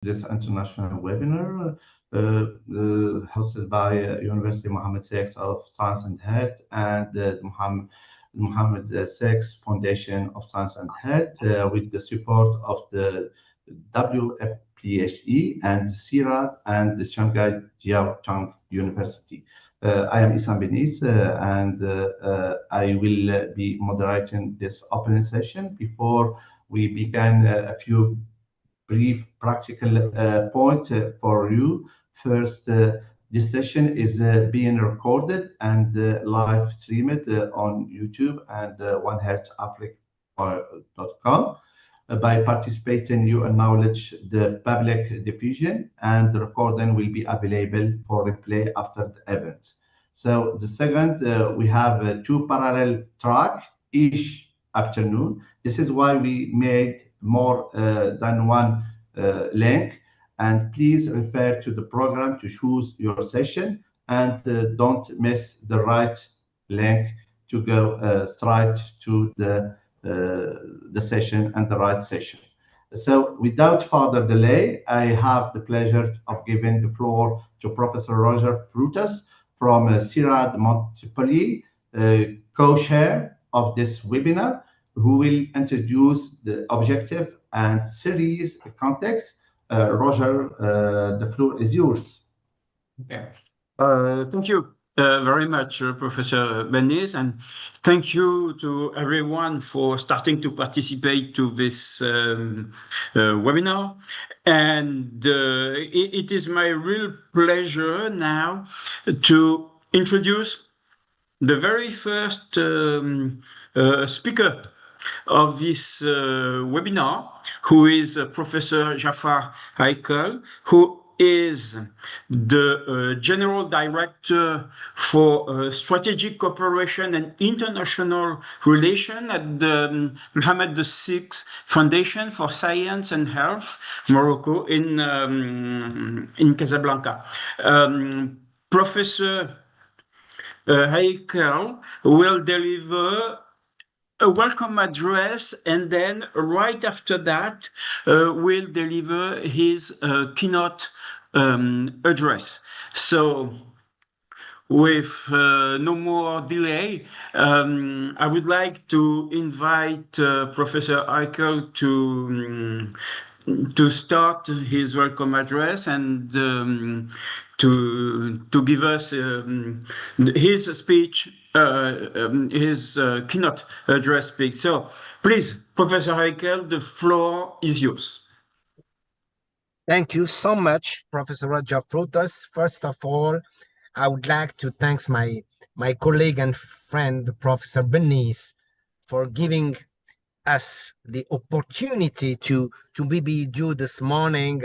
This international webinar hosted by University Mohammed VI of Science and Health and Mohammed VI Foundation of Science and Health with the support of the WFPHE and CIRAD and the Shanghai Jiaotong University. I am Isam Beniz and I will be moderating this opening session. Before we begin, a few brief practical point for you. First, this session is being recorded and live streamed on YouTube and OneHealthAfrica.com. By participating, you acknowledge the public diffusion, and the recording will be available for replay after the event. So the second, we have two parallel tracks each afternoon. This is why we made more than one link, and please refer to the program to choose your session, and don't miss the right link to go straight to the session and the right session. So without further delay, I have the pleasure of giving the floor to Professor Roger Frutos from CIRAD Montpellier, co-chair of this webinar, who will introduce the objective and series context. Roger, the floor is yours. Yeah. Thank you very much, Professor Beniz, and thank you to everyone for starting to participate to this webinar. And it is my real pleasure now to introduce the very first speaker of this webinar, who is Professor Jafar Haikal, who is the General Director for Strategic Cooperation and International Relations at the Mohammed VI Foundation for Science and Health, Morocco, in Casablanca. Professor Haikal will deliver a welcome address, and then right after that will deliver his keynote address. So with no more delay, I would like to invite Professor Haikal to start his welcome address and to give us his speech, his keynote address speech. So please, Professor Haikal, the floor is yours. Thank you so much, Professor Roger Frutos. First of all, I would like to thank my colleague and friend, Professor Beniz, for giving us the opportunity to be with you this morning.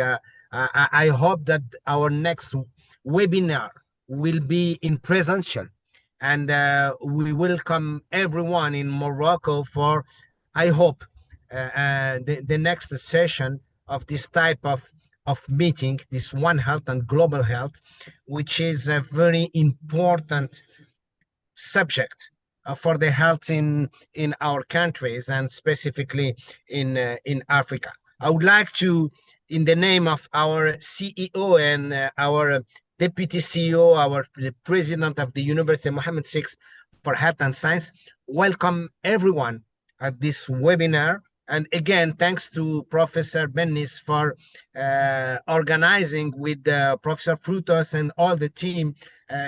I hope that our next webinar will be in presential, and we welcome everyone in Morocco for, I hope, the next session of this type of meeting, this One Health and Global Health, which is a very important subject for the health in our countries, and specifically in Africa. I would like to, in the name of our CEO and our Deputy CEO, the President of the University of Mohammed VI for Health and Science, welcome everyone at this webinar. And again, thanks to Professor Beniz for organizing with Professor Frutos and all the team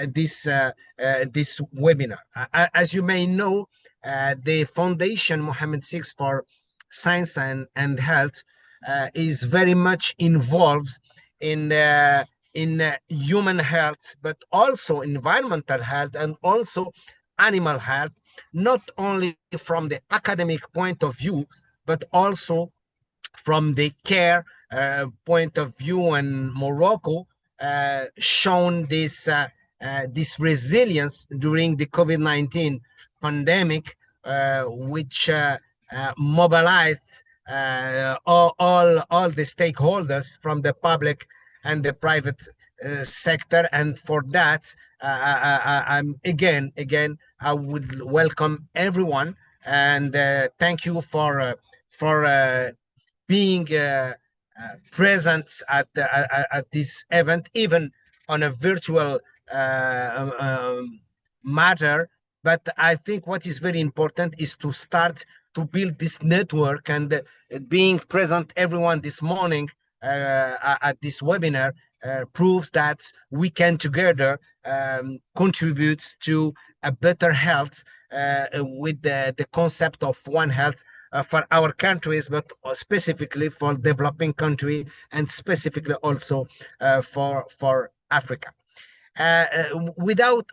this webinar. As you may know, the Foundation Mohammed VI for Science and Health is very much involved in human health, but also environmental health and also animal health, not only from the academic point of view, but also from the care point of view. And Morocco shown this resilience during the COVID-19 pandemic, which mobilized all the stakeholders from the public and the private sector. And for that, I'm again, I would welcome everyone, and thank you for being present at this event, even on a virtual matter. But I think what is very important is to start to build this network, and being present everyone this morning at this webinar proves that we can together contribute to a better health with the concept of One Health for our countries, but specifically for developing country, and specifically also for Africa. Without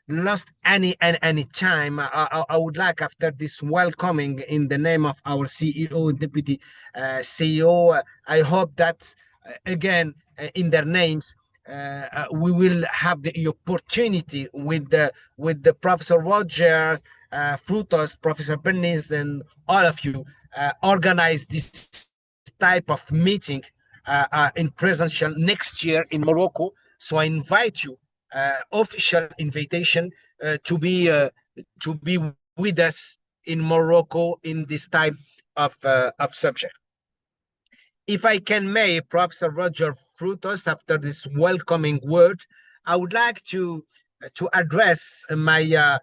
lost any time, I would like, after this welcoming in the name of our CEO and Deputy CEO, I hope that again in their names we will have the opportunity with the Professor Rogers, Frutos, Professor Bernice, and all of you organize this type of meeting in presential next year in Morocco. So I invite you, official invitation to be with us in Morocco in this type of subject. If I can may, Professor Roger Frutos, after this welcoming word, I would like to address my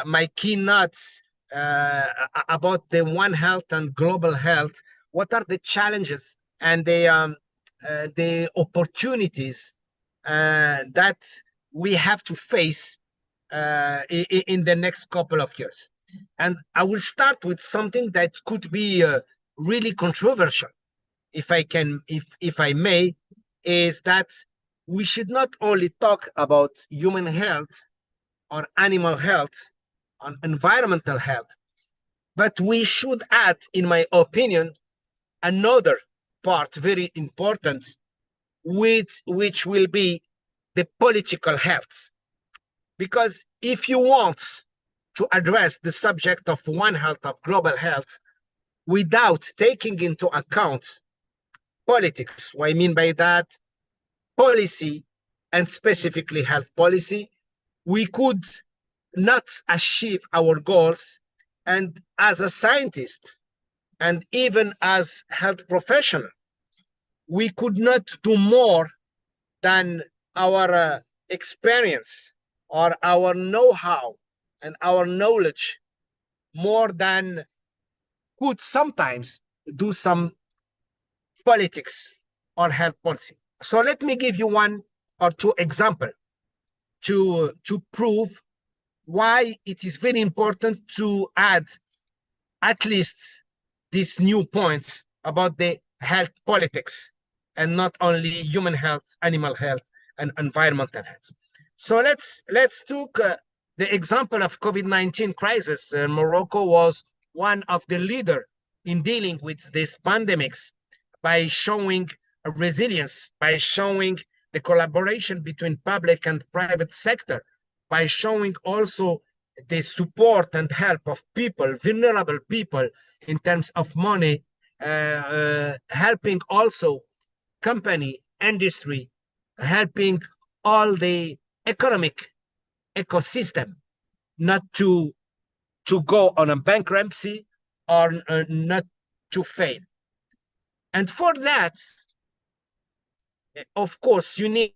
my keynotes about the One Health and global health. What are the challenges and the opportunities that we have to face in the next couple of years? And I will start with something that could be really controversial, if I may, is that we should not only talk about human health or animal health, on environmental health, but we should add, in my opinion, another part very important, which will be the political health. Because if you want to address the subject of One Health, of global health, without taking into account politics, what I mean by that, policy, and specifically health policy, we could not achieve our goals. And as a scientist, and even as health professional, we could not do more than our experience or our know-how and our knowledge, more than could sometimes do some politics on health policy. So let me give you one or two examples to prove why it is very important to add at least these new points about the health politics, and not only human health, animal health, and environmental health. So let's take the example of COVID-19 crisis. Morocco was one of the leaders in dealing with these pandemics by showing a resilience, by showing the collaboration between public and private sector, by showing also the support and help of people, vulnerable people, in terms of money, helping also company, industry, helping all the economic ecosystem not to go on a bankruptcy or not to fail. And for that, of course, you need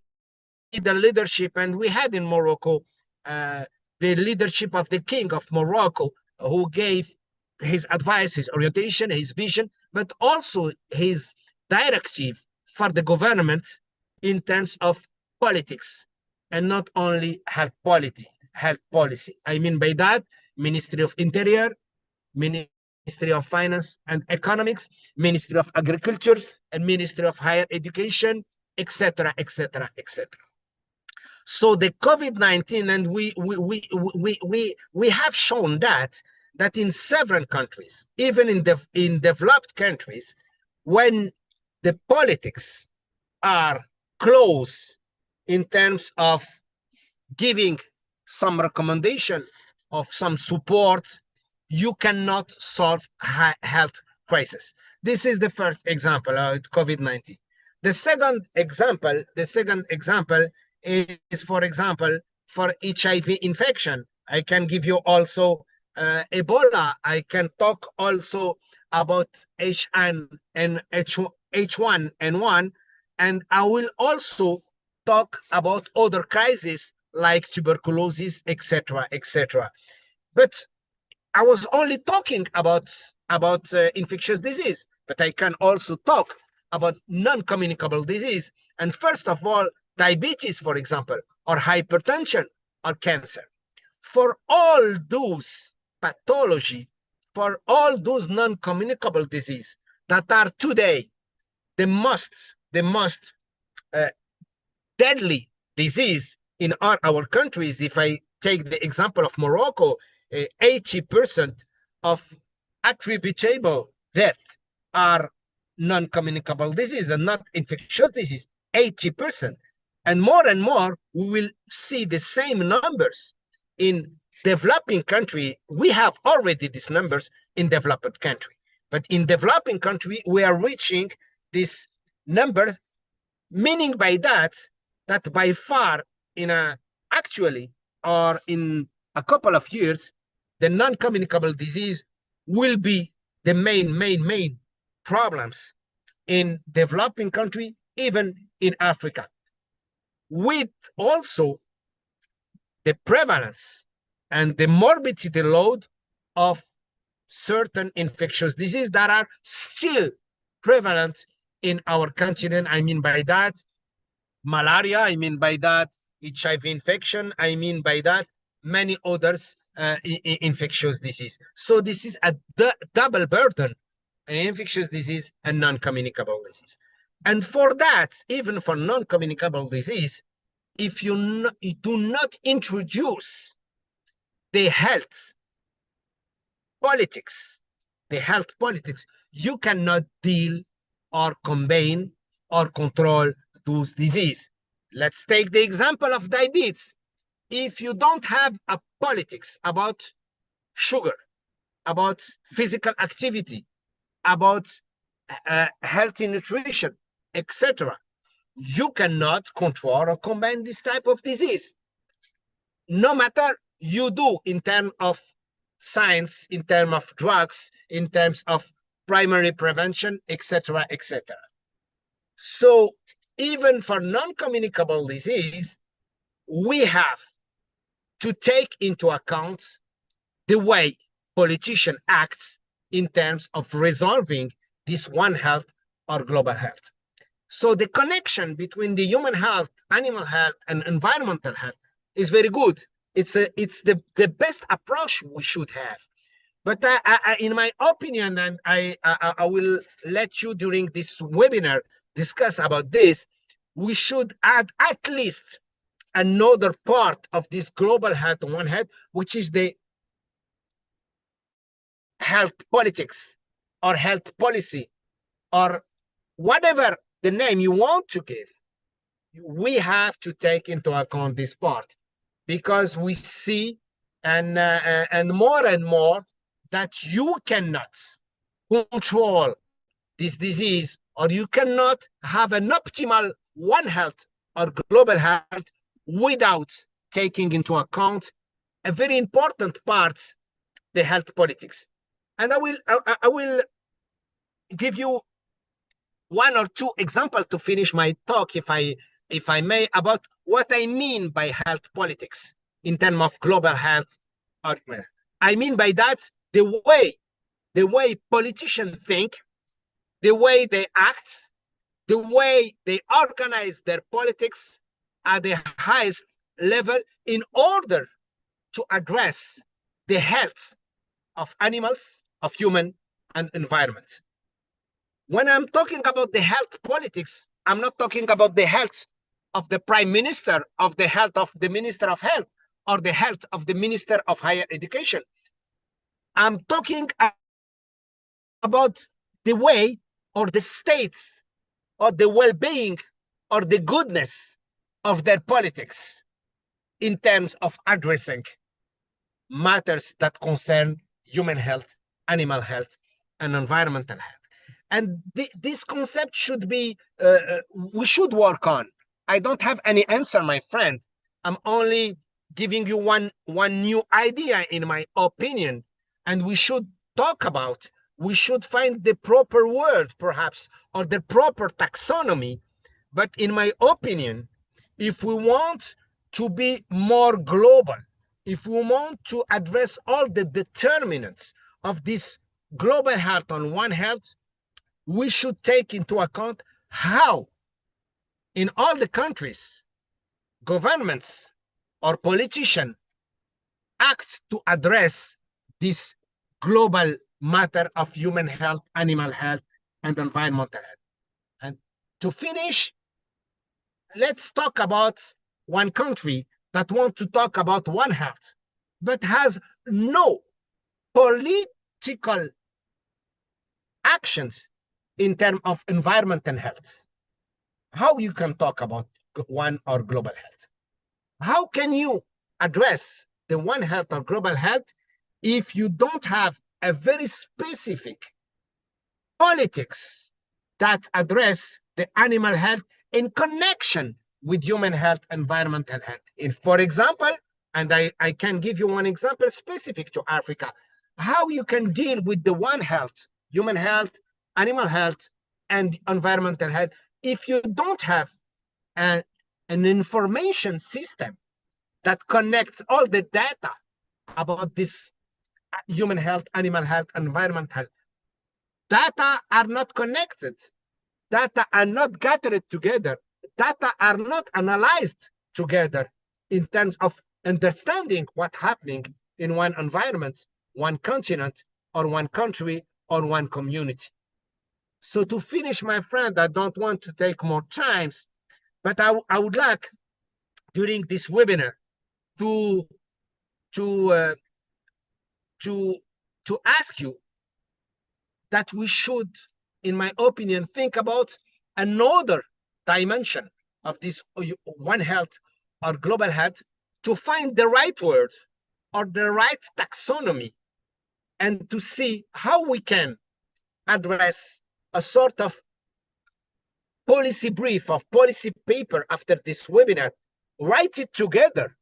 the leadership, and we had in Morocco the leadership of the King of Morocco, who gave his advice, his orientation, his vision, but also his directive for the government in terms of politics, and not only health policy. I mean by that, Ministry of Interior, Ministry of Finance and Economics, Ministry of Agriculture, and Ministry of Higher Education, etc., etc., etc. So the COVID-19, and we have shown that in several countries, even in developed countries, when the politics are close in terms of giving some recommendation of some support, you cannot solve health crisis. This is the first example of COVID-19. The second example is, for example, for HIV infection. I can give you also Ebola. I can talk also about H1N1, and I will also talk about other crises like tuberculosis, etc., etc. But I was only talking about infectious disease, but I can also talk about non-communicable disease. And first of all, diabetes, for example, or hypertension, or cancer. For all those pathology, for all those non-communicable disease that are today the most deadly disease in our countries. If I take the example of Morocco, 80% of attributable death are non-communicable disease and not infectious disease, 80%. And more, we will see the same numbers in developing country. We have already these numbers in developed country. But in developing country, we are reaching this number, meaning by that by far actually, or in a couple of years, the non-communicable disease will be the main problems in developing country, even in Africa, with also the prevalence and the morbidity load of certain infectious diseases that are still prevalent in our continent. I mean by that malaria, I mean by that HIV infection, I mean by that many others infectious disease. So this is a double burden, an infectious disease and non-communicable disease. And for that, even for non-communicable disease, if you do not introduce the health politics, you cannot deal or contain or control those disease. Let's take the example of diabetes. If you don't have a politics about sugar, about physical activity, about healthy nutrition, etc., you cannot control or combat this type of disease. No matter you do in terms of science, in terms of drugs, in terms of primary prevention, etc., etc. So even for non-communicable disease, we have to take into account the way politicians act in terms of resolving this One Health or global health. So the connection between the human health, animal health, and environmental health is very good. It's the best approach we should have. But in my opinion, and I will let you during this webinar discuss about this, we should add at least another part of this global health on One Health, which is the health politics or health policy or whatever the name you want to give. We have to take into account this part, because we see and more that you cannot control this disease, or you cannot have an optimal One Health or global health without taking into account a very important part, the health politics. And I will give you one or two examples to finish my talk, if I may, about what I mean by health politics in terms of global health argument. I mean by that the way politicians think, the way they act, the way they organize their politics at the highest level in order to address the health of animals, of human, and environment. When I'm talking about the health politics, I'm not talking about the health of the prime minister, of the health of the minister of health, or the health of the minister of higher education. I'm talking about the way or the states or the well-being or the goodness of their politics in terms of addressing matters that concern human health, animal health, and environmental health. And this concept should be, we should work on. I don't have any answer, my friend. I'm only giving you one new idea, in my opinion, and we should talk about we should find the proper word, perhaps, or the proper taxonomy. But in my opinion, if we want to be more global, if we want to address all the determinants of this global health on one hand, we should take into account how in all the countries, governments or politicians act to address this global matter of human health, animal health, and environmental health. And to finish, let's talk about one country that wants to talk about one health, but has no political actions in terms of environmental health. How you can talk about one or global health? How can you address the one health or global health if you don't have a very specific politics that address the animal health in connection with human health, environmental health? For example, and I can give you one example specific to Africa, how you can deal with the one health, human health, animal health, and environmental health if you don't have an information system that connects all the data about this human health, animal health, environmental health. Data are not connected. Data are not gathered together. Data are not analyzed together in terms of understanding what's happening in one environment, one continent, or one country, or one community. So to finish, my friend, I don't want to take more times, but I would like during this webinar to ask you that we should, in my opinion, think about another dimension of this one health or global health to find the right word or the right taxonomy and to see how we can address a sort of policy brief of policy paper after this webinar, write it together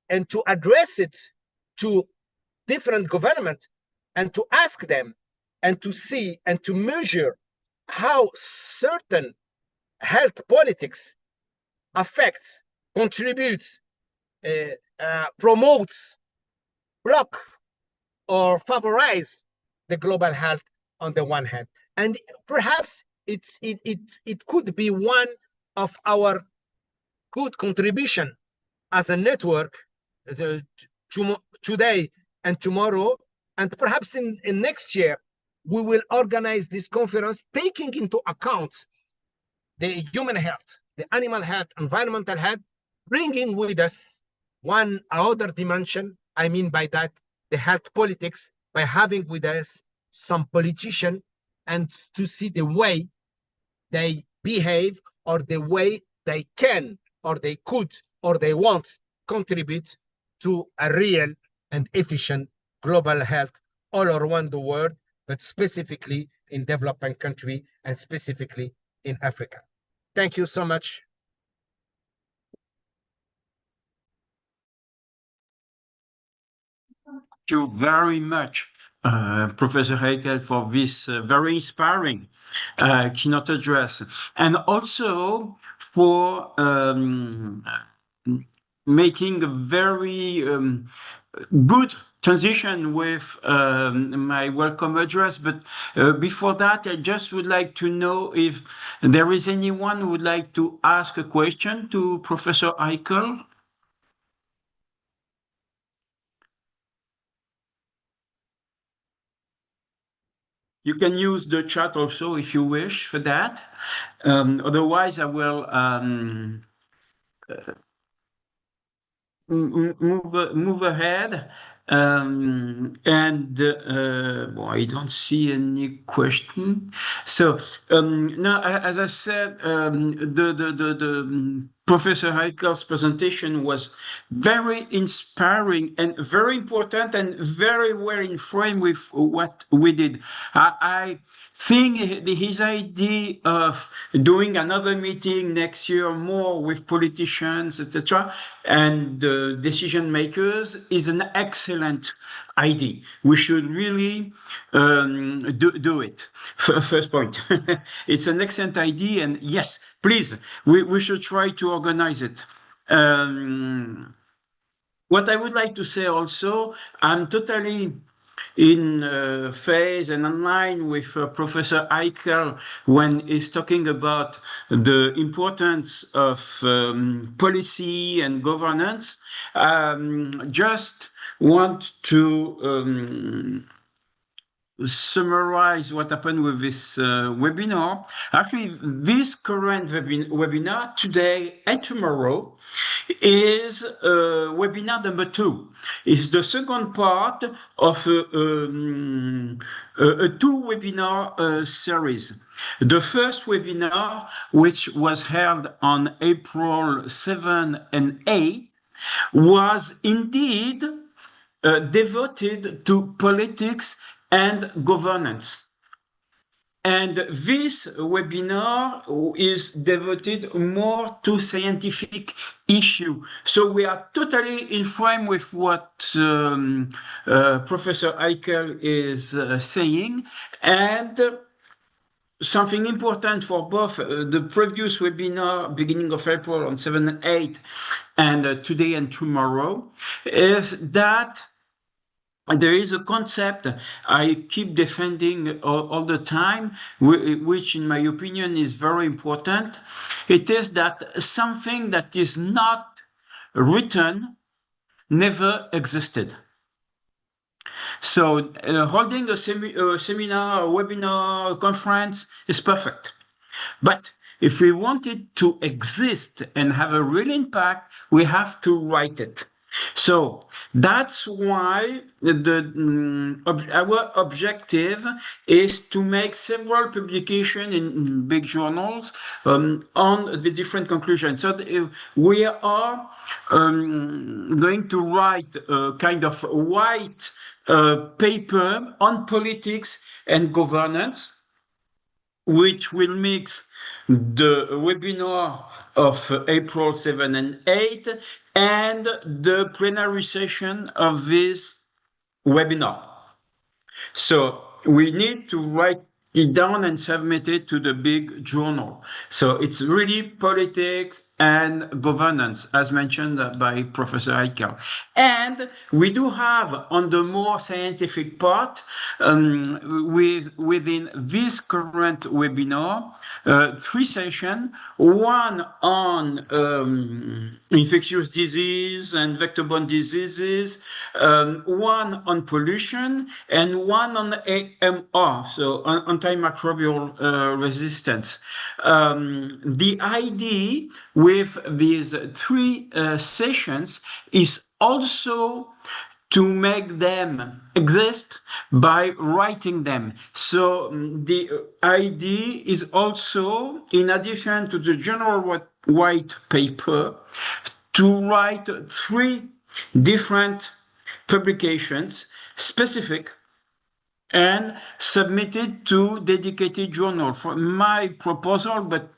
and to address it to different governments and to ask them and to see and to measure how certain health politics affects, contributes, promotes, block, or favorize the global health on the one hand. And perhaps it could be one of our good contribution as a network today and tomorrow, and perhaps in next year, we will organize this conference taking into account the human health, the animal health, environmental health, bringing with us one other dimension. I mean by that, the health politics, by having with us some politicians and to see the way they behave or the way they can or they could or they want contribute to a real and efficient global health all around the world, but specifically in developing countries and specifically in Africa. Thank you so much. Thank you very much, Professor Heikel, for this very inspiring keynote address, and also for making a very good transition with my welcome address. But before that, I just would like to know if there is anyone who would like to ask a question to Professor Heikel. You can use the chat also if you wish for that. Otherwise, I will move ahead. Well, I don't see any question. So now, as I said, the Professor Heikel's presentation was very inspiring and very important and very well in frame with what we did. I his idea of doing another meeting next year more with politicians, etc., and decision makers is an excellent idea. We should really do it. First point. It's an excellent idea, and yes, please, we should try to organize it. What I would like to say also, I'm totally in phase and in line with Professor Eichel when he's talking about the importance of policy and governance. Just want to summarize what happened with this webinar. Actually, this current webinar today and tomorrow is webinar number 2. It's the second part of a 2-webinar series. The first webinar, which was held on April 7 and 8, was indeed devoted to politics and governance. And this webinar is devoted more to scientific issue. So we are totally in frame with what Professor Eichel is saying. And something important for both the previous webinar, beginning of April on 7 and 8, and today and tomorrow, is that there is a concept I keep defending all the time, which in my opinion is very important. It is that something that is not written never existed. So holding a seminar, a webinar, a conference is perfect. But if we want it to exist and have a real impact, we have to write it. So that's why our objective is to make several publications in big journals on the different conclusions. So we are going to write a kind of white paper on politics and governance, which will mix the webinar of April 7 and 8 and the plenary session of this webinar. So we need to write it down and submit it to the big journal. So it's really politics and governance, as mentioned by Professor Eichel. And we do have, on the more scientific part, within this current webinar, 3 sessions, one on infectious disease and vector-borne diseases, one on pollution, and one on AMR, so antimicrobial resistance. The idea with these 3 sessions is also to make them exist by writing them. So the idea is also, in addition to the general white paper, to write 3 different publications, specific, and submitted to dedicated journal. For my proposal, but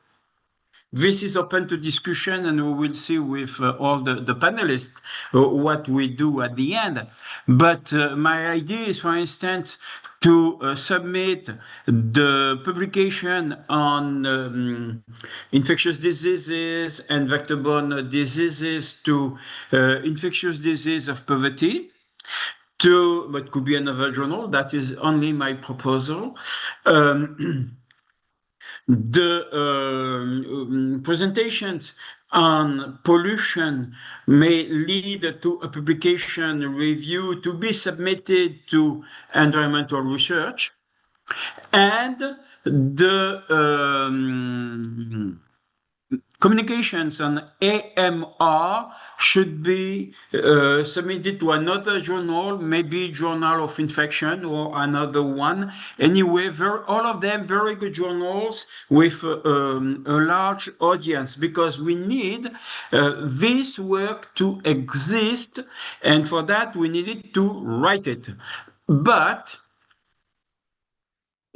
this is open to discussion, and we will see with all the panelists what we do at the end. But my idea is, for instance, to submit the publication on infectious diseases and vector-borne diseases to infectious disease of poverty, to what could be another journal. That is only my proposal. The presentations on pollution may lead to a publication review to be submitted to environmental research, and the communications on AMR should be submitted to another journal, maybe Journal of Infection or another one. Anyway, all of them very good journals with a large audience, because we need this work to exist, and for that we needed to write it. But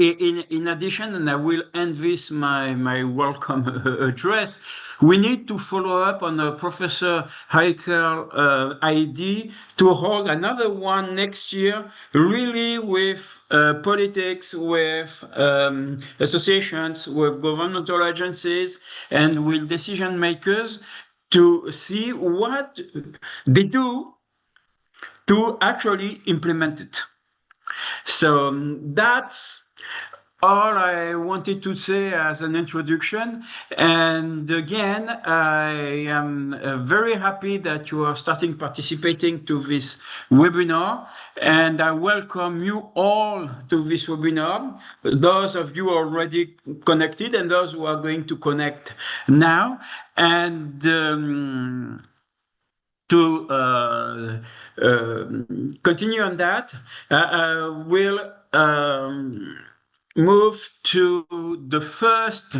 in addition, and I will end this my welcome address, we need to follow up on Professor Heikel idea to hold another one next year, really with politics, with associations, with governmental agencies, and with decision makers to see what they do to actually implement it. So that's all I wanted to say as an introduction. And again, I am very happy that you are starting participating to this webinar. And I welcome you all to this webinar, those of you already connected and those who are going to connect now. And to continue on that, we'll move to the first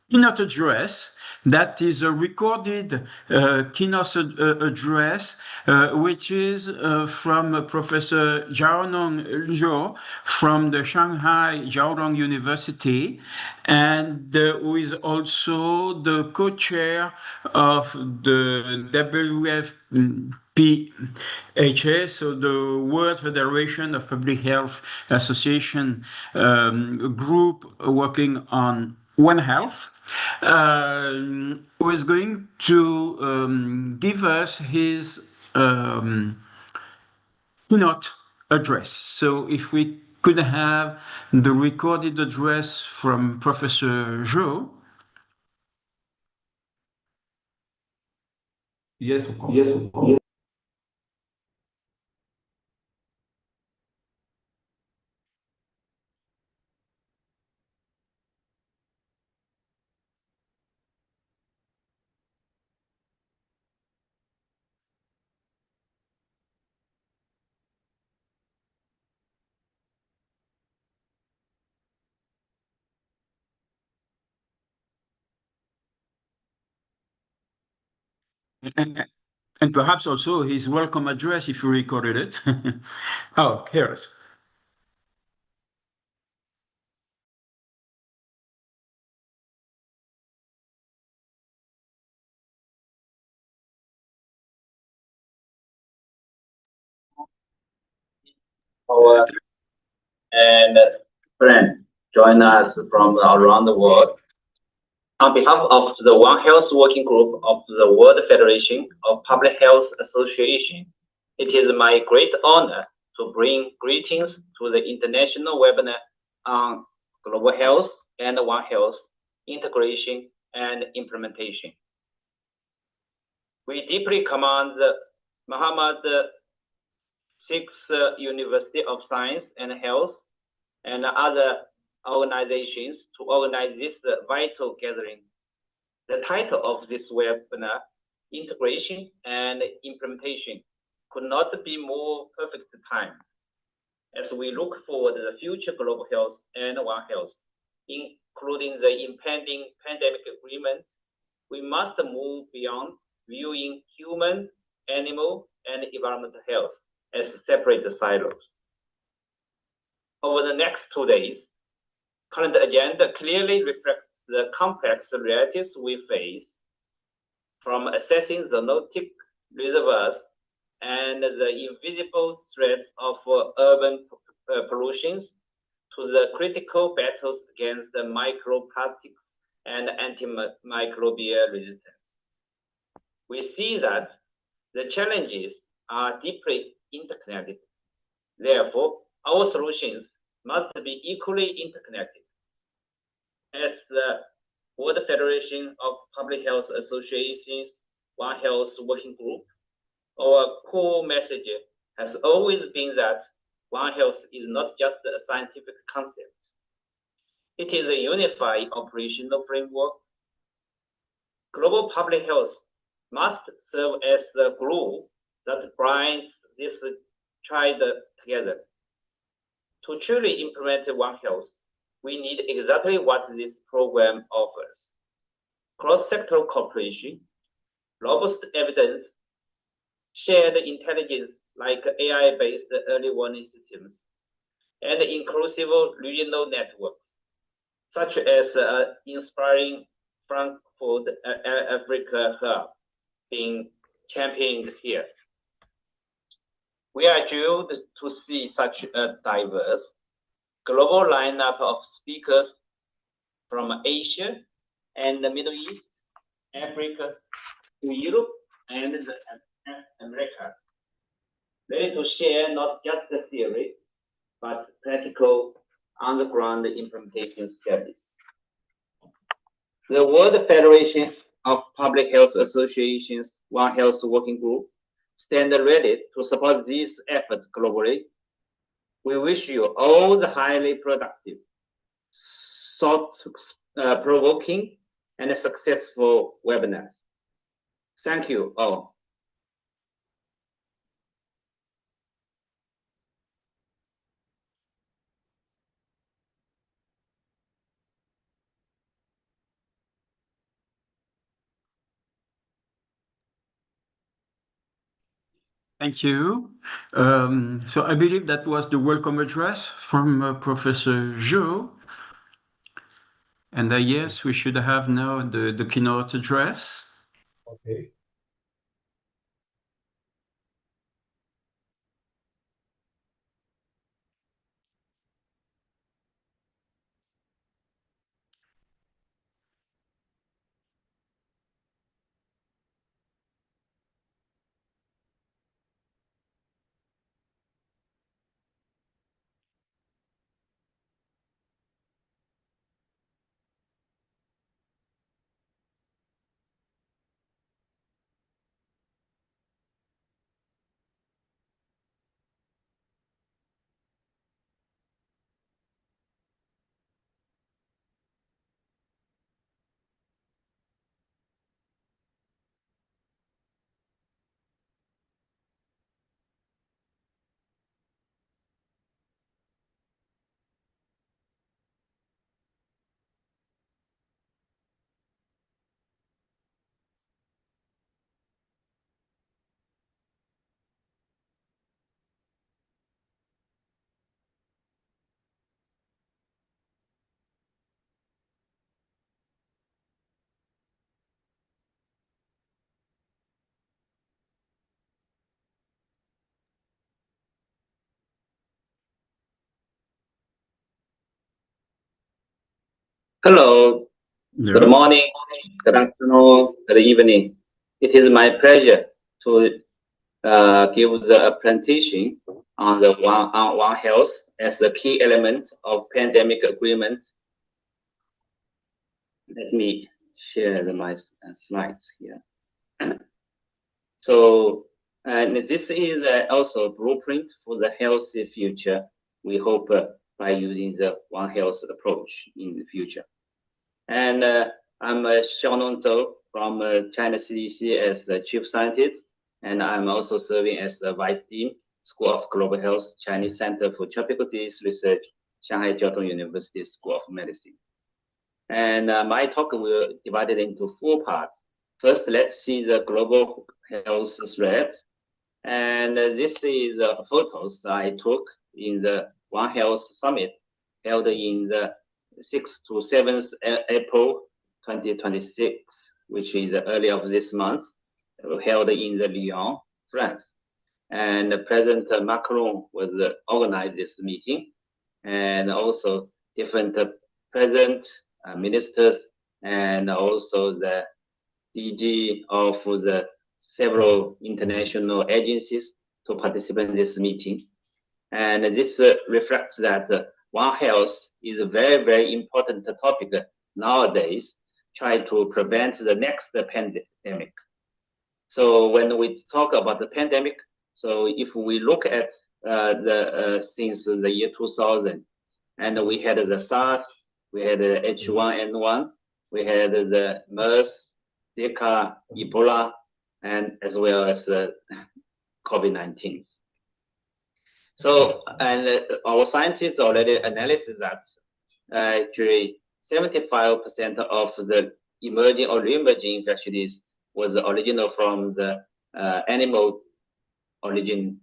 keynote address. That is a recorded keynote address, which is from Professor Jiaonong Zhou from the Shanghai Jiaorong University, and who is also the co-chair of the WFPHA, so the World Federation of Public Health Association group working on One Health, who is going to give us his keynote address. So if we could have the recorded address from Professor Zhou. Yes, of course. Yes, of course. And perhaps also his welcome address if you recorded it. Oh, here it is. And friends join us from around the world. On behalf of the One Health Working Group of the World Federation of Public Health Association, it is my great honor to bring greetings to the international webinar on global health and One Health integration and implementation. We deeply commend the Muhammad VI University of Science and Health and other organizations to organize this vital gathering. The title of this webinar, Integration and Implementation, could not be more perfect time. As we look forward to the future global health and One Health, including the impending pandemic agreement, we must move beyond viewing human, animal, and environmental health as separate silos. Over the next 2 days, current agenda clearly reflects the complex realities we face, from assessing zoonotic reservoirs and the invisible threats of urban pollutions to the critical battles against the microplastics and antimicrobial resistance. We see that the challenges are deeply interconnected. Therefore, our solutions must be equally interconnected. As the World Federation of Public Health Associations One Health Working Group, our core message has always been that One Health is not just a scientific concept. It is a unified operational framework. Global public health must serve as the glue that binds this triad together. To truly implement One Health, we need exactly what this program offers: cross-sectoral cooperation, robust evidence, shared intelligence like AI-based early warning systems, and inclusive regional networks, such as inspiring Frankfurt Africa Hub being championed here. We are thrilled to see such a diverse global lineup of speakers from Asia and the Middle East, Africa, to Europe and America, ready to share not just the theory, but practical on-the-ground implementation strategies. The World Federation of Public Health Associations One Health Working Group stand ready to support these efforts globally. We wish you all the highly productive, thought-provoking, and successful webinars. Thank you all. Thank you. So I believe that was the welcome address from Professor Zhou. And yes, we should have now the keynote address. Okay. Hello, good morning, good afternoon, good evening. It is my pleasure to give the presentation on the One Health as a key element of pandemic agreement. Let me share my slides here. So, and this is also a blueprint for the healthy future. We hope by using the One Health approach in the future. And I'm Xiaonong Zhou from China CDC as the chief scientist, and I'm also serving as the vice dean, School of Global Health, Chinese Center for Tropical Disease Research, Shanghai Jiao Tong University School of Medicine. And my talk will be divided into 4 parts. First, let's see the global health threats. And this is photos I took in the One Health Summit held in the 6th to 7th April 2026, which is early of this month, held in the Lyon, France. And President Macron was organized this meeting, and also different president, ministers, and also the DG of the several international agencies to participate in this meeting. And this reflects that One Health is a very, very important topic nowadays, try to prevent the next pandemic. So when we talk about the pandemic, so if we look at since the year 2000, and we had the SARS, we had the H1N1, we had the MERS, Zika, Ebola, and as well as COVID-19. So, and our scientists already analyzed that actually 75% of the emerging or re-emerging infections was original from the animal origin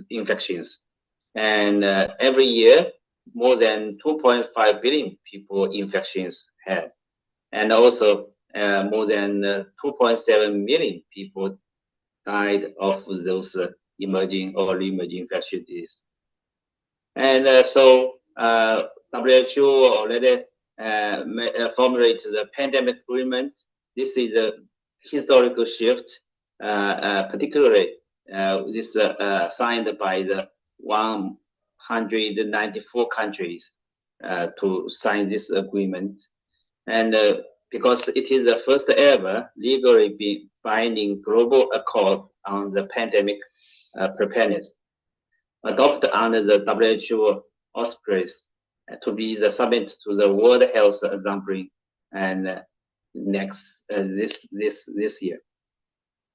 infections. And every year, more than 2.5 billion people infections had, and also more than 2.7 million people died of those emerging or re-emerging infectious disease. And so WHO already formulated the pandemic agreement. This is a historical shift, particularly this signed by the 194 countries to sign this agreement. And because it is the first ever legally binding global accord on the pandemic preparedness, adopted under the WHO auspices to be the subject to the World Health Assembly and this year.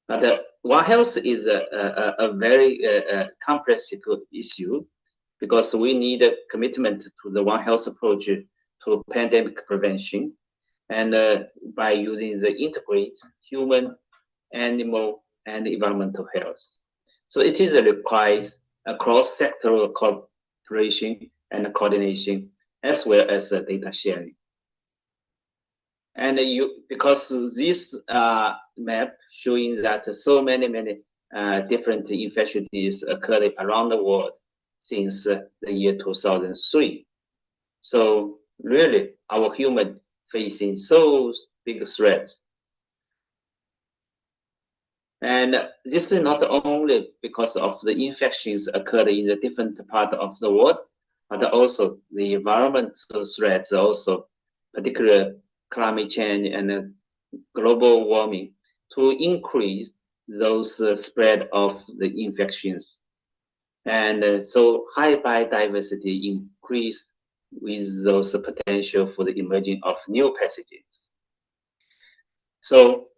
But One Health is a very complex issue because we need a commitment to the One Health approach to pandemic prevention, and by using the integrated human, animal, and environmental health. So it requires a cross-sectoral cooperation and coordination, as well as data sharing. And because this map showing that so many different infectious diseases occurred around the world since the year 2003. So really, our human facing so big threats. And this is not only because of the infections occurred in the different parts of the world, but also the environmental threats, also particularly climate change and global warming, to increase those spread of the infections. And so high biodiversity increase with those potential for the emerging of new pathogens. So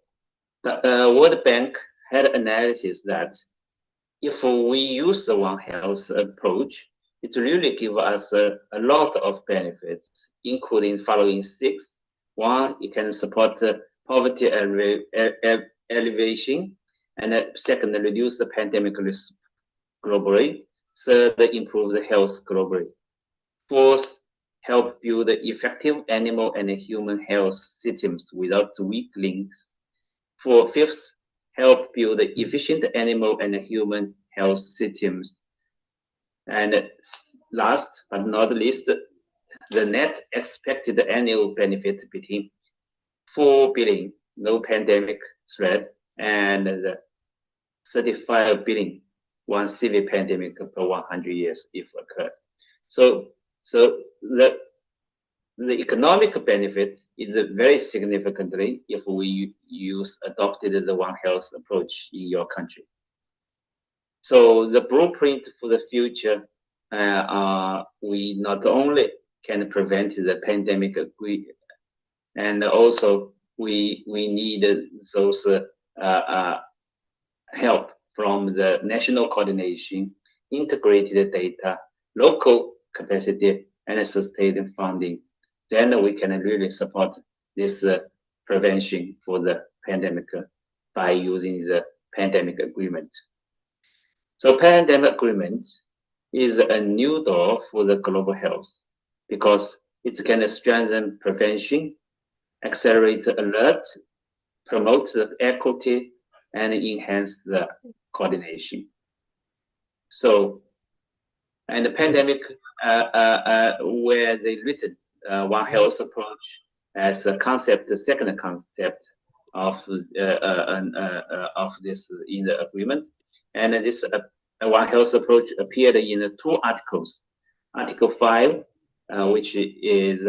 the World Bank had analysis that if we use the One Health approach, it really gives us a lot of benefits, including following 6. 1, it can support poverty alleviation, and second, reduce the pandemic risk globally. Third, improve the health globally. 4th, help build effective animal and human health systems without weak links. 5th, help build efficient animal and human health systems. And last but not least, the net expected annual benefit between 4 billion no pandemic threat and the 35 billion one severe pandemic per 100 years if occurred. So the economic benefit is very significantly if we adopted the One Health approach in your country. So the blueprint for the future, we not only can prevent the pandemic, and also we need those help from the national coordination, integrated data, local capacity, and sustained funding. Then we can really support this prevention for the pandemic by using the pandemic agreement. So pandemic agreement is a new door for the global health because it can strengthen prevention, accelerate alert, promote the equity, and enhance the coordination. So, and the pandemic, where they written One Health approach as a concept, the second concept of this in the agreement, and this One Health approach appeared in 2 articles. Article 5, which is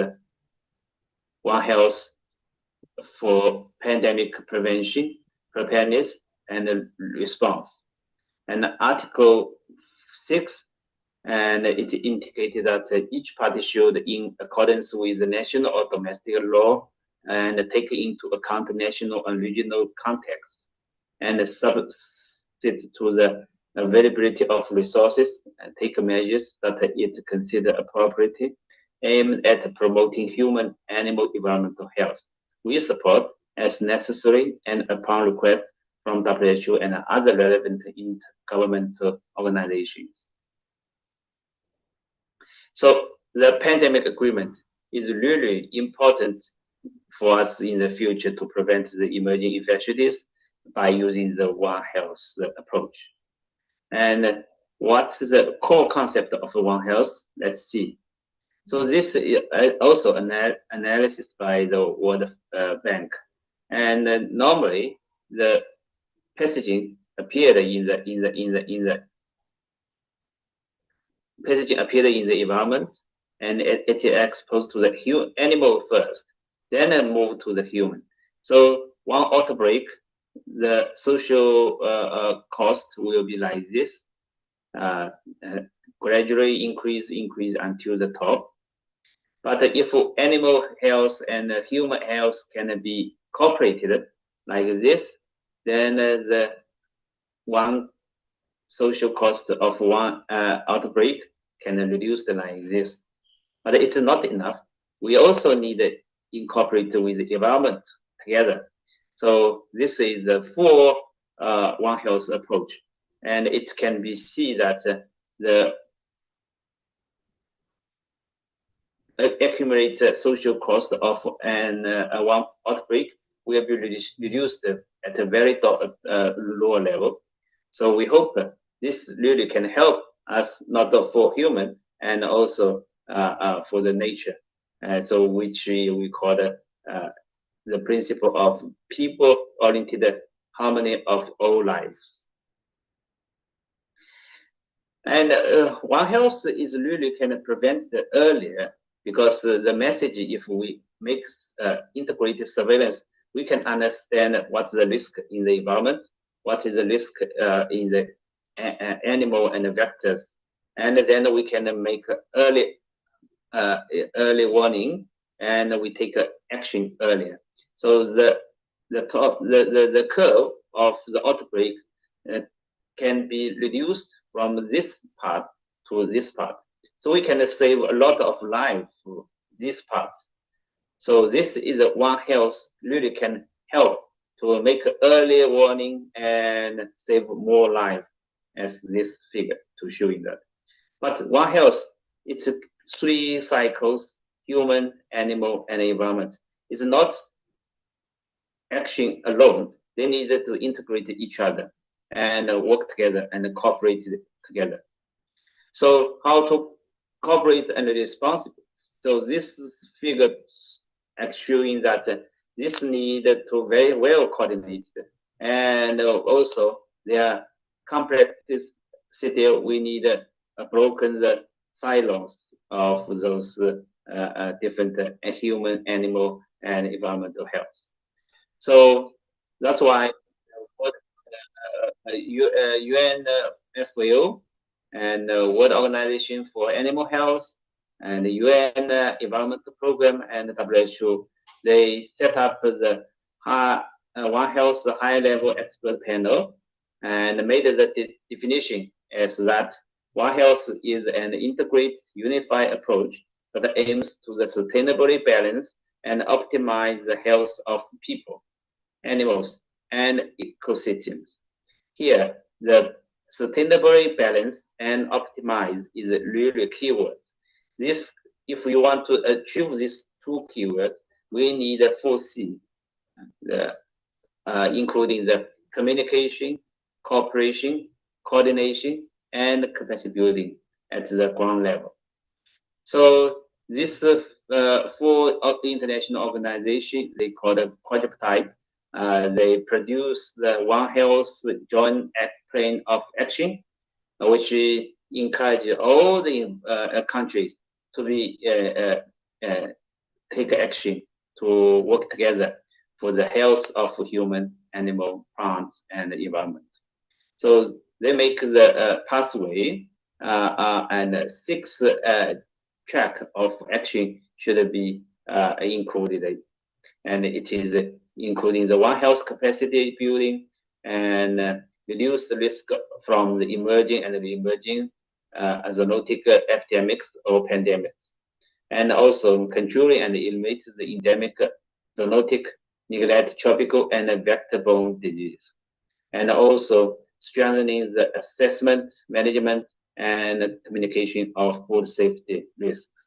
One Health for pandemic prevention, preparedness, and response. And Article 6, and it indicated that each party should, in accordance with the national or domestic law, and take into account national and regional context, and subject to the availability of resources, and take measures that it consider appropriate, aimed at promoting human, animal, environmental health. We support as necessary and upon request from WHO and other relevant intergovernmental organizations. So the pandemic agreement is really important for us in the future to prevent the emerging infectious by using the One Health approach. And what's the core concept of One Health? Let's see. So this is also analysis by the World Bank. And normally the pathogen appeared in the pathogen appeared in the environment, and it is exposed to the animal first, then it move to the human. So one outbreak, the social cost will be like this, gradually increase until the top. But if animal health and human health can be cooperated like this, then the one social cost of one outbreak can reduce like this. But it's not enough. We also need to incorporate with the environment together. So this is the full One Health approach. And it can be seen that the accumulated social cost of one outbreak will be reduced at a very lower level. So we hope this really can help us not for human and also for the nature. So which we call the principle of people-oriented harmony of all lives. And One Health is really can prevent the earlier, because the message, if we make integrated surveillance, we can understand what's the risk in the environment, what is the risk in the animal and the vectors, and then we can make early warning, and we take action earlier. So the curve of the outbreak can be reduced from this part to this part. So we can save a lot of life for this part. So this is One Health really can help to make early warning and save more life, as this figure to showing that. But One Health, it's 3 cycles: human, animal, and environment. It's not action alone. They need to integrate each other and work together and cooperate together. So how to cooperate and responsible? So this figure showing that this need to very well coordinated, and also their complexity. We need broken the silos of those different human, animal, and environmental health. So that's why UN FAO and World Organization for Animal Health and the UN Environmental Program and WHO, they set up the One Health high-level expert panel and made the definition as that One Health is an integrated, unified approach that aims to the sustainably balance and optimize the health of people, animals, and ecosystems. Here, the sustainably balance and optimize is really keyword. This, if we want to achieve these 2 keywords, we need a 4C, including the communication, cooperation, coordination, and capacity building at the ground level. So this for the international organization, they call it quadruped. They produce the One Health joint plan of action, which encourage all the countries to be take action to work together for the health of human, animal, plants, and the environment. So they make the pathway and 6 track of action should be included, and it is including the One Health capacity building and reduce the risk from the emerging and the emerging zoonotic epidemics or pandemics, and also controlling and eliminate the endemic zoonotic, neglect, tropical, and vector-borne disease, and also strengthening the assessment, management, and communication of food safety risks,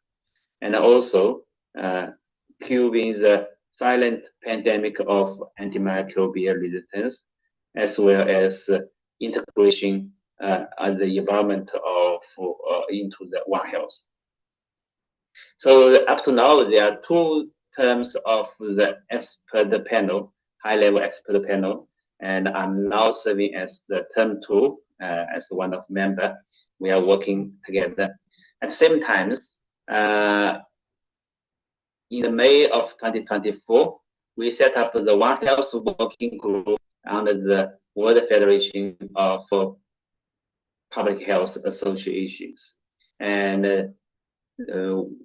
and also curbing the silent pandemic of antimicrobial resistance, as well as integration of the environment of into the One Health. So up to now, there are two terms of the expert panel, high-level expert panel, and I'm now serving as the term 2 as one of member. We are working together. At the same time, in the May of 2024, we set up the One Health Working Group under the World Federation of Public Health Associations. And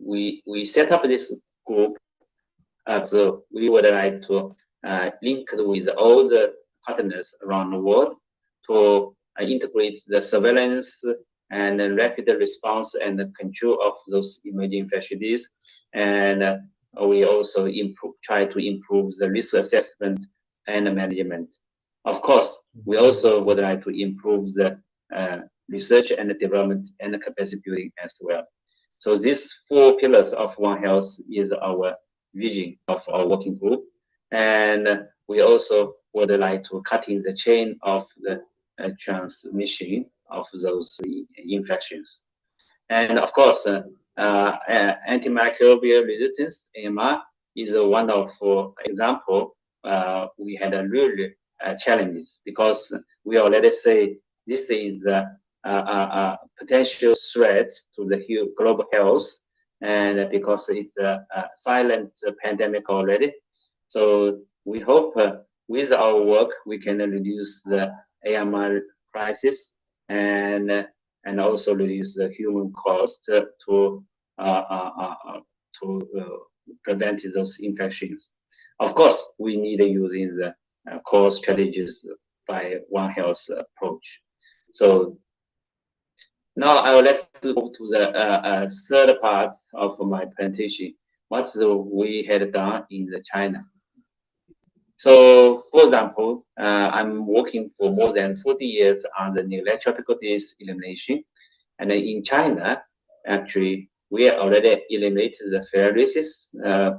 we set up this group, so we would like to link with all the partners around the world to integrate the surveillance and rapid response and control of those emerging infectious diseases. And we also try to improve the risk assessment and management. Of course, we also would like to improve the research and development and capacity building as well. So these 4 pillars of One Health is our vision of our working group. And we also would like to cut in the chain of the transmission of those infections. And of course, antimicrobial resistance, AMR, is one of example. We had a really challenges because we already say this is a potential threat to the global health, and because it's a silent pandemic already. So we hope with our work we can reduce the AMR crisis and also reduce the human cost to prevent those infections. Of course, we need using the core strategies by One Health approach. So now I would like to move to the third part of my presentation. What we had done in China. So, for example, I'm working for more than 40 years on the neglected tropical disease elimination. And in China, actually, we already eliminated the filariasis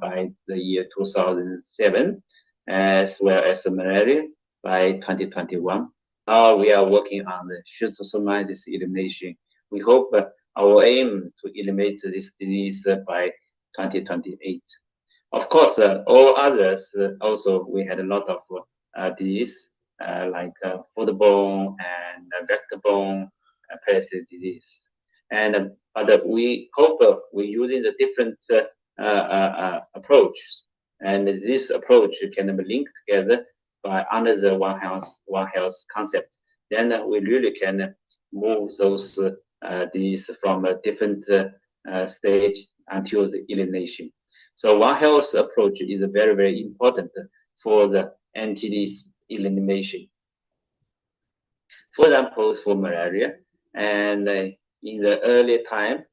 by the year 2007, as well as the malaria by 2021. Now we are working on the schistosomiasis elimination. We hope our aim to eliminate this disease by 2028. Of course, all others also we had a lot of disease like foodborne and vector-borne parasitic disease. And but we hope we're using the different approaches, and this approach can be linked together by under the One Health concept. Then we really can move those disease from a different stage until the elimination. So One Health approach is very, very important for the anti-disease elimination. For example, for malaria, and in the early time,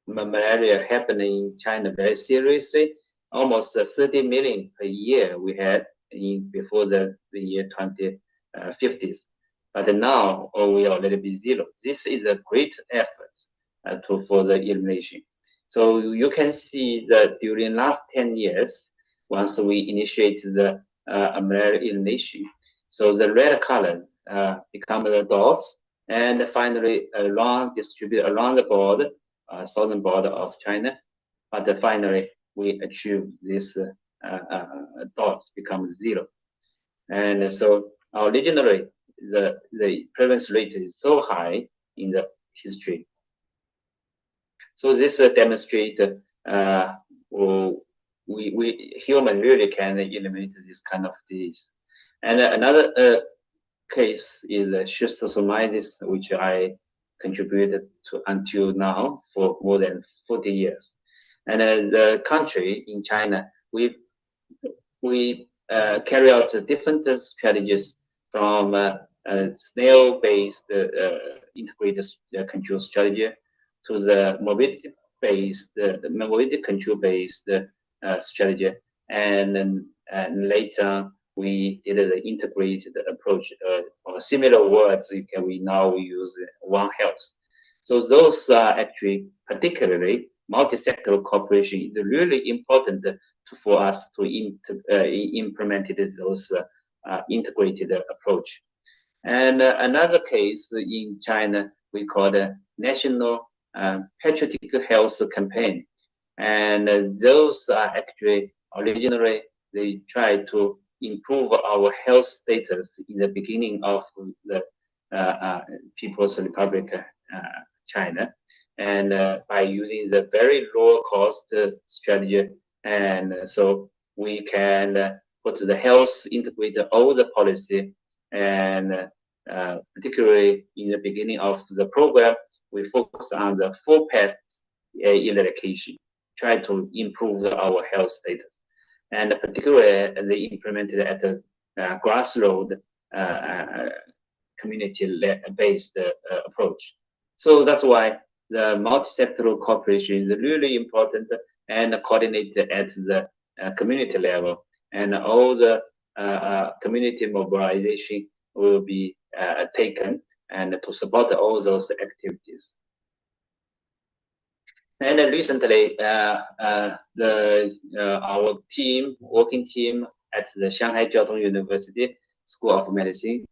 malaria happened in China very seriously. Almost 30 million per year we had before the year 2050s. But now we already be zero. This is a great effort for the elimination. So you can see that during last 10 years, once we initiate the malaria elimination, so the red color become the dots, and finally distribute around the border, southern border of China. But finally, we achieve this dots become zero. And so originally, the prevalence rate is so high in the history. So this demonstrates we human really can eliminate this kind of disease. And another case is schistosomiasis, which I contributed to until now for more than 40 years. And the country in China, we carry out different strategies from snail-based integrated control strategy to the mobility-based, mobility control-based strategy, and later we did the integrated approach, or similar words. We now use One Health. So those are actually particularly multi-sectoral cooperation is really important for us to implement those integrated approach. And another case in China, we call the National Patriotic Health Campaign. And those are actually originally, they try to improve our health status in the beginning of the People's Republic China, and by using the very low cost strategy, and so we can put the health, integrate all the policy, and particularly in the beginning of the program, we focus on the 4 paths eradication, try to improve our health status, and particularly they implemented at the grassroots community-based approach. So that's why the multi-sectoral cooperation is really important and coordinated at the community level, and all the community mobilization will be taken and to support all those activities. And recently, our working team at the Shanghai Jiao Tong University School of Medicine,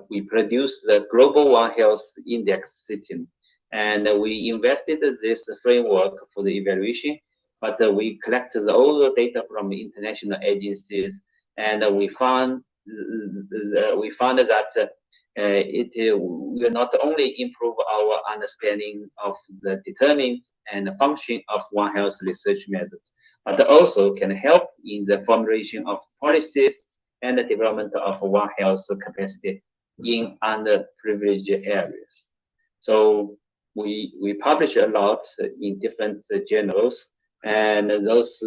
we produced the Global One Health Index system, and we invested this framework for the evaluation. But we collected all the data from international agencies, and we found that it will not only improve our understanding of the determinants and function of One Health research methods, but also can help in the formulation of policies and the development of One Health capacity in underprivileged areas. So we publish a lot in different journals, and those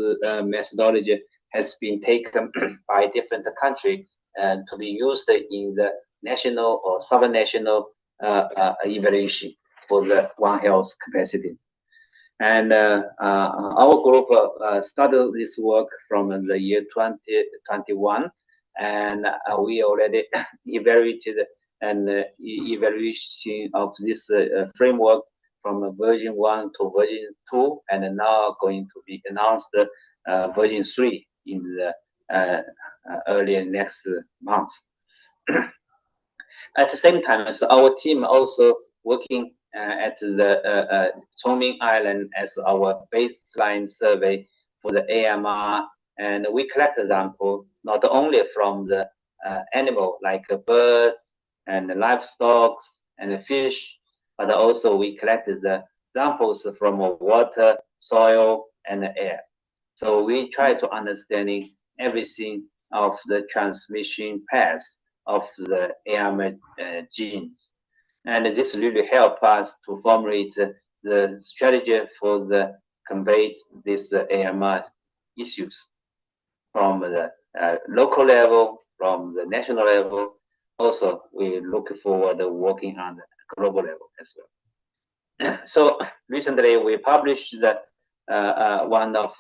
methodology has been taken by different countries and to be used in the national or supranational evaluation for the One Health capacity. And our group started this work from the year 2021, and we already evaluated an evaluation of this framework from version 1 to version 2, and now going to be announced version 3 in the early next month. At the same time, so our team also working at the Chongming Island as our baseline survey for the AMR, and we collect example not only from the animal like a bird and livestock and fish, but also we collected the samples from water, soil, and air. So we try to understanding everything of the transmission paths of the AMR genes. And this really help us to formulate the strategy for the combat these AMR issues from the local level, from the national level. Also, we look forward to working on the global level as well. So recently we published the one of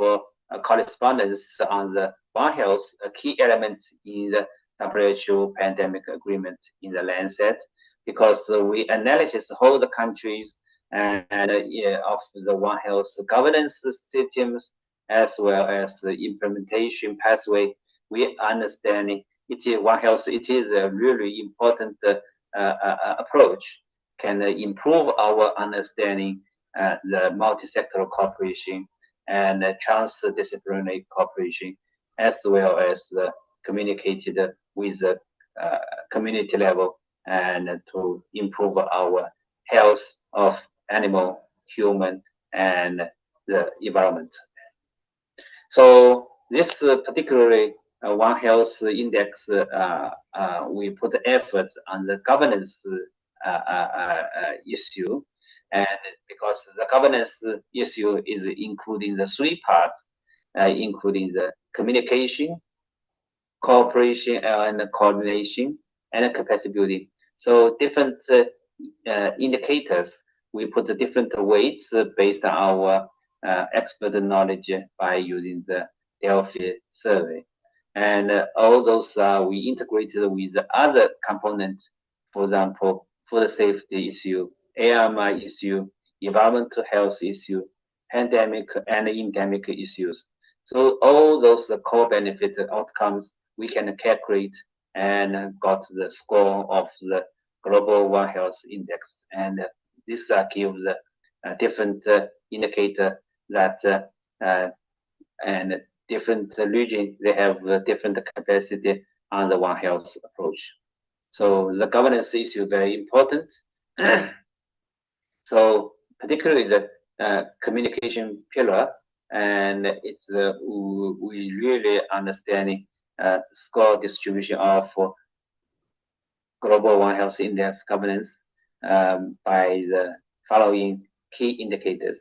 correspondence on the One Health, a key element in the WHO pandemic agreement in the Lancet, because we analysis all the countries and of the One Health governance systems as well as the implementation pathway. We understanding One Health, it is a really important approach, can improve our understanding the multi-sectoral cooperation and transdisciplinary cooperation, as well as communicated with the community level, and to improve our health of animal, human, and the environment. So this particularly One Health Index, we put effort on the governance issue, and because the governance issue is including the 3 parts, including the communication, cooperation, and coordination, and capacity building. So different indicators, we put the different weights based on our expert knowledge by using the Delphi survey. And all those we integrated with the other components, for example, food safety issue, AMI issue, environmental health issue, pandemic and endemic issues. So all those core benefit outcomes we can calculate and got the score of the Global One Health Index. And this gives a different indicator that and different regions, they have different capacity on the One Health approach. So the governance issue very important. So particularly the communication pillar, and it's we really understanding score distribution of Global One Health Index governance by the following key indicators.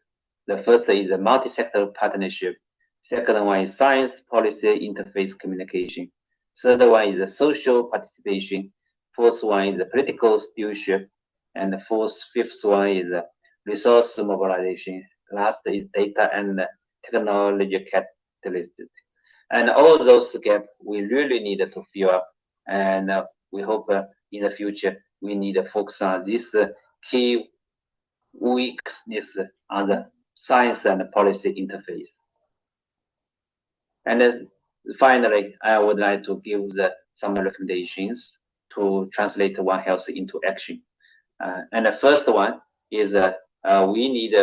The first is the multi-sector partnership. Second one is science policy interface communication. Third one is the social participation. Fourth one is the political stewardship. And the fifth one is the resource mobilization. Last is data and technology catalyst. And all those gaps we really need to fill up. And we hope in the future we need to focus on this key weakness on the science and policy interface. And then finally, I would like to give some recommendations to translate One Health into action. And the first one is we need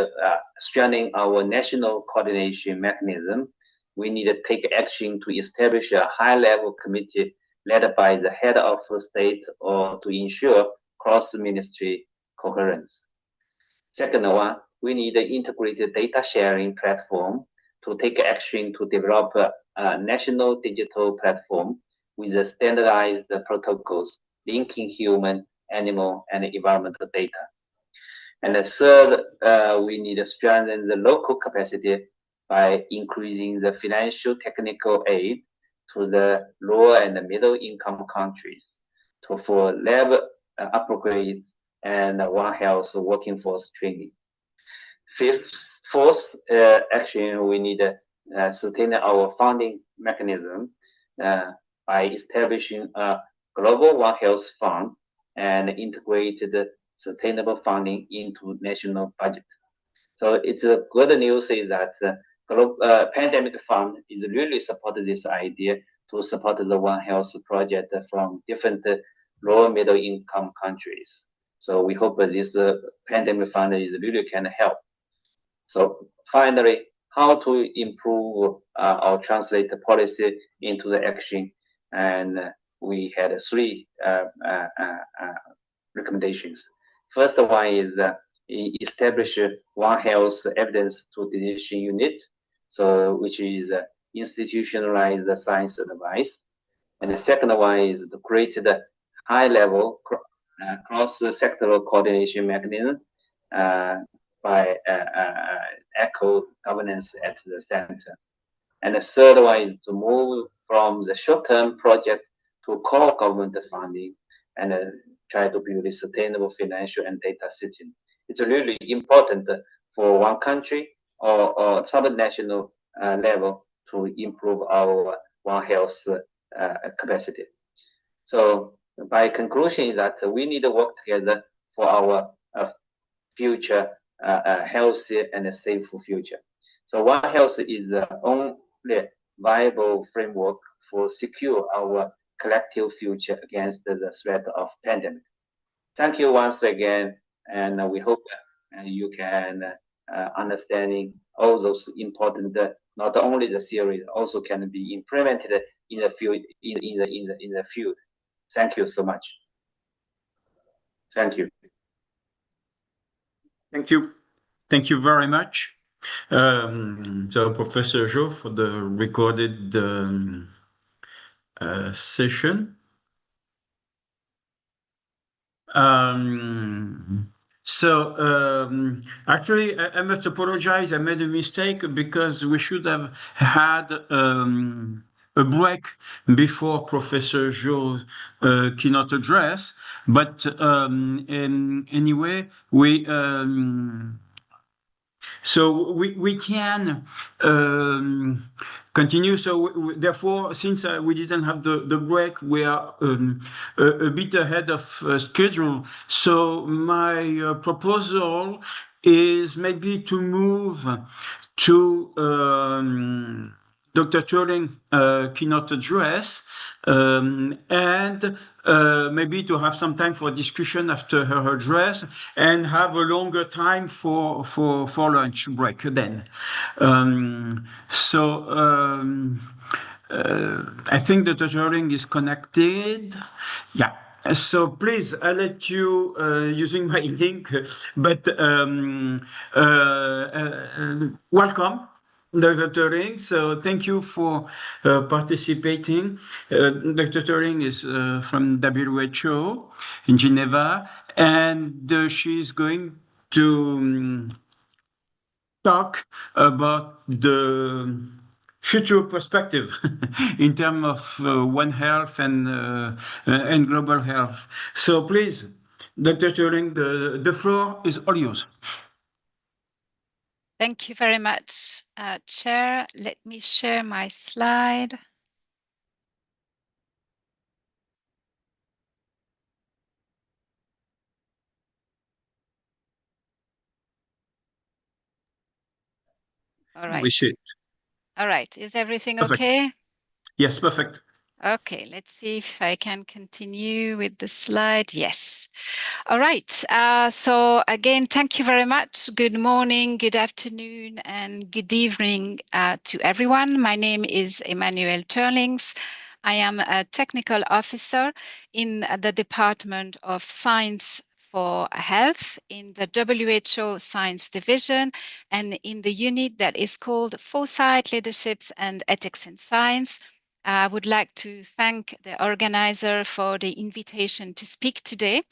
strengthening our national coordination mechanism. We need to take action to establish a high-level committee led by the head of the state or to ensure cross-ministry coherence. Second one, we need an integrated data sharing platform to take action to develop a national digital platform with standardized protocols linking human, animal, and environmental data. And the third, we need to strengthen the local capacity by increasing the financial technical aid to the lower and middle income countries for lab upgrades and One Health working force training. Fourth action, we need to sustain our funding mechanism by establishing a global One Health fund and integrated sustainable funding into national budget. So it's a good news is that pandemic fund is really supported this idea to support the One Health project from different lower middle income countries. So we hope that this pandemic fund is really can help. So finally, how to improve our translate policy into the action, and we had three recommendations. First one is establish One Health evidence to decision unit, so which is institutionalized science advice. And the second one is to create the high-level cross-sectoral coordination mechanism by ECHO governance at the center. And the third one is to move from the short-term project to core government funding and try to build a sustainable financial and data system. It's really important for one country or subnational level to improve our One Health capacity. So by conclusion that we need to work together for our future healthy and safe future. So One Health is the only viable framework for secure our collective future against the threat of pandemic. Thank you once again, and we hope you can understanding all those important, not only the theory, also can be implemented in the field. In the field. Thank you so much. Thank you. Thank you. Thank you very much. So Professor Zhou for the recorded session. Actually, I must apologize. I made a mistake because we should have had a break before Professor Zhou's keynote address. But anyway, we can continue. So therefore, since we didn't have the break, we are a bit ahead of schedule. So my proposal is maybe to move to Dr. Turing keynote address, and maybe to have some time for discussion after her address, and have a longer time for lunch break then. I think Dr. Turing is connected. Yeah. So please, I'll let you using my link, but welcome, Dr. Turing. So thank you for participating. Dr. Turing is from WHO in Geneva, and she's going to talk about the future perspective in terms of One Health and global health. So please, Dr. Turing, the floor is all yours. Thank you very much, Chair. Let me share my slide. All right. All right. Is everything Perfect. okay? Yes, perfect. Okay, let's see if I can continue with the slide. Yes. All right. So again, thank you very much. Good morning, good afternoon, and good evening to everyone. My name is Emmanuelle Teurlings. I am a technical officer in the Department of Science for Health in the WHO Science Division and in the unit that is called Foresight, Leaderships and Ethics in Science. I would like to thank the organizer for the invitation to speak today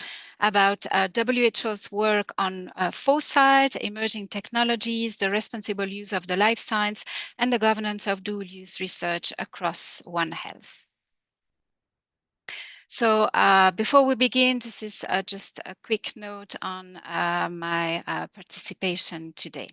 about WHO's work on foresight, emerging technologies, the responsible use of the life science, and the governance of dual-use research across One Health. So before we begin, this is just a quick note on my participation today.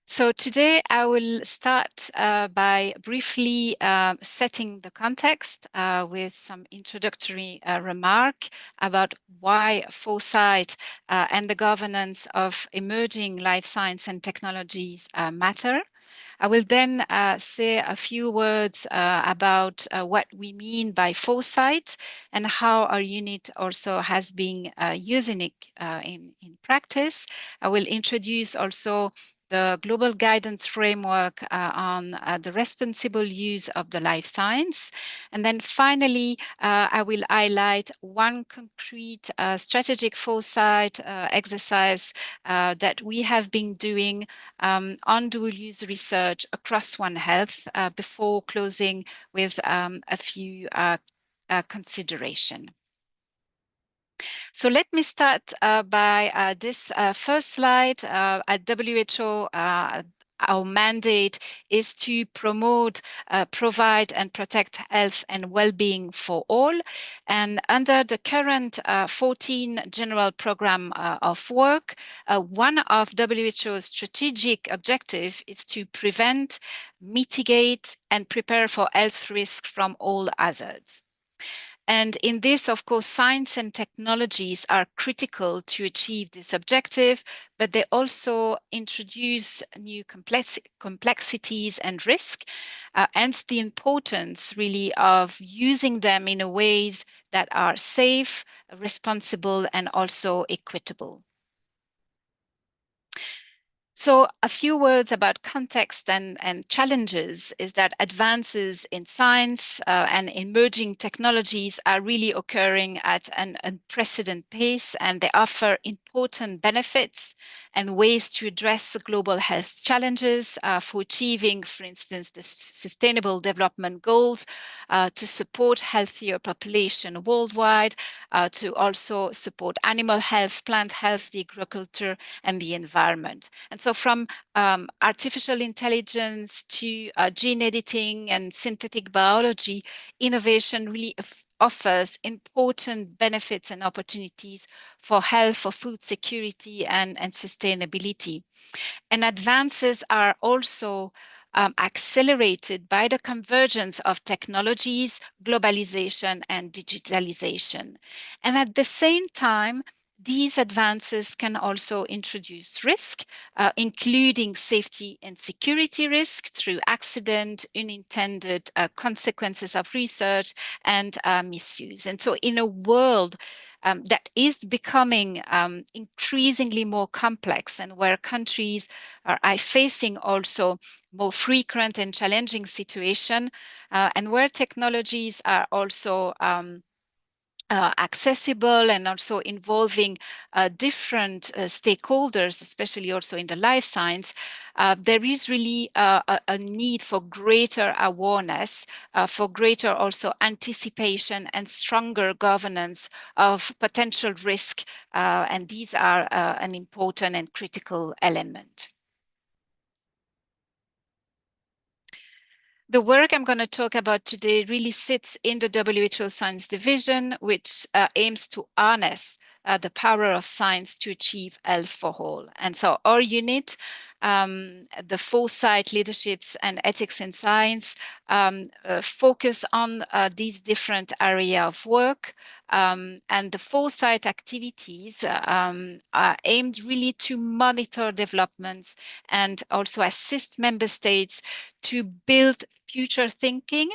So today I will start by briefly setting the context with some introductory remark about why foresight and the governance of emerging life science and technologies matter. I will then say a few words about what we mean by foresight and how our unit also has been using it in practice. I will introduce also the global guidance framework on the responsible use of the life science. And then finally, I will highlight one concrete strategic foresight exercise that we have been doing on dual-use research across One Health before closing with a few considerations. So let me start by this first slide. At WHO, our mandate is to promote, provide and protect health and well-being for all. And under the current 14 general program of work, one of WHO's strategic objectives is to prevent, mitigate and prepare for health risk from all hazards. And in this, of course, science and technologies are critical to achieve this objective, but they also introduce new complexities and risk, hence the importance really of using them in ways that are safe, responsible, and also equitable. So a few words about context and challenges is that advances in science and emerging technologies are really occurring at an unprecedented pace, and they offer important benefits and ways to address global health challenges for achieving, for instance, the Sustainable Development Goals, to support healthier population worldwide, to also support animal health, plant health, the agriculture, and the environment. And so from artificial intelligence to gene editing and synthetic biology, innovation really offers important benefits and opportunities for health, for food security, and sustainability. And advances are also accelerated by the convergence of technologies, globalization, and digitalization. And at the same time, these advances can also introduce risk, including safety and security risk through accident, unintended consequences of research, and misuse. And so in a world that is becoming increasingly more complex, and where countries are facing also more frequent and challenging situations, and where technologies are also accessible and also involving different stakeholders, especially also in the life science, there is really a need for greater awareness, for greater also anticipation and stronger governance of potential risk, and these are an important and critical element. The work I'm going to talk about today really sits in the WHO Science Division, which aims to harness the power of science to achieve health for all. And so our unit, the Foresight Leaderships and Ethics in Science, focus on these different areas of work. And the Foresight activities are aimed really to monitor developments and also assist member states to build future thinking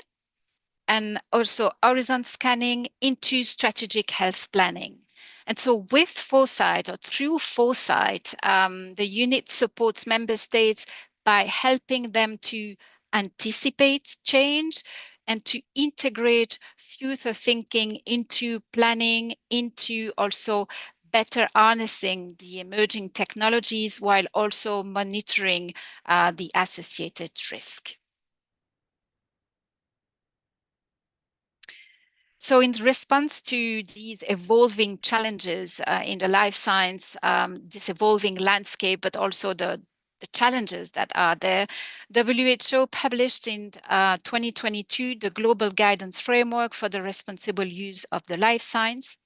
and also horizon scanning into strategic health planning. And so with Foresight, or through Foresight, the unit supports member states by helping them to anticipate change and to integrate future thinking into planning, into also better harnessing the emerging technologies while also monitoring the associated risk. So in response to these evolving challenges in the life science, this evolving landscape, but also the challenges that are there, WHO published in 2022 the Global Guidance Framework for the Responsible Use of the Life Science.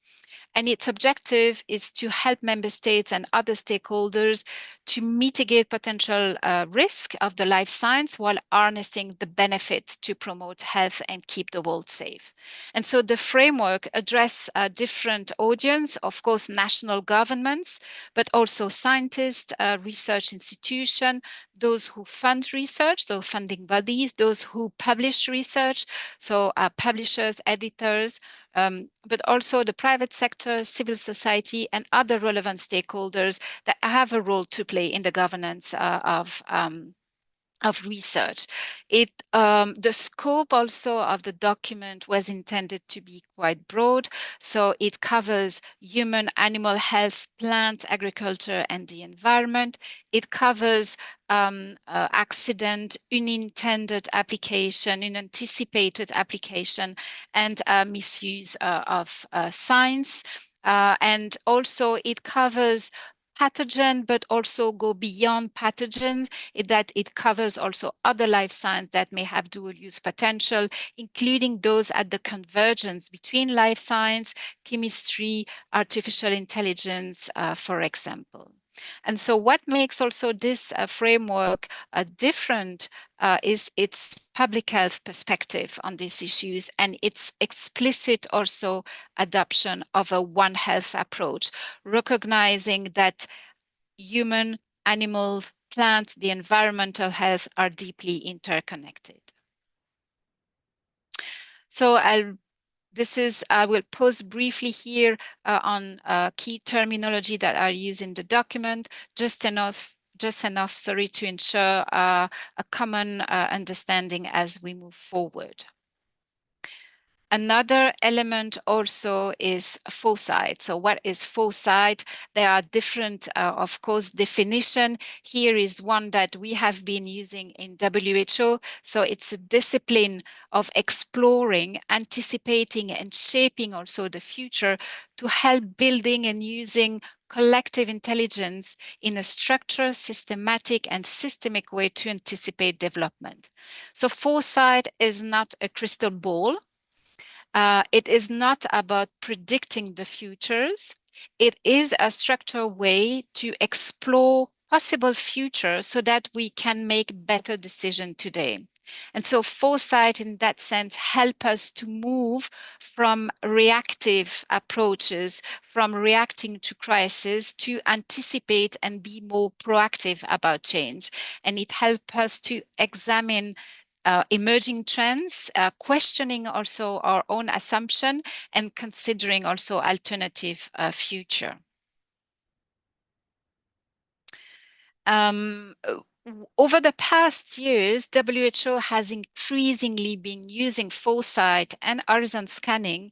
And its objective is to help member states and other stakeholders to mitigate potential risk of the life science while harnessing the benefits to promote health and keep the world safe. And so the framework addresses different audience, of course, national governments, but also scientists, research institutions, those who fund research, so funding bodies, those who publish research, so publishers, editors, but also the private sector, civil society, and other relevant stakeholders that have a role to play in the governance of research. The scope also of the document was intended to be quite broad. So it covers human, animal health, plant, agriculture, and the environment. It covers accident, unintended application, unanticipated application, and misuse of science. And also it covers pathogen, but also go beyond pathogens, that it covers also other life science that may have dual use potential, including those at the convergence between life science, chemistry, artificial intelligence, for example. And so what makes also this framework different is its public health perspective on these issues and its explicit also adoption of a One Health approach, recognizing that human, animals, plants, the environmental health are deeply interconnected. So I will pause briefly here on key terminology that are used in the document, just enough, sorry, to ensure a common understanding as we move forward. Another element also is foresight. So what is foresight? There are different, of course, definition. Here is one that we have been using in WHO. So it's a discipline of exploring, anticipating, and shaping also the future to help building and using collective intelligence in a structured, systematic, and systemic way to anticipate development. So foresight is not a crystal ball. It is not about predicting the futures. It is a structured way to explore possible futures so that we can make better decisions today. And so foresight in that sense help us to move from reactive approaches, from reacting to crisis, to anticipate and be more proactive about change. And it helps us to examine emerging trends, questioning also our own assumption, and considering also alternative future. Over the past years, WHO has increasingly been using foresight and horizon scanning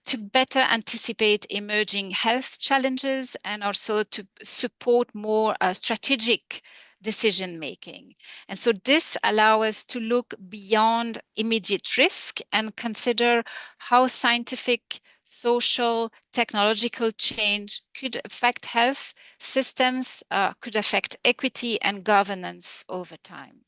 to better anticipate emerging health challenges and also to support more strategic decision making. And so this allows us to look beyond immediate risk and consider how scientific, social, technological change could affect health systems, could affect equity and governance over time.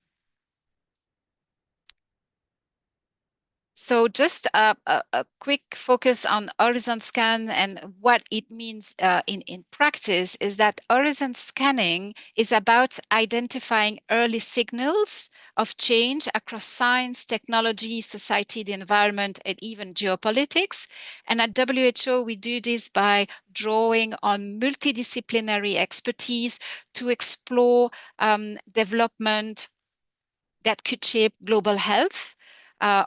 So just a quick focus on horizon scan and what it means in practice is that horizon scanning is about identifying early signals of change across science, technology, society, the environment, and even geopolitics. And at WHO, we do this by drawing on multidisciplinary expertise to explore development that could shape global health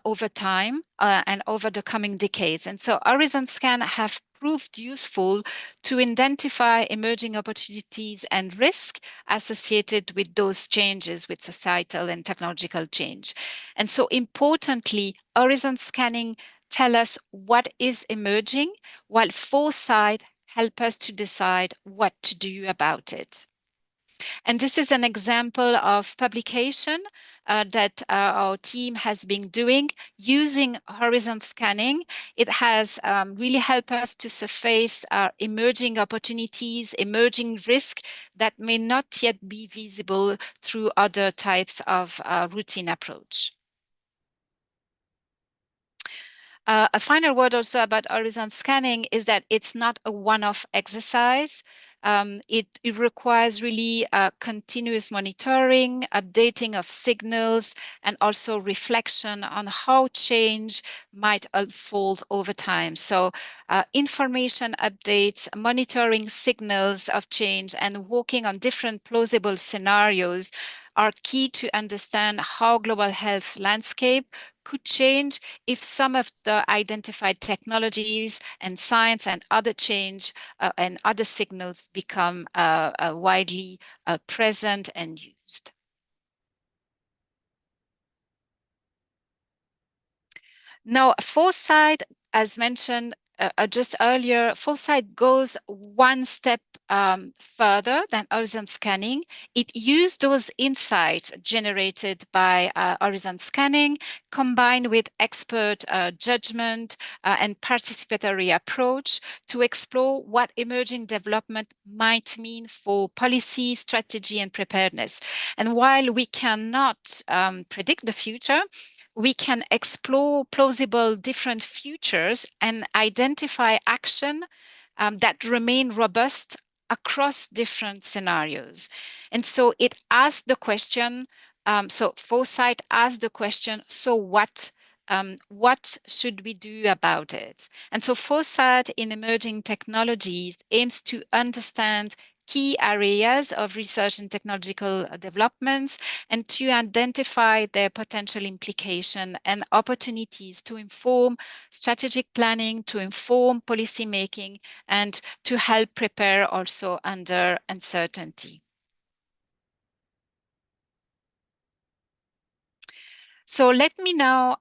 over time and over the coming decades. And so horizon scan have proved useful to identify emerging opportunities and risk associated with those changes with societal and technological change. And so importantly, horizon scanning tell us what is emerging, while foresight help us to decide what to do about it. And this is an example of publication that our team has been doing using horizon scanning. It has really helped us to surface emerging opportunities, emerging risk that may not yet be visible through other types of routine approach. A final word also about horizon scanning is that it's not a one-off exercise. It requires really continuous monitoring, updating of signals, and also reflection on how change might unfold over time. So information updates, monitoring signals of change, and working on different plausible scenarios are key to understand how global health landscape could change if some of the identified technologies and science and other change and other signals become widely present and used. Now, foresight, as mentioned just earlier, foresight goes one step further than horizon scanning. It used those insights generated by horizon scanning combined with expert judgment and participatory approach to explore what emerging development might mean for policy, strategy, and preparedness. And while we cannot predict the future, we can explore plausible different futures and identify action that remain robust across different scenarios. And so it asks the question, so foresight asks the question, so what should we do about it? And so foresight in emerging technologies aims to understand key areas of research and technological developments and to identify their potential implication and opportunities to inform strategic planning, to inform policy making, and to help prepare also under uncertainty. So let me now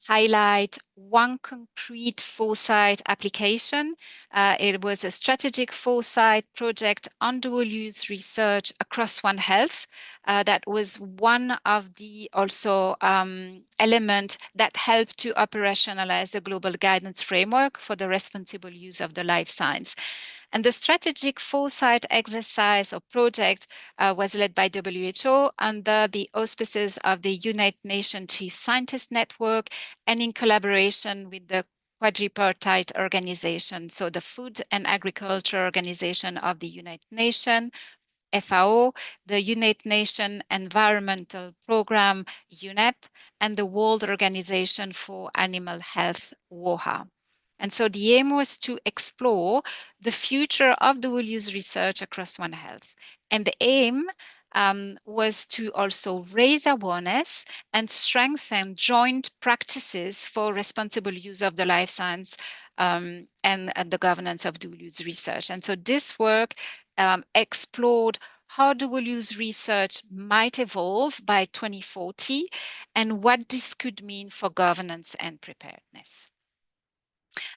highlight one concrete foresight application. It was a strategic foresight project on dual use research across One Health. That was one of the also element that helped to operationalize the global guidance framework for the responsible use of the life science. And the strategic foresight exercise or project was led by WHO under the auspices of the United Nations Chief Scientist Network and in collaboration with the Quadripartite Organization, so the Food and Agriculture Organization of the United Nations, FAO, the United Nations Environmental Programme, UNEP, and the World Organization for Animal Health, WOHA. And so the aim was to explore the future of dual-use research across One Health. And the aim was to also raise awareness and strengthen joint practices for responsible use of the life science and the governance of dual-use research. And so this work explored how dual-use research might evolve by 2040 and what this could mean for governance and preparedness.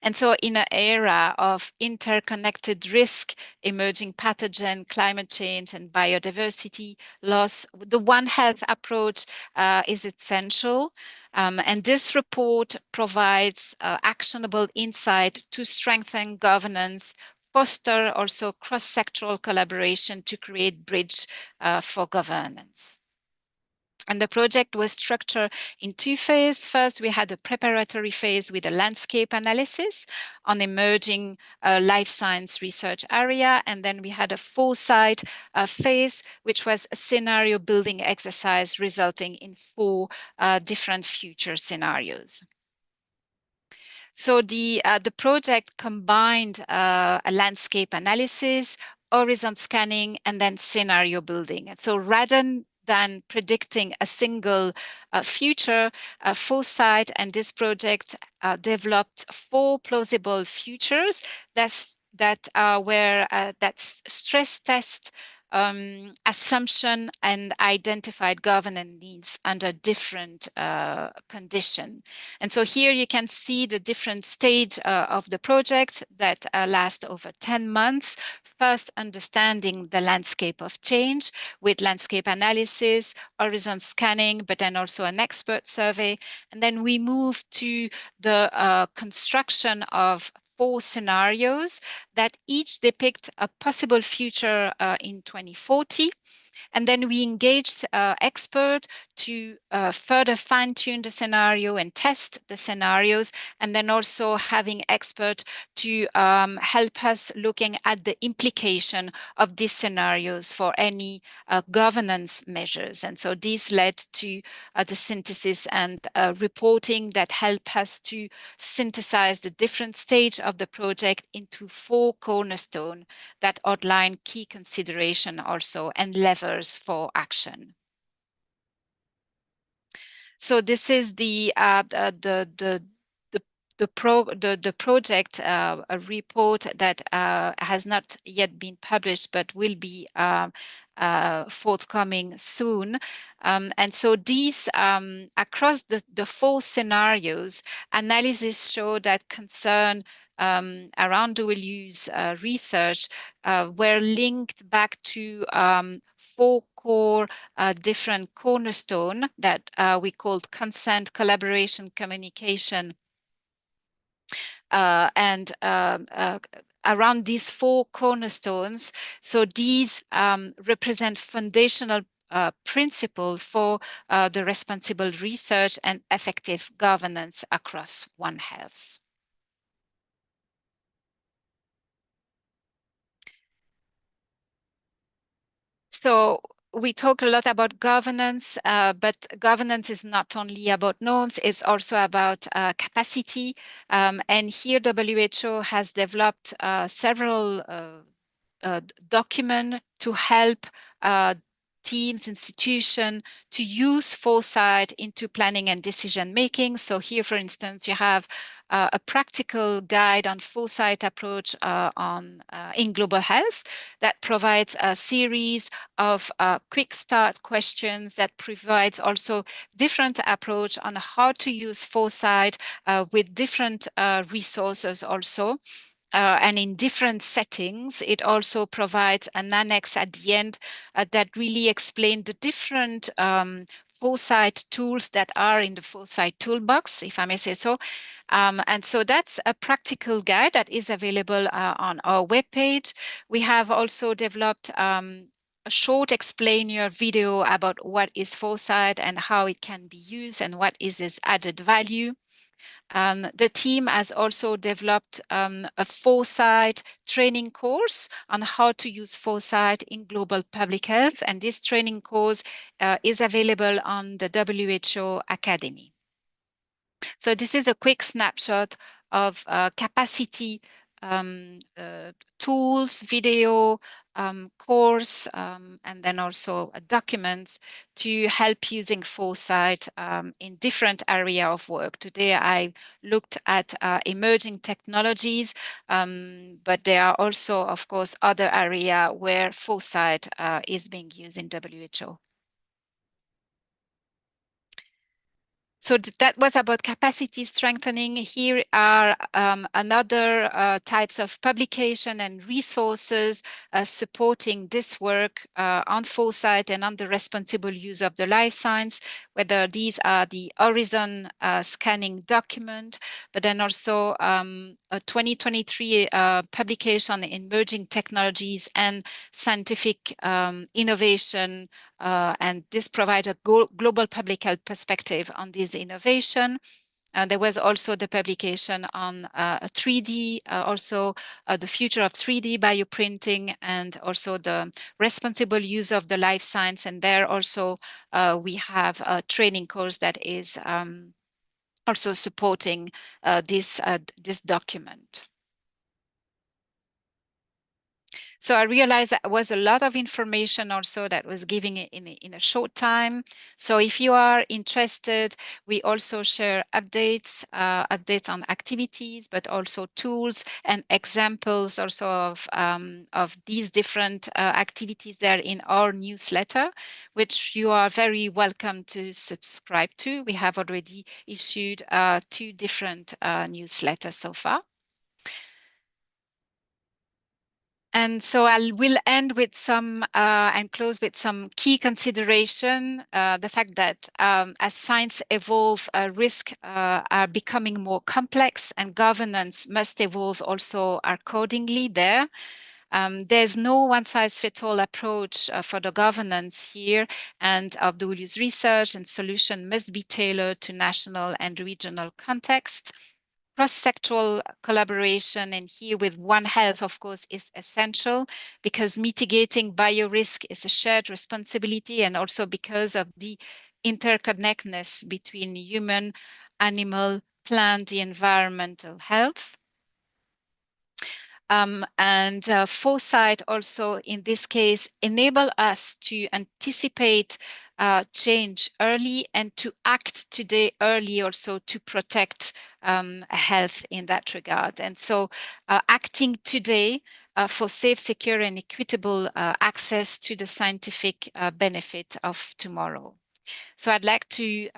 And so in an era of interconnected risk, emerging pathogen, climate change, and biodiversity loss, the One Health approach is essential. And this report provides actionable insight to strengthen governance, foster also cross-sectoral collaboration to create bridge for governance. And the project was structured in two phases. First, we had a preparatory phase with a landscape analysis on emerging life science research area. And then we had a foresight phase, which was a scenario building exercise resulting in 4 different future scenarios. So the project combined a landscape analysis, horizon scanning, and then scenario building. And so rather than predicting a single future, foresight and this project developed 4 plausible futures that stress test assumption and identified governance needs under different conditions. And so here you can see the different stage of the project that last over 10 months. First, understanding the landscape of change with landscape analysis, horizon scanning, but then also an expert survey. And then we move to the construction of 4 scenarios that each depict a possible future in 2040. And then we engaged experts to further fine-tune the scenario and test the scenarios, and then also having experts to help us looking at the implication of these scenarios for any governance measures. And so this led to the synthesis and reporting that help us to synthesize the different stage of the project into 4 cornerstones that outline key consideration also and levers for action. So this is the project a report that has not yet been published but will be forthcoming soon. And so these across the 4 scenarios, analysis show that concern around dual use research were linked back to 4 core different cornerstone that we called consent, collaboration, communication, and around these 4 cornerstones. So these represent foundational principle for the responsible research and effective governance across One Health. So we talk a lot about governance, but governance is not only about norms, it's also about capacity. And here WHO has developed several documents to help teams, institutions to use foresight into planning and decision making. So here, for instance, you have a practical guide on foresight approach in global health that provides a series of quick start questions that provides also different approach on how to use foresight with different resources also. and in different settings. It also provides an annex at the end that really explains the different foresight tools that are in the foresight toolbox, if I may say so. And so that's a practical guide that is available on our webpage. We have also developed a short explainer video about what is foresight and how it can be used and what is its added value. The team has also developed a foresight training course on how to use foresight in global public health, and this training course is available on the WHO Academy. So this is a quick snapshot of capacity tools, video, course, and then also documents to help using foresight in different area of work. Today I looked at emerging technologies, but there are also, of course, other area where foresight is being used in WHO. So that was about capacity strengthening. Here are another types of publication and resources supporting this work on foresight and on the responsible use of the life science, whether these are the Horizon scanning document, but then also a 2023 publication on emerging technologies and scientific innovation, and this provides a global public health perspective on this innovation. There was also the publication on 3D, also the future of 3D bioprinting, and also the responsible use of the life science. And there also we have a training course that is also supporting this document. So I realized that was a lot of information also that was giving it in a short time. So if you are interested, we also share updates on activities, but also tools and examples also of these different activities there in our newsletter, which you are very welcome to subscribe to. We have already issued 2 different newsletters so far. And so I will end with some and close with some key consideration. The fact that as science evolve, risks are becoming more complex, and governance must evolve also accordingly there. There's no one-size-fits-all approach for the governance here, and W's research and solution must be tailored to national and regional context. Cross-sectoral collaboration, and here with One Health, of course, is essential because mitigating biorisk is a shared responsibility, and also because of the interconnectedness between human, animal, plant, the environmental health. And foresight also in this case enable us to anticipate change early and to act today early also to protect health in that regard. And so acting today for safe, secure and equitable access to the scientific benefit of tomorrow. So I'd like to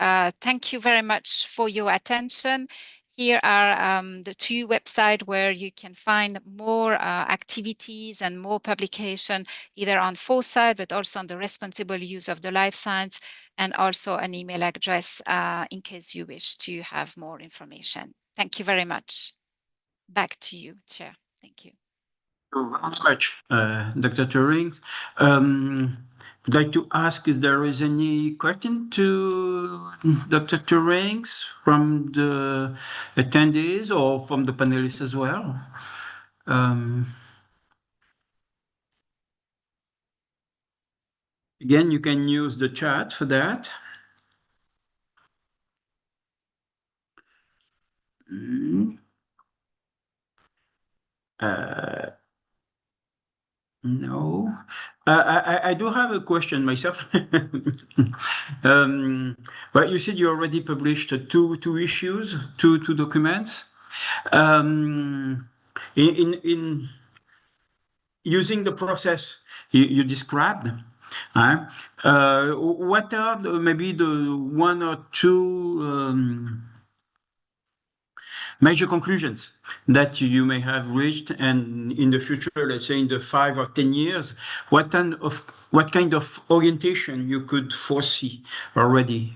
thank you very much for your attention. Here are the 2 websites where you can find more activities and more publication, either on foresight, but also on the responsible use of the life science, and also an email address in case you wish to have more information. Thank you very much. Back to you, Chair. Thank you. Thank you very much, Dr. Turing. I'd like to ask if there is any question to Dr. Turing from the attendees or from the panelists as well. Again, you can use the chat for that. No, I do have a question myself. But you said you already published two issues, two documents. In using the process you described, what are maybe the 1 or 2 major conclusions that you may have reached, and in the future, let's say in the 5 or 10 years, what kind of orientation you could foresee already?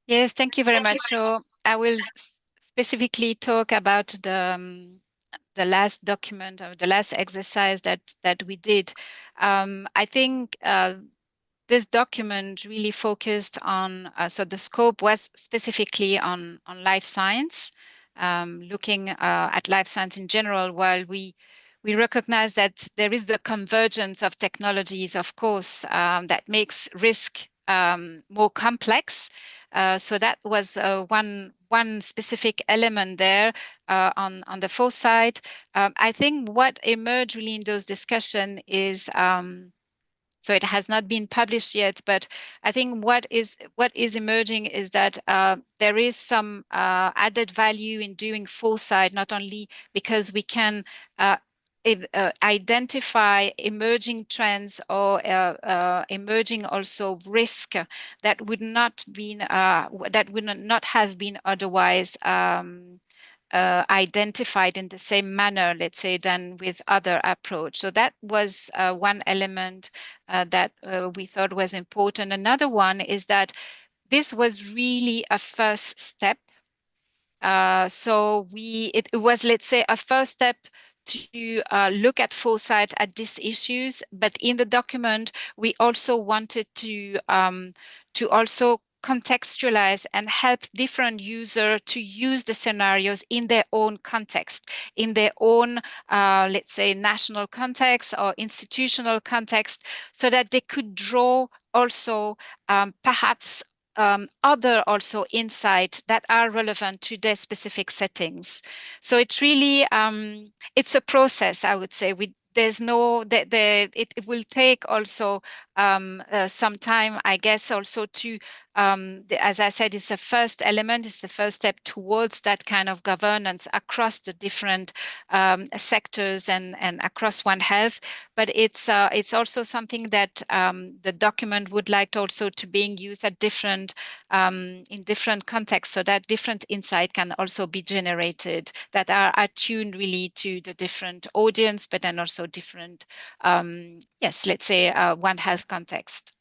Yes, thank you very much. So I will specifically talk about the last document or the last exercise that we did. I think this document really focused on, so the scope was specifically on life science, looking at life science in general, while we recognize that there is the convergence of technologies, of course, that makes risk more complex. So that was one specific element there on the foresight. I think what emerged really in those discussions is, so it has not been published yet, but I think what is emerging is that there is some added value in doing foresight, not only because we can identify emerging trends or emerging also risk that would not have been otherwise identified in the same manner, let's say, than with other approach. So that was one element that we thought was important. Another one is that this was really a first step. So it was, let's say, a first step to look at foresight at these issues, but in the document we also wanted to also contextualize and help different users to use the scenarios in their own context, in their own, let's say, national context or institutional context, so that they could draw also perhaps other also insights that are relevant to their specific settings. So it's really, it's a process, I would say. There's no, it will take also some time, I guess, also to, as I said, it's a first element, it's the first step towards that kind of governance across the different sectors and across One Health. But it's also something that the document would like also to being used at different, in different contexts, so that different insight can also be generated that are attuned really to the different audience, but then also different, yes, let's say One Health context.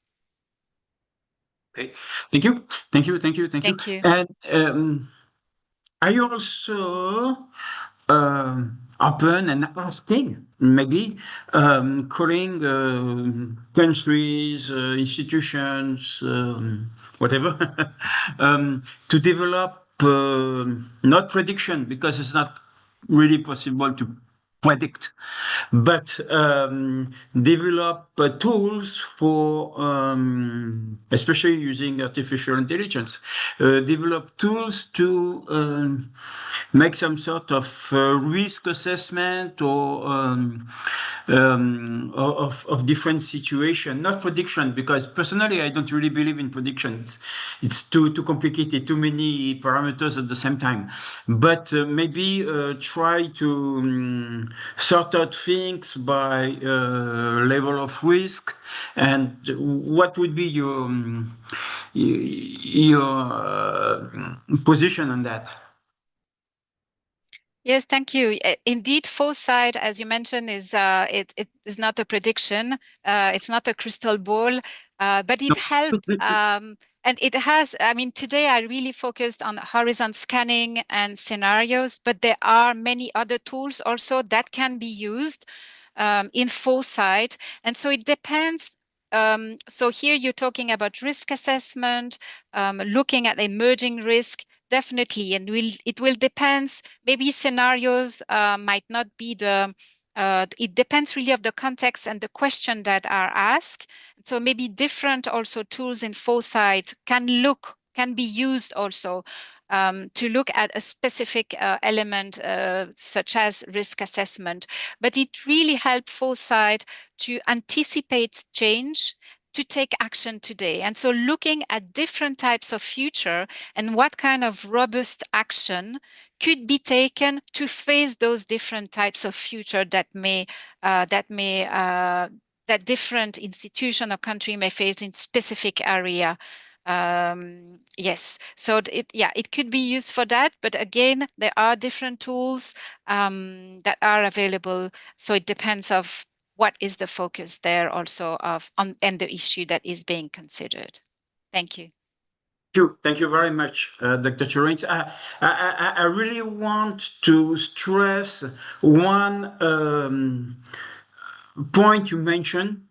Okay, thank you. Thank you. And are you also open and asking, maybe calling countries, institutions, whatever, to develop not prediction, because it's not really possible to predict, but develop tools for, especially using artificial intelligence, develop tools to make some sort of risk assessment or of different situation, not prediction, because personally I don't really believe in predictions. It's too complicated, too many parameters at the same time. But maybe try to sort out things by level of risk. And what would be your position on that? Yes, thank you. Indeed, foresight, as you mentioned, is it is not a prediction. It's not a crystal ball, but it helps. And it has, I mean, today I really focused on horizon scanning and scenarios, but there are many other tools also that can be used in foresight. And so it depends. So here you're talking about risk assessment, looking at emerging risk, definitely. And it will depend. Maybe scenarios might not be the, it depends really of the context and the question that are asked. So maybe different also tools in foresight can be used also to look at a specific element such as risk assessment. But it really helps foresight to anticipate change, to take action today. And so looking at different types of future and what kind of robust action could be taken to face those different types of future that different institution or country may face in specific area. Yes, so it could be used for that, but again, there are different tools that are available. So it depends of what is the focus there also and the issue that is being considered. Thank you. Thank you very much, Dr. Turin. I really want to stress one point you mentioned,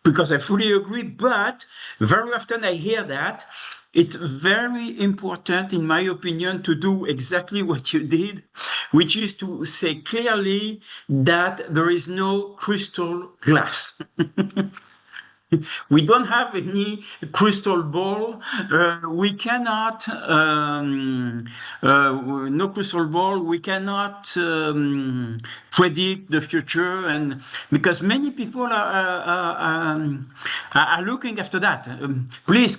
because I fully agree, but very often I hear that it's very important, in my opinion, to do exactly what you did, which is to say clearly that there is no crystal glass. We don't have any crystal ball. We cannot, no crystal ball. We cannot predict the future, and because many people are looking after that. Please,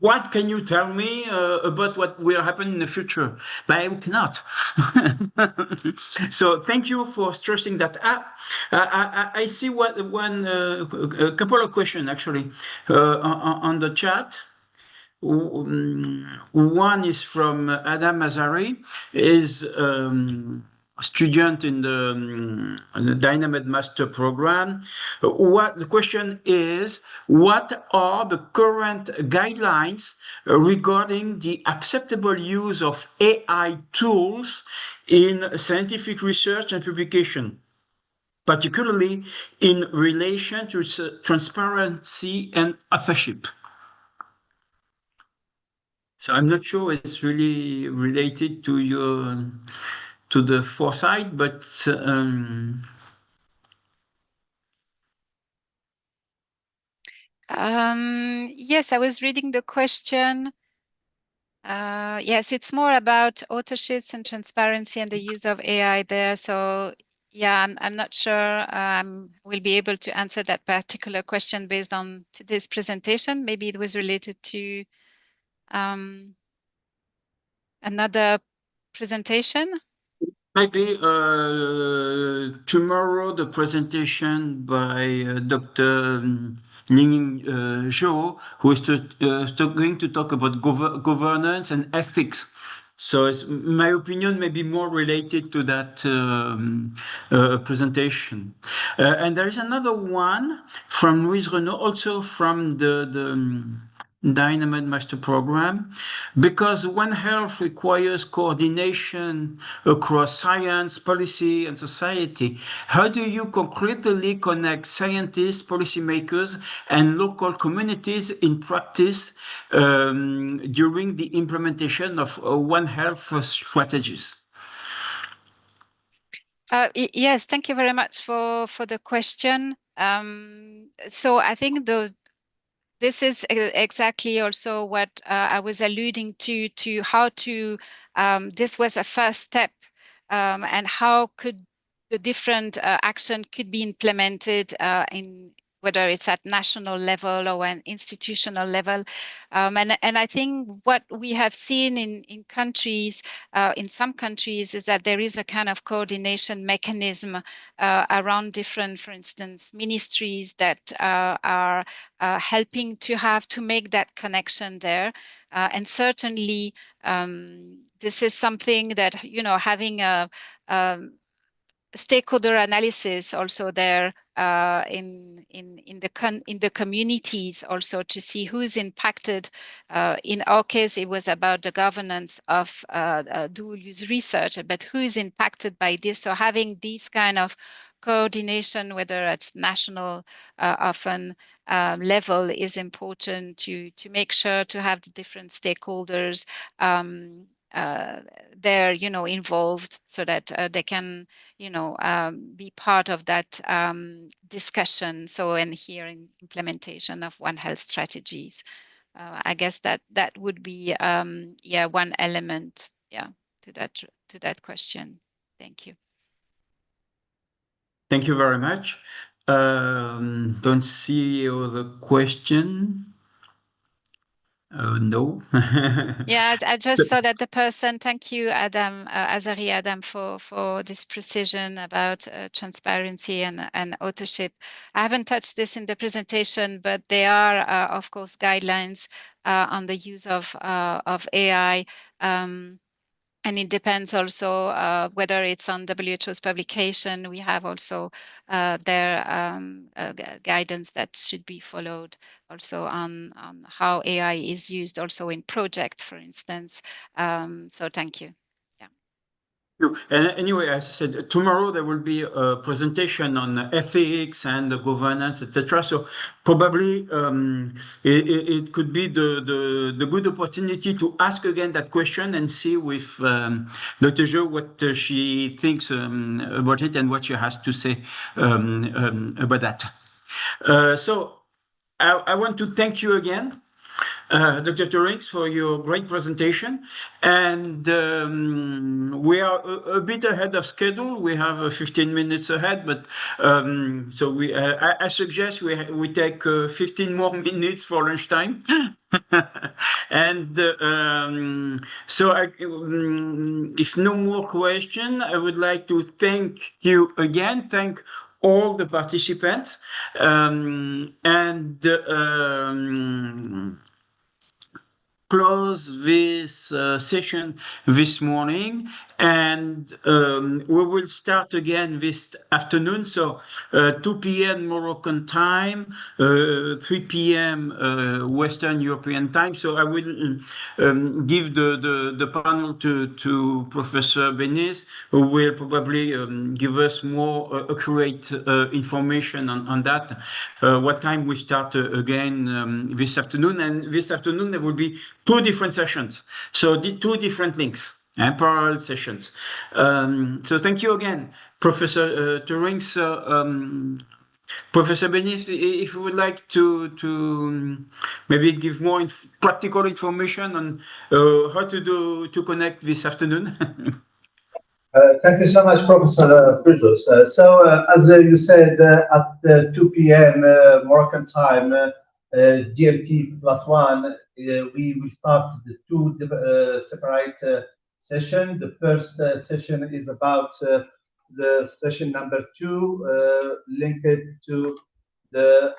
what can you tell me about what will happen in the future? But I cannot. So thank you for stressing that. I see a couple of questions actually on the chat. One is from Adam Azari, is student in the Dynamed Master Program. The question is, what are the current guidelines regarding the acceptable use of AI tools in scientific research and publication, particularly in relation to transparency and authorship? So I'm not sure it's really related to the foresight, but yes, I was reading the question. Yes, it's more about authorships and transparency and the use of AI there. So yeah, I'm not sure we'll be able to answer that particular question based on today's presentation. Maybe it was related to another presentation. Maybe tomorrow the presentation by Dr. Ling Zhou, who is going to talk about governance and ethics. So it's, my opinion may be more related to that presentation. And there is another one from Louise Renaud, also from the Dynamed Master Program, because One Health requires coordination across science, policy, and society. How do you concretely connect scientists, policymakers, and local communities in practice during the implementation of One Health strategies? Yes, thank you very much for the question. So I think this is exactly also what I was alluding to how to, this was a first step, and how could the different action could be implemented in whether it's at national level or an institutional level. And I think what we have seen in countries, in some countries, is that there is a kind of coordination mechanism around different, for instance, ministries that are helping to make that connection there. And certainly this is something that, having a stakeholder analysis also there in the communities, also to see who's impacted. In our case, it was about the governance of dual use research, but who is impacted by this? So having these kind of coordination, whether at national often level, is important to make sure to have the different stakeholders they're involved, so that they can be part of that discussion. So, and here in implementation of One Health strategies, I guess that would be one element to that question. Thank you. Thank you very much. Don't see other question. No. Yeah, I just saw that the person, thank you, Adam, Azari Adam, for this precision about transparency and authorship. I haven't touched this in the presentation, but there are, of course, guidelines on the use of AI. And it depends also whether it's on WHO's publication. We have also their guidance that should be followed also on how AI is used also in project, for instance. So thank you. And anyway, as I said, tomorrow there will be a presentation on ethics and the governance, etc. So probably it could be the good opportunity to ask again that question and see with Dr. Zhou what she thinks about it and what she has to say about that. So I want to thank you again, Dr. Turinx, for your great presentation. And we are a bit ahead of schedule. We have 15 minutes ahead, but so I suggest we take 15 more minutes for lunchtime. And so if no more question, I would like to thank you again. Thank all the participants close this session this morning, and we will start again this afternoon. So 2 p.m. Moroccan time, 3 p.m. Western European time. So I will give the panel to Professor Béniz, who will probably give us more accurate information on that. What time we start again this afternoon, and this afternoon there will be 2 different sessions, so 2 different links and parallel sessions. So thank you again, Professor Turinx. Professor Béniz, if you would like to maybe give more practical information on how to connect this afternoon. Thank you so much, Professor Frutos. As you said, at 2 p.m. Moroccan time, GMT +1, we will start the 2 separate sessions. The first session is about the session number 2, linked to the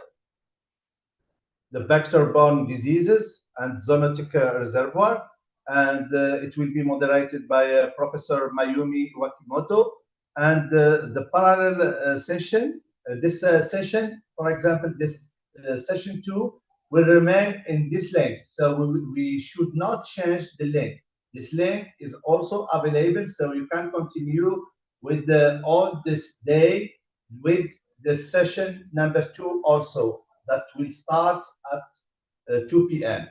vector-borne diseases and zoonotic reservoir, and it will be moderated by Professor Mayumi Wakimoto. And the parallel session, this session, for example, this session 2 will remain in this link. So we should not change the link. This link is also available, so you can continue with all this day with the session number 2 also, that will start at 2 p.m.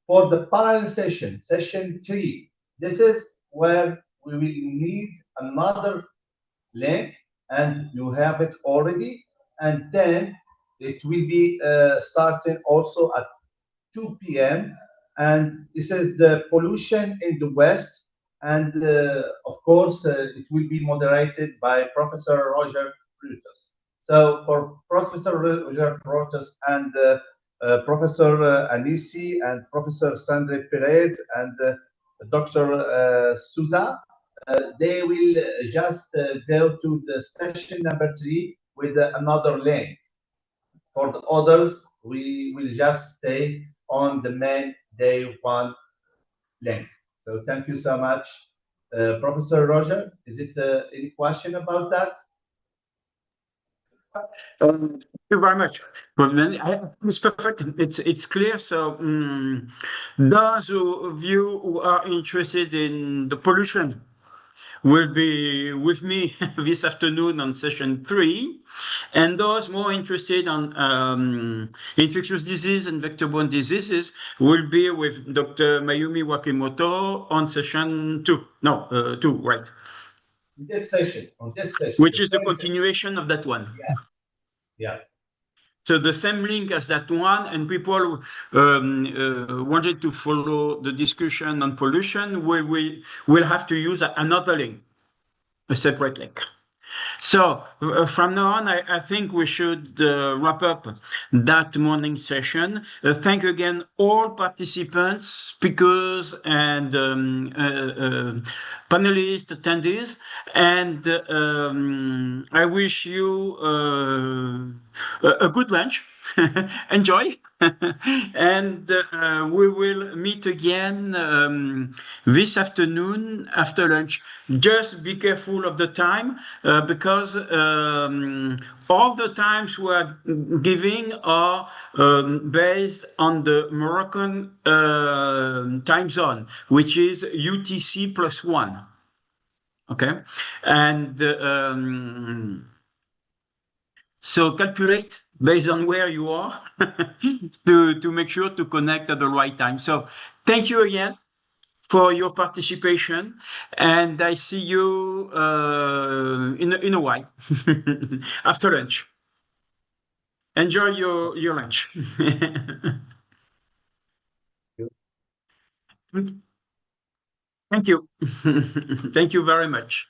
For the parallel session, session 3, this is where we will need another link, and you have it already, and then it will be starting also at 2 p.m. And this is the pollution in the West, and of course it will be moderated by Professor Roger Frutos. So for Professor Roger Frutos and Professor Anisi and Professor Sandre Perez and Dr. Souza, they will just go to the session number 3 with another link. For the others, we will just stay on the main day 1 link. So thank you so much. Professor Roger, is it any question about that? Thank you very much. It's perfect. It's clear. So those of you who are interested in the pollution will be with me this afternoon on session 3, and those more interested on infectious disease and vector-borne diseases will be with Dr. Mayumi Wakimoto on session 2. No, 2, right? This session, on this session. Which is the continuation of that one. Yeah. Yeah. So the same link as that one, and people wanted to follow the discussion on pollution, we will have to use another link, a separate link. So from now on, I think we should wrap up that morning session. Thank again all participants, speakers, and panelists, attendees, and I wish you a good lunch enjoy. And we will meet again this afternoon after lunch. Just be careful of the time because all the times we are giving are based on the Moroccan time zone, which is UTC +1. Okay, and so calculate based on where you are to make sure to connect at the right time. So thank you again for your participation, and I see you in a while after lunch. Enjoy your lunch. Thank you. Thank you very much.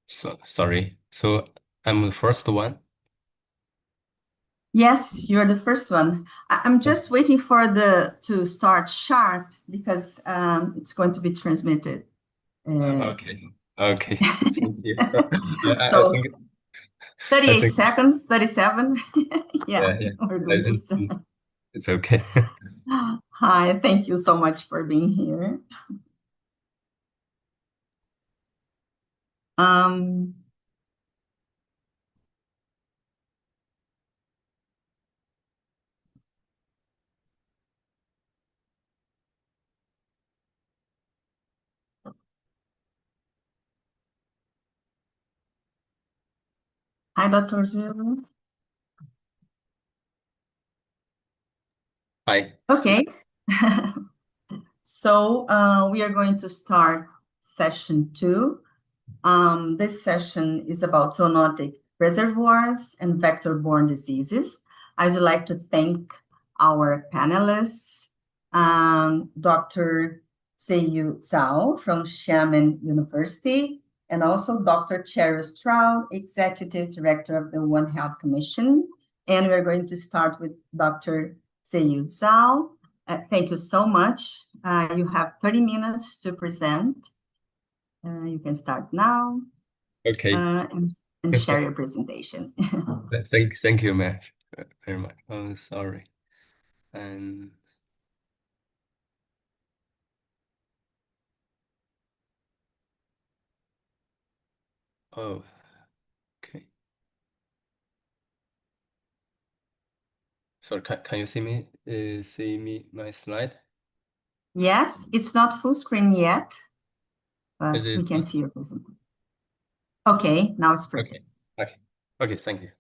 Sorry. So I'm the first one. Yes, you're the first one. I'm just waiting for to start sharp because it's going to be transmitted. Okay. Okay. Thank you. I So think 38 seconds, 37. Yeah, yeah. we're going to start. It's okay. Hi, thank you so much for being here. Hi, Dr. Zhu. Hi. Okay. So we are going to start session 2. This session is about zoonotic reservoirs and vector-borne diseases. I'd like to thank our panelists, Dr. Ziyu Zhao from Xiamen University, and also Dr. Cheryl Stroud, Executive Director of the One Health Commission. And we're going to start with Dr. Ziyu Zhao. Thank you so much. You have 30 minutes to present. You can start now. Okay. And share your presentation. Thank you very much. Oh, sorry. And oh, okay. So can you see my slide? Yes, it's not full screen yet, but Is it? we can see your presentation. Okay, now it's perfect. Okay. Thank you.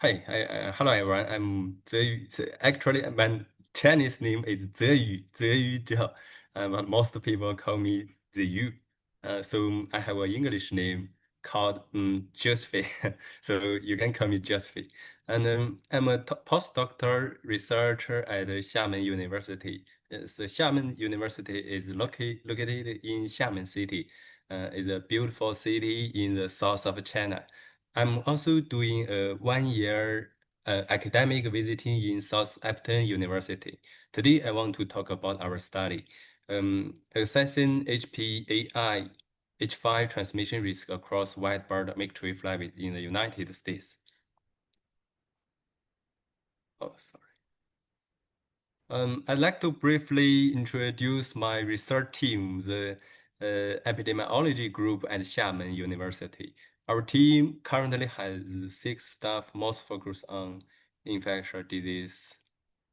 Hi, hello everyone. I'm Zeyu. Actually, my Chinese name is Zeyu Zhao. But most people call me Zeyu. So I have an English name called Josephine. So you can call me Josephine. And I'm a postdoctoral researcher at Xiamen University. So Xiamen University is located in Xiamen City. It's a beautiful city in the south of China. I'm also doing a 1-year academic visiting in Southampton University. Today, I want to talk about our study, assessing HPAI, H5 transmission risk across white-barred migratory flies in the United States. Oh, sorry. I'd like to briefly introduce my research team, the epidemiology group at Xiamen University. Our team currently has 6 staff, most focused on infectious disease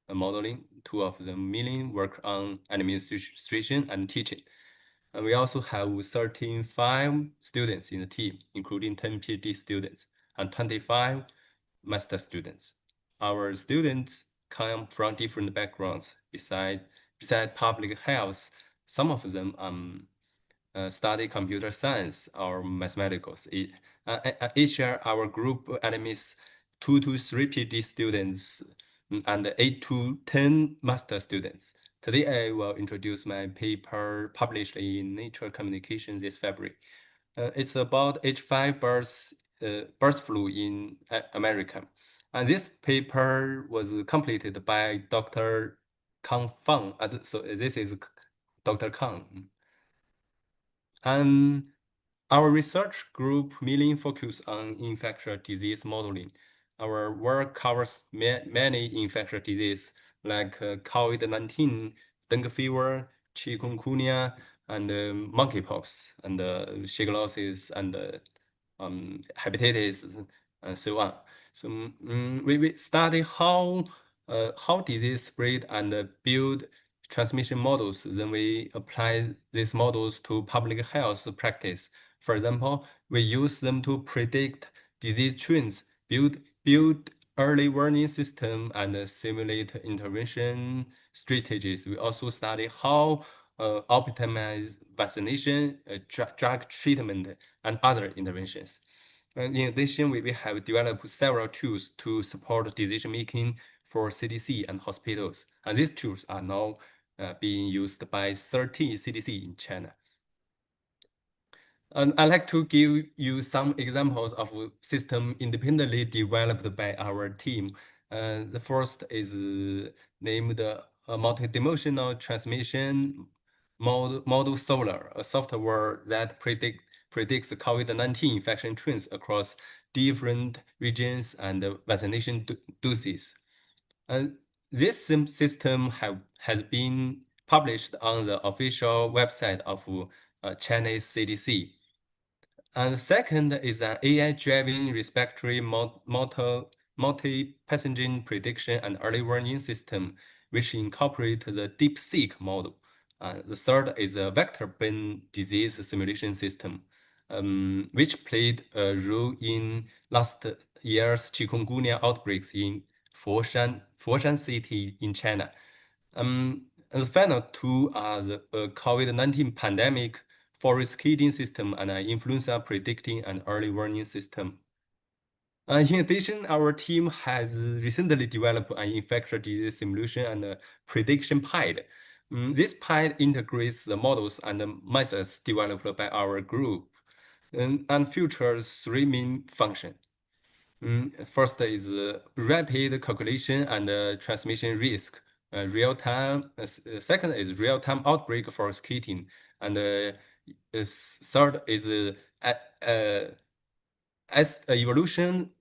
modeling. 2 of them mainly work on administration and teaching. And we also have 5 students in the team, including 10 PhD students and 25 master students. Our students come from different backgrounds. Besides public health, some of them study computer science or mathematics. Each year, our group admits 2 to 3 PhD students and 8 to 10 master students. Today, I will introduce my paper published in Nature Communications this February. It's about H5 bird flu in America. And this paper was completed by Dr. Kang Fang. So this is Dr. Kang. And our research group mainly focuses on infectious disease modeling. Our work covers many infectious diseases like COVID-19, dengue fever, chikungunya, and monkeypox, and shigellosis, and hepatitis, and so on. So we study how disease spread and build transmission models. Then we apply these models to public health practice. For example, we use them to predict disease trends, build early warning system, and simulate intervention strategies. We also study how optimize vaccination, drug treatment, and other interventions. And in addition, we have developed several tools to support decision making for CDC and hospitals. And these tools are now being used by 13 CDC in China. And I'd like to give you some examples of system independently developed by our team. The first is named multidimensional transmission model Solar, a software that predicts COVID-19 infection trends across different regions and vaccination doses. This system has been published on the official website of Chinese CDC. And second is an AI-driven respiratory multi-pathogen prediction and early warning system, which incorporates the DeepSeek model. The third is a vector-borne disease simulation system, which played a role in last year's chikungunya outbreaks in Foshan City in China. And the final two are the COVID-19 pandemic forest cascading system and an influenza predicting and early warning system. In addition, our team has recently developed an infectious disease simulation and prediction PIDE. This PIDE integrates the models and the methods developed by our group and features three main functions. First is rapid calculation and transmission risk. Real-time. Second is real-time outbreak forecasting, and third is the evolution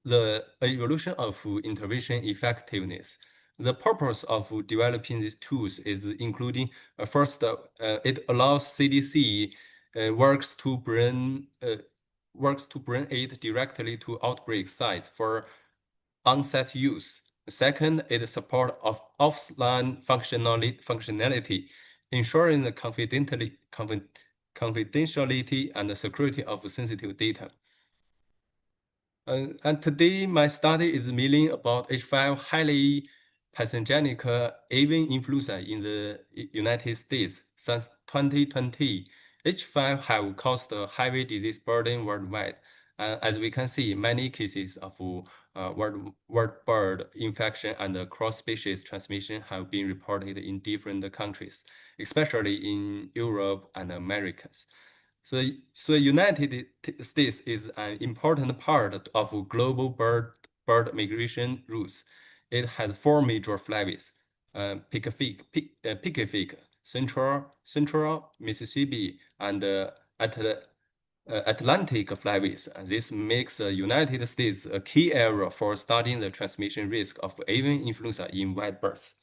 of intervention effectiveness. The purpose of developing these tools is including first, it allows CDC works to bring aid directly to outbreak sites for on-site use. Second, it support of offline functionality, ensuring the confidentiality and the security of sensitive data. And today, my study is mainly about H5 highly pathogenic avian influenza in the United States. Since 2020, H5 have caused a heavy disease burden worldwide. As we can see, many cases of bird infection and cross-species transmission have been reported in different countries, especially in Europe and Americas. So United States is an important part of global bird migration routes. It has four major flyways: Pacific, Central, Mississippi, and Atlantic flyways. This makes the United States a key area for studying the transmission risk of avian influenza in wild birds.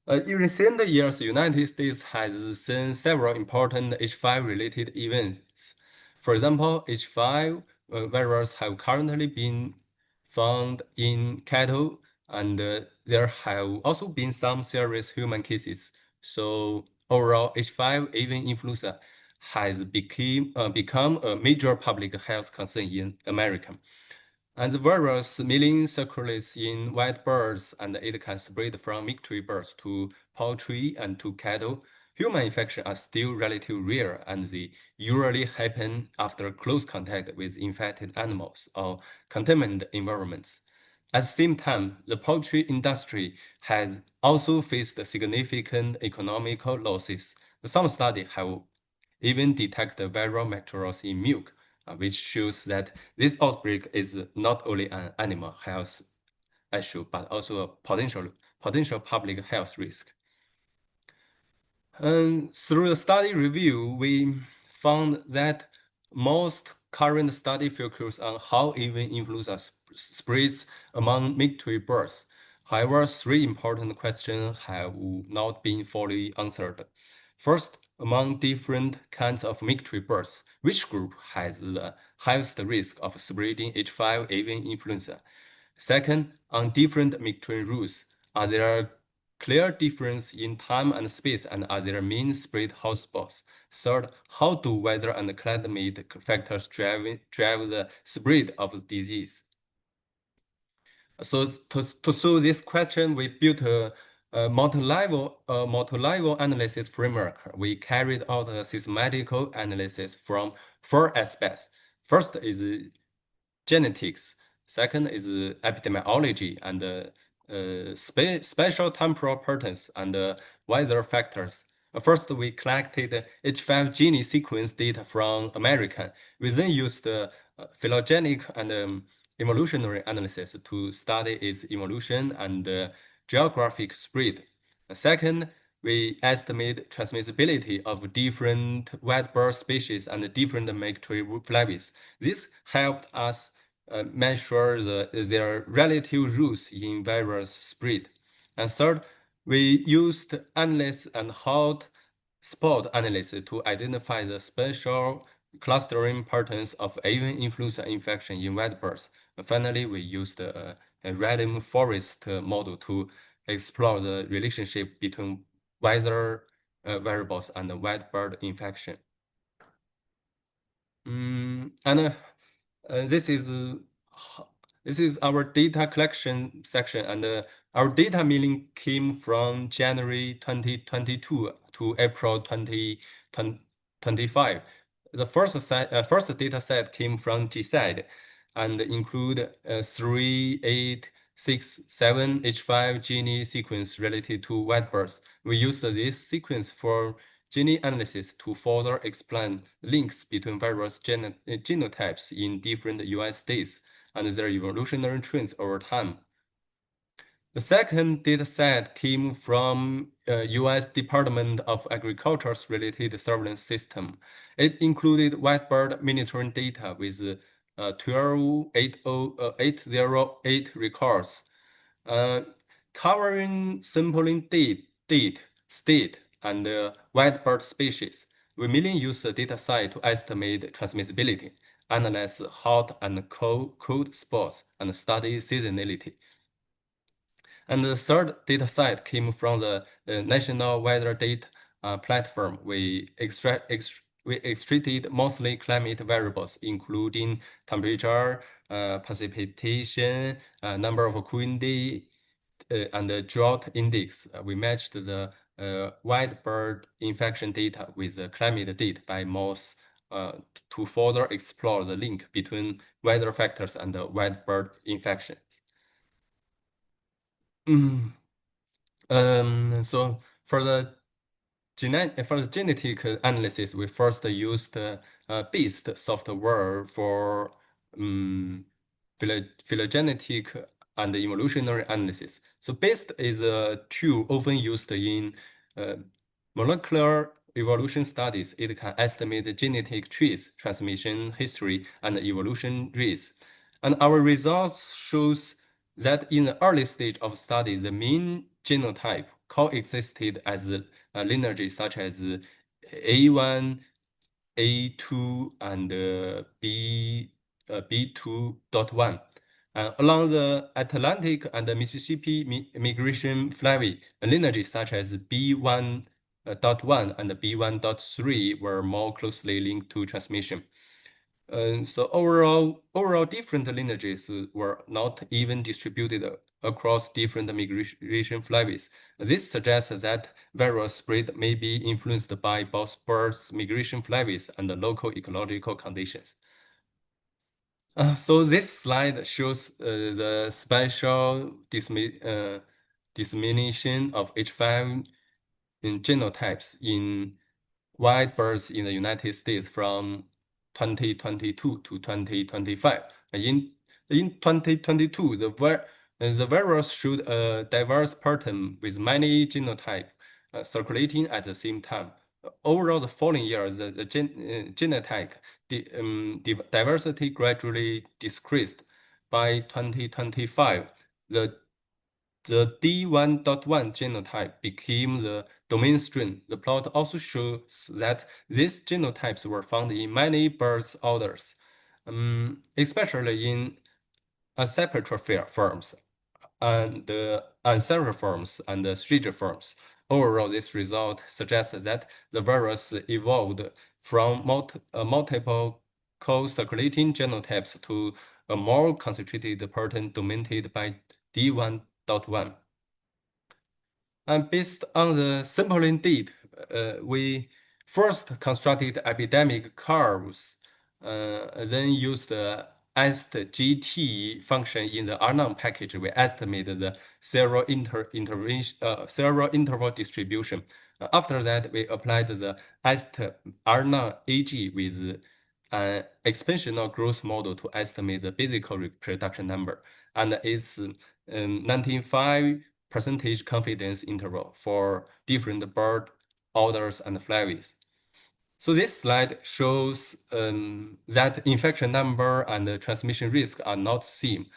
In recent years, the United States has seen several important H5-related events. For example, H5 virus have currently been found in cattle, and there have also been some serious human cases. So overall, H5 avian influenza has become a major public health concern in America. And the virus mainly circulates in wild birds, and it can spread from migratory birds to poultry and to cattle. Human infections are still relatively rare, and they usually happen after close contact with infected animals or contaminated environments. At the same time, the poultry industry has also faced significant economic losses. Some studies have even detected viral materials in milk, which shows that this outbreak is not only an animal health issue, but also a potential public health risk. And through the study review, we found that most current study focus on how avian influenza spreads among migratory birds. However, three important questions have not been fully answered. First, among different kinds of migratory birds, which group has the highest risk of spreading H5 avian influenza? Second, on different migratory routes, are there clear difference in time and space, and are there main spread hotspots? Third, how do weather and climate factors drive the spread of the disease? So to solve this question, we built a multi-level analysis framework. We carried out a systematic analysis from four aspects. First is genetics. Second is epidemiology and spatial temporal patterns and weather factors. First, we collected H5 gene sequence data from America. We then used phylogenetic and evolutionary analysis to study its evolution and geographic spread. Second, we estimate transmissibility of different white bird species and different migratory flavies. This helped us measure their relative routes in virus spread. And third, we used endless and hot spot analysis to identify the special clustering patterns of avian influenza infection in white birds. And finally, we used a random forest model to explore the relationship between weather variables and the white bird infection. This is our data collection section, and our data milling came from January 2022 to April 2025. The first data set came from GSAID and include 3867 H5 gene sequence related to white birds. We used this sequence for gene analysis to further explain links between various genotypes in different US states and their evolutionary trends over time. The second data set came from US Department of Agriculture's related surveillance system. It included white bird monitoring data with 12,808 records, covering sampling date, state, and white bird species. We mainly use the data set to estimate transmissibility, analyze hot and cold spots, and study seasonality. And the third data set came from the National Weather Data Platform. We extracted mostly climate variables, including temperature, precipitation, number of cooling days, and the drought index. We matched the white bird infection data with the climate data by MOS to further explore the link between weather factors and the white bird infections. So for the genetic analysis, we first used BEAST software for phylogenetic and evolutionary analysis. So BEAST is a tool often used in molecular evolution studies. It can estimate genetic traits, transmission history, and evolution rates. And our results shows that in the early stage of study, the main genotype coexisted as lineages such as A1, A2, and B2.1. Along the Atlantic and the Mississippi migration flavi, lineages such as B1.1 and B1.3 were more closely linked to transmission. So overall different lineages were not even distributed across different migration flavis. This suggests that viral spread may be influenced by both birds' migration flavis and the local ecological conditions. So this slide shows the spatial dissemination of H5 genotypes in white birds in the United States from 2022 to 2025. In 2022, the virus showed a diverse pattern with many genotypes circulating at the same time. Overall, the following year, the genotype diversity gradually decreased. By 2025, the D1.1 genotype became the domain strain. The plot also shows that these genotypes were found in many birds' orders, especially in acceptor forms and ancestral forms and strigiforms. Overall, this result suggests that the virus evolved from multiple co-circulating genotypes to a more concentrated pattern dominated by D1.1. And based on the sampling data, we first constructed epidemic curves, then used EST-GT function in the RNOM package, we estimate the serial interval distribution. After that, we applied the EST-RNOM-AG with an expansional growth model to estimate the basic reproduction number, and its 95% confidence interval for different bird orders and flavies. So this slide shows that infection number and the transmission risk are not same.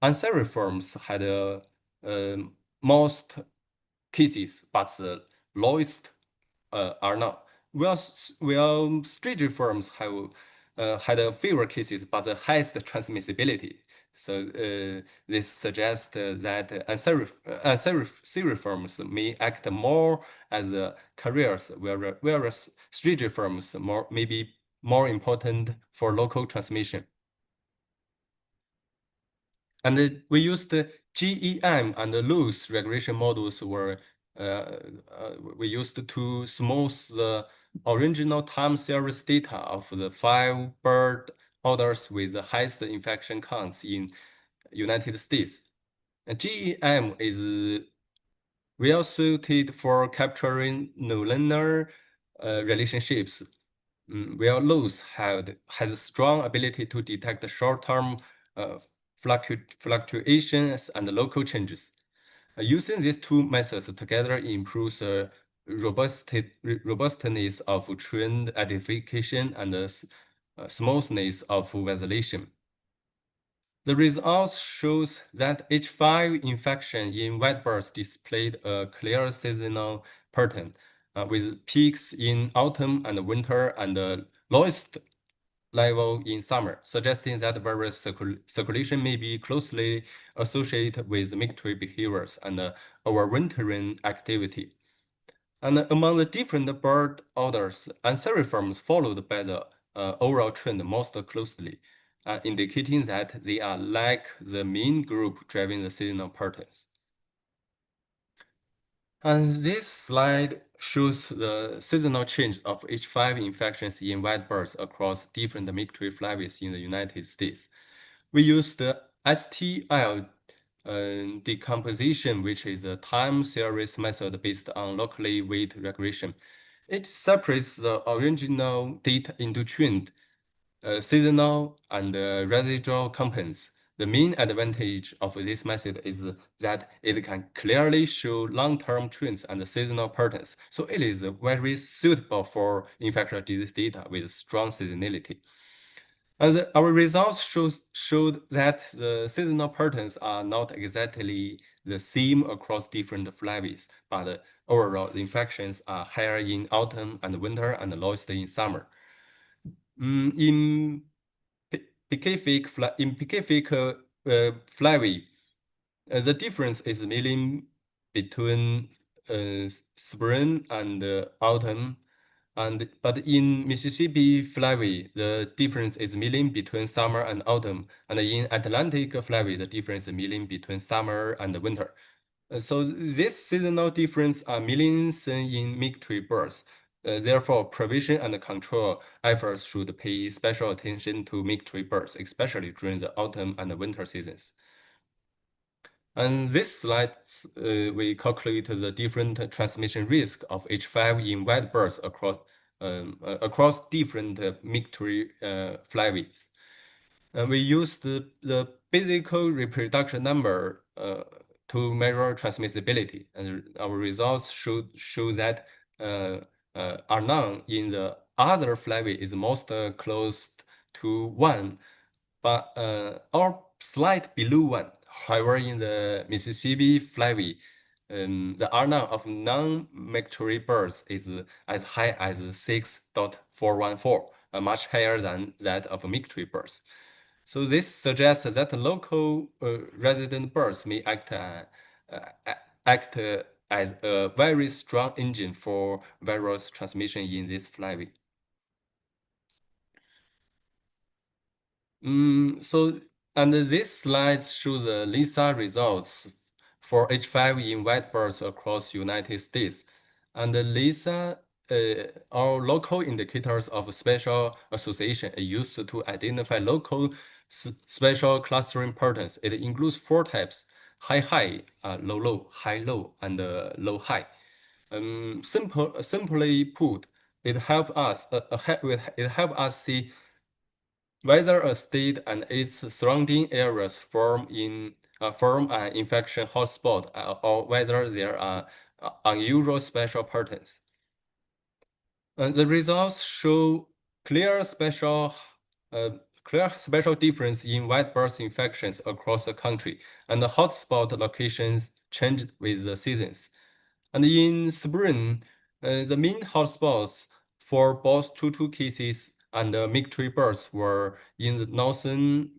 Anseriformes had most cases, but the lowest are not. While Strigiformes have had fewer cases, but the highest transmissibility. So this suggests that Anseriformes may act more as carriers, whereas Strigiformes may be more important for local transmission. And we used GEM and Loess regression models were we used to smooth the original time series data of the 5 bird orders with the highest infection counts in United States. GEM is well suited for capturing nonlinear relationships, where Loess has a strong ability to detect short-term fluctuations and local changes. Using these two methods together improves the robustness of trend identification and the smoothness of visualization. The results shows that H5 infection in white birds displayed a clear seasonal pattern, with peaks in autumn and winter and the lowest level in summer, suggesting that virus circulation may be closely associated with migratory behaviors and overwintering activity. And among the different bird orders, Anseriformes followed by the overall trend most closely, indicating that they are like the main group driving the seasonal patterns. And this slide shows the seasonal change of H5 infections in white birds across different migratory flavies in the United States. We used the STL decomposition, which is a time series method based on locally weight regression. It separates the original data into trend, seasonal, and residual components. The main advantage of this method is that it can clearly show long-term trends and seasonal patterns, so it is very suitable for infectious disease data with strong seasonality. And our results showed that the seasonal patterns are not exactly the same across different flavies, but overall the infections are higher in autumn and winter and lowest in summer. In Pacific flavy, the difference is mainly between spring and autumn, but in Mississippi flavy, the difference is mainly between summer and autumn, and in Atlantic flavy, the difference is mainly between summer and winter. So this seasonal difference are mainly seen in migratory birds. Therefore, prevention and control efforts should pay special attention to migratory birds, especially during the autumn and the winter seasons. And this slide, we calculate the different transmission risk of H5 in white birds across different migratory flavies. And we used the basic reproduction number to measure transmissibility, and our results show that R0 in the other flavy is most close to 1, but or slight below 1. However, in the Mississippi flavy, the R0 of non-migratory birds is as high as 6.414, much higher than that of migratory birds. So this suggests that local resident birds may act as a very strong engine for virus transmission in this flavy. And this slide shows the LISA results for H5 in white birds across United States. And the LISA are local indicators of spatial association used to identify local special clustering patterns. It includes 4 types: high-high, low-low, high-low, and low-high. Simply put, it helps us see whether a state and its surrounding areas form an infection hotspot, or whether there are unusual special patterns. The results show clear special difference in white birth infections across the country, and the hotspot locations changed with the seasons. And in spring, the mean hotspots for both tutu cases and mixed births were in the northern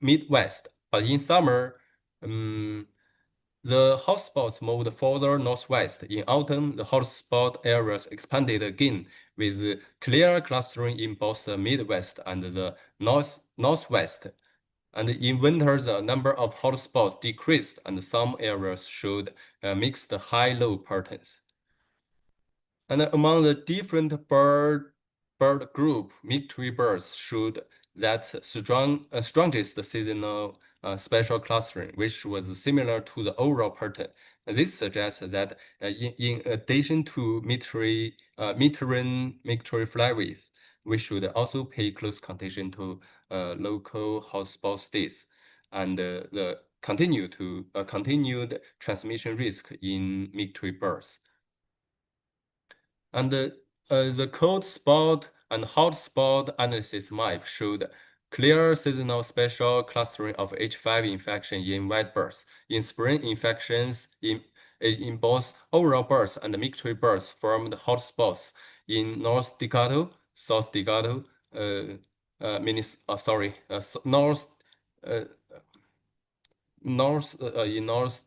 Midwest. But in summer, the hotspots moved further northwest. In autumn, the hotspot areas expanded again, with clear clustering in both the Midwest and the Northwest. And in winter, the number of hotspots decreased, and some areas showed mixed high-low patterns. And among the different bird group, mixed birds showed that strongest seasonal special clustering, which was similar to the overall pattern. This suggests that in addition to Mediterranean flyways, we should also pay close attention to local hotspot states and the continued transmission risk in mixed birds. And the cold spot and hot spot analysis map showed clear seasonal special clustering of H5 infection in white birds. In spring, infections in both overall birds and mixed birds formed hotspots in North Dakota, South Dakota, North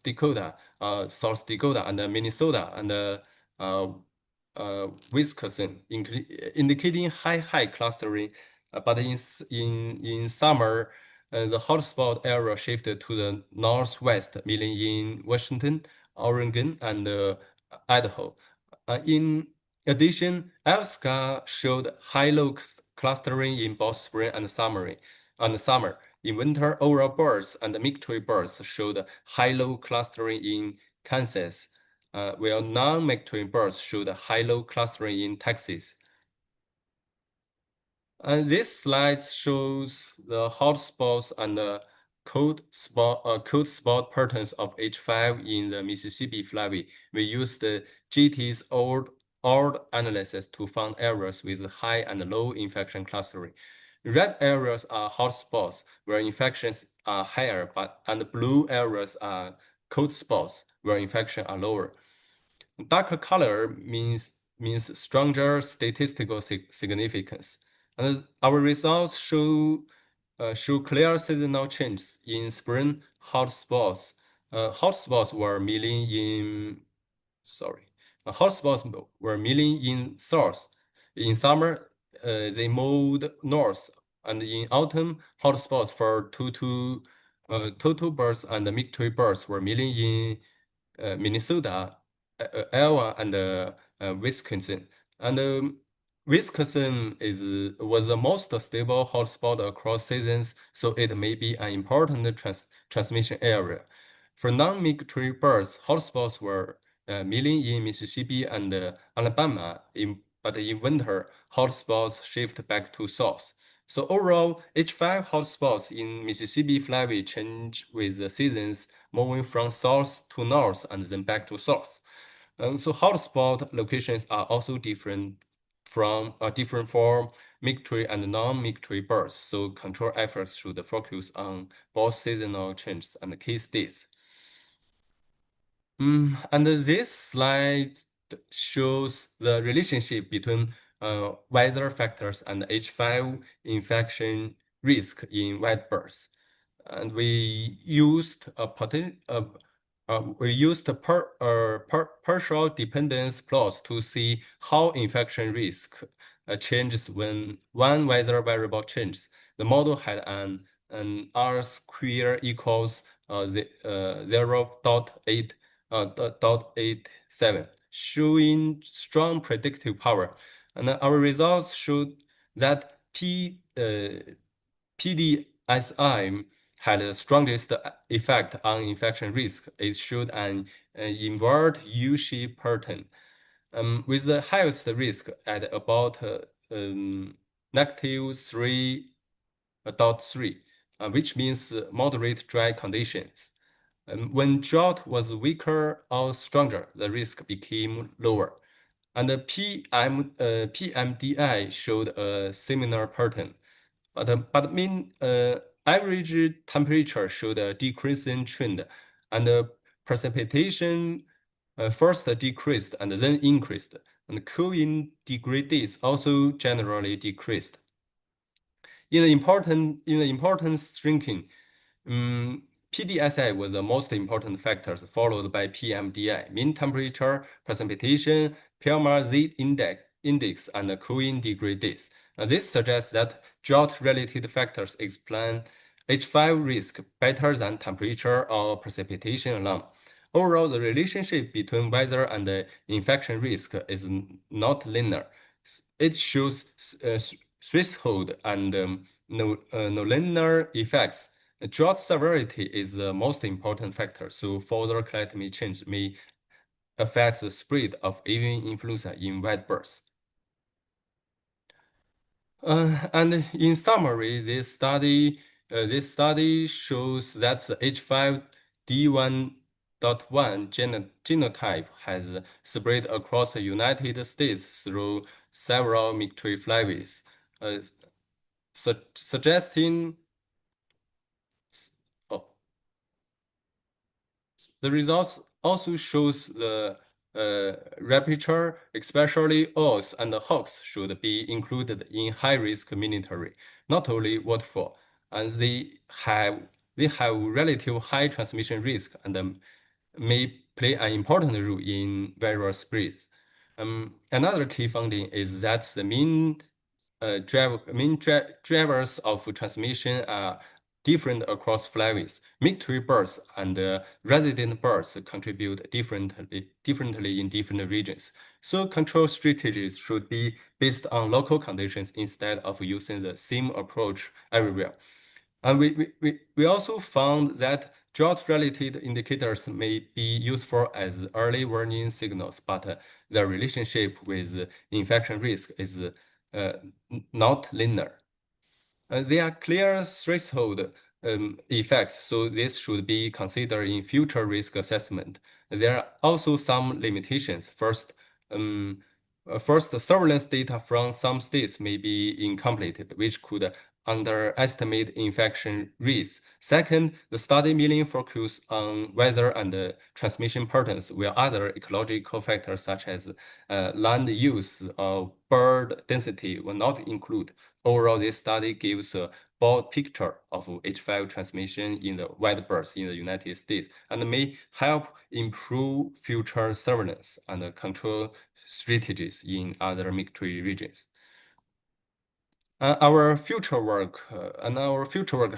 Dakota, South Dakota, and Minnesota, and Wisconsin, indicating high clustering. But in summer, the hotspot area shifted to the northwest, meaning in Washington, Oregon, and Idaho. In addition, Alaska showed high-low clustering in both spring and summer. In winter, overall birds and mixed birds showed high-low clustering in Kansas, while non-mixed birds showed high-low clustering in Texas. And this slide shows the hotspots and the cold spot patterns of H5 in the Mississippi flyway. We used the GT's old analysis to find areas with high and low infection clustering. Red areas are hotspots where infections are higher, and blue areas are cold spots where infections are lower. Darker color means stronger statistical significance. And our results show clear seasonal changes. In spring, hotspots were milling in south. In summer, they moved north, and in autumn, hotspots for tutu birds and mixed birds were milling in Minnesota, Iowa, and Wisconsin. And Wisconsin was the most stable hotspot across seasons, so it may be an important transmission area. For non-mixed birds, hotspots were milling in Mississippi and Alabama, but in winter, hotspots shift back to south. So overall, H5 hotspots in Mississippi flyway change with the seasons, moving from south to north and then back to south. So hotspot locations are also different for mixed and non-mixed birds. So control efforts should focus on both seasonal changes and key states. And this slide shows the relationship between weather factors and H5 infection risk in white birds. And we used partial dependence plots to see how infection risk changes when one weather variable changes. The model had an R square equals 0.87, showing strong predictive power. And our results showed that PD PSI had the strongest effect on infection risk. It showed an invert U-shaped pattern, with the highest risk at about -3.3, which means moderate dry conditions. When drought was weaker or stronger, the risk became lower. And the PMDI showed a similar pattern, but mean average temperature showed a decreasing trend, and the precipitation first decreased and then increased, and cooling degree days also generally decreased. In the importance ranking, PDSI was the most important factors, followed by PMDI, mean temperature, precipitation, PLMAR Z index, and cooling degree days. This suggests that drought-related factors explain H5 risk better than temperature or precipitation alone. Overall, the relationship between weather and the infection risk is not linear. It shows threshold and nonlinear effects. Drought severity is the most important factor, so further climate change may affect the spread of avian influenza in wet birds. And in summary, this study shows that the H5D1.1 genotype has spread across the United States through several microtree flies, suggesting the results also shows the raptor, especially owls and hawks, should be included in high-risk military, not only waterfowl, and they have relative high transmission risk and may play an important role in viral spreads. Another key finding is that the main drivers of transmission are different across flies. Migration birds and resident birds contribute differently in different regions. So control strategies should be based on local conditions instead of using the same approach everywhere. And we also found that drought-related indicators may be useful as early warning signals, but their relationship with infection risk is not linear. There are clear threshold effects, so this should be considered in future risk assessment. There are also some limitations. First, surveillance data from some states may be incomplete, which could underestimate infection rates. Second, the study mainly focus on weather and transmission patterns, where other ecological factors such as land use or bird density were not included. Overall, this study gives a broad picture of H5 transmission in the wild birds in the United States and may help improve future surveillance and control strategies in other migration regions. Our future work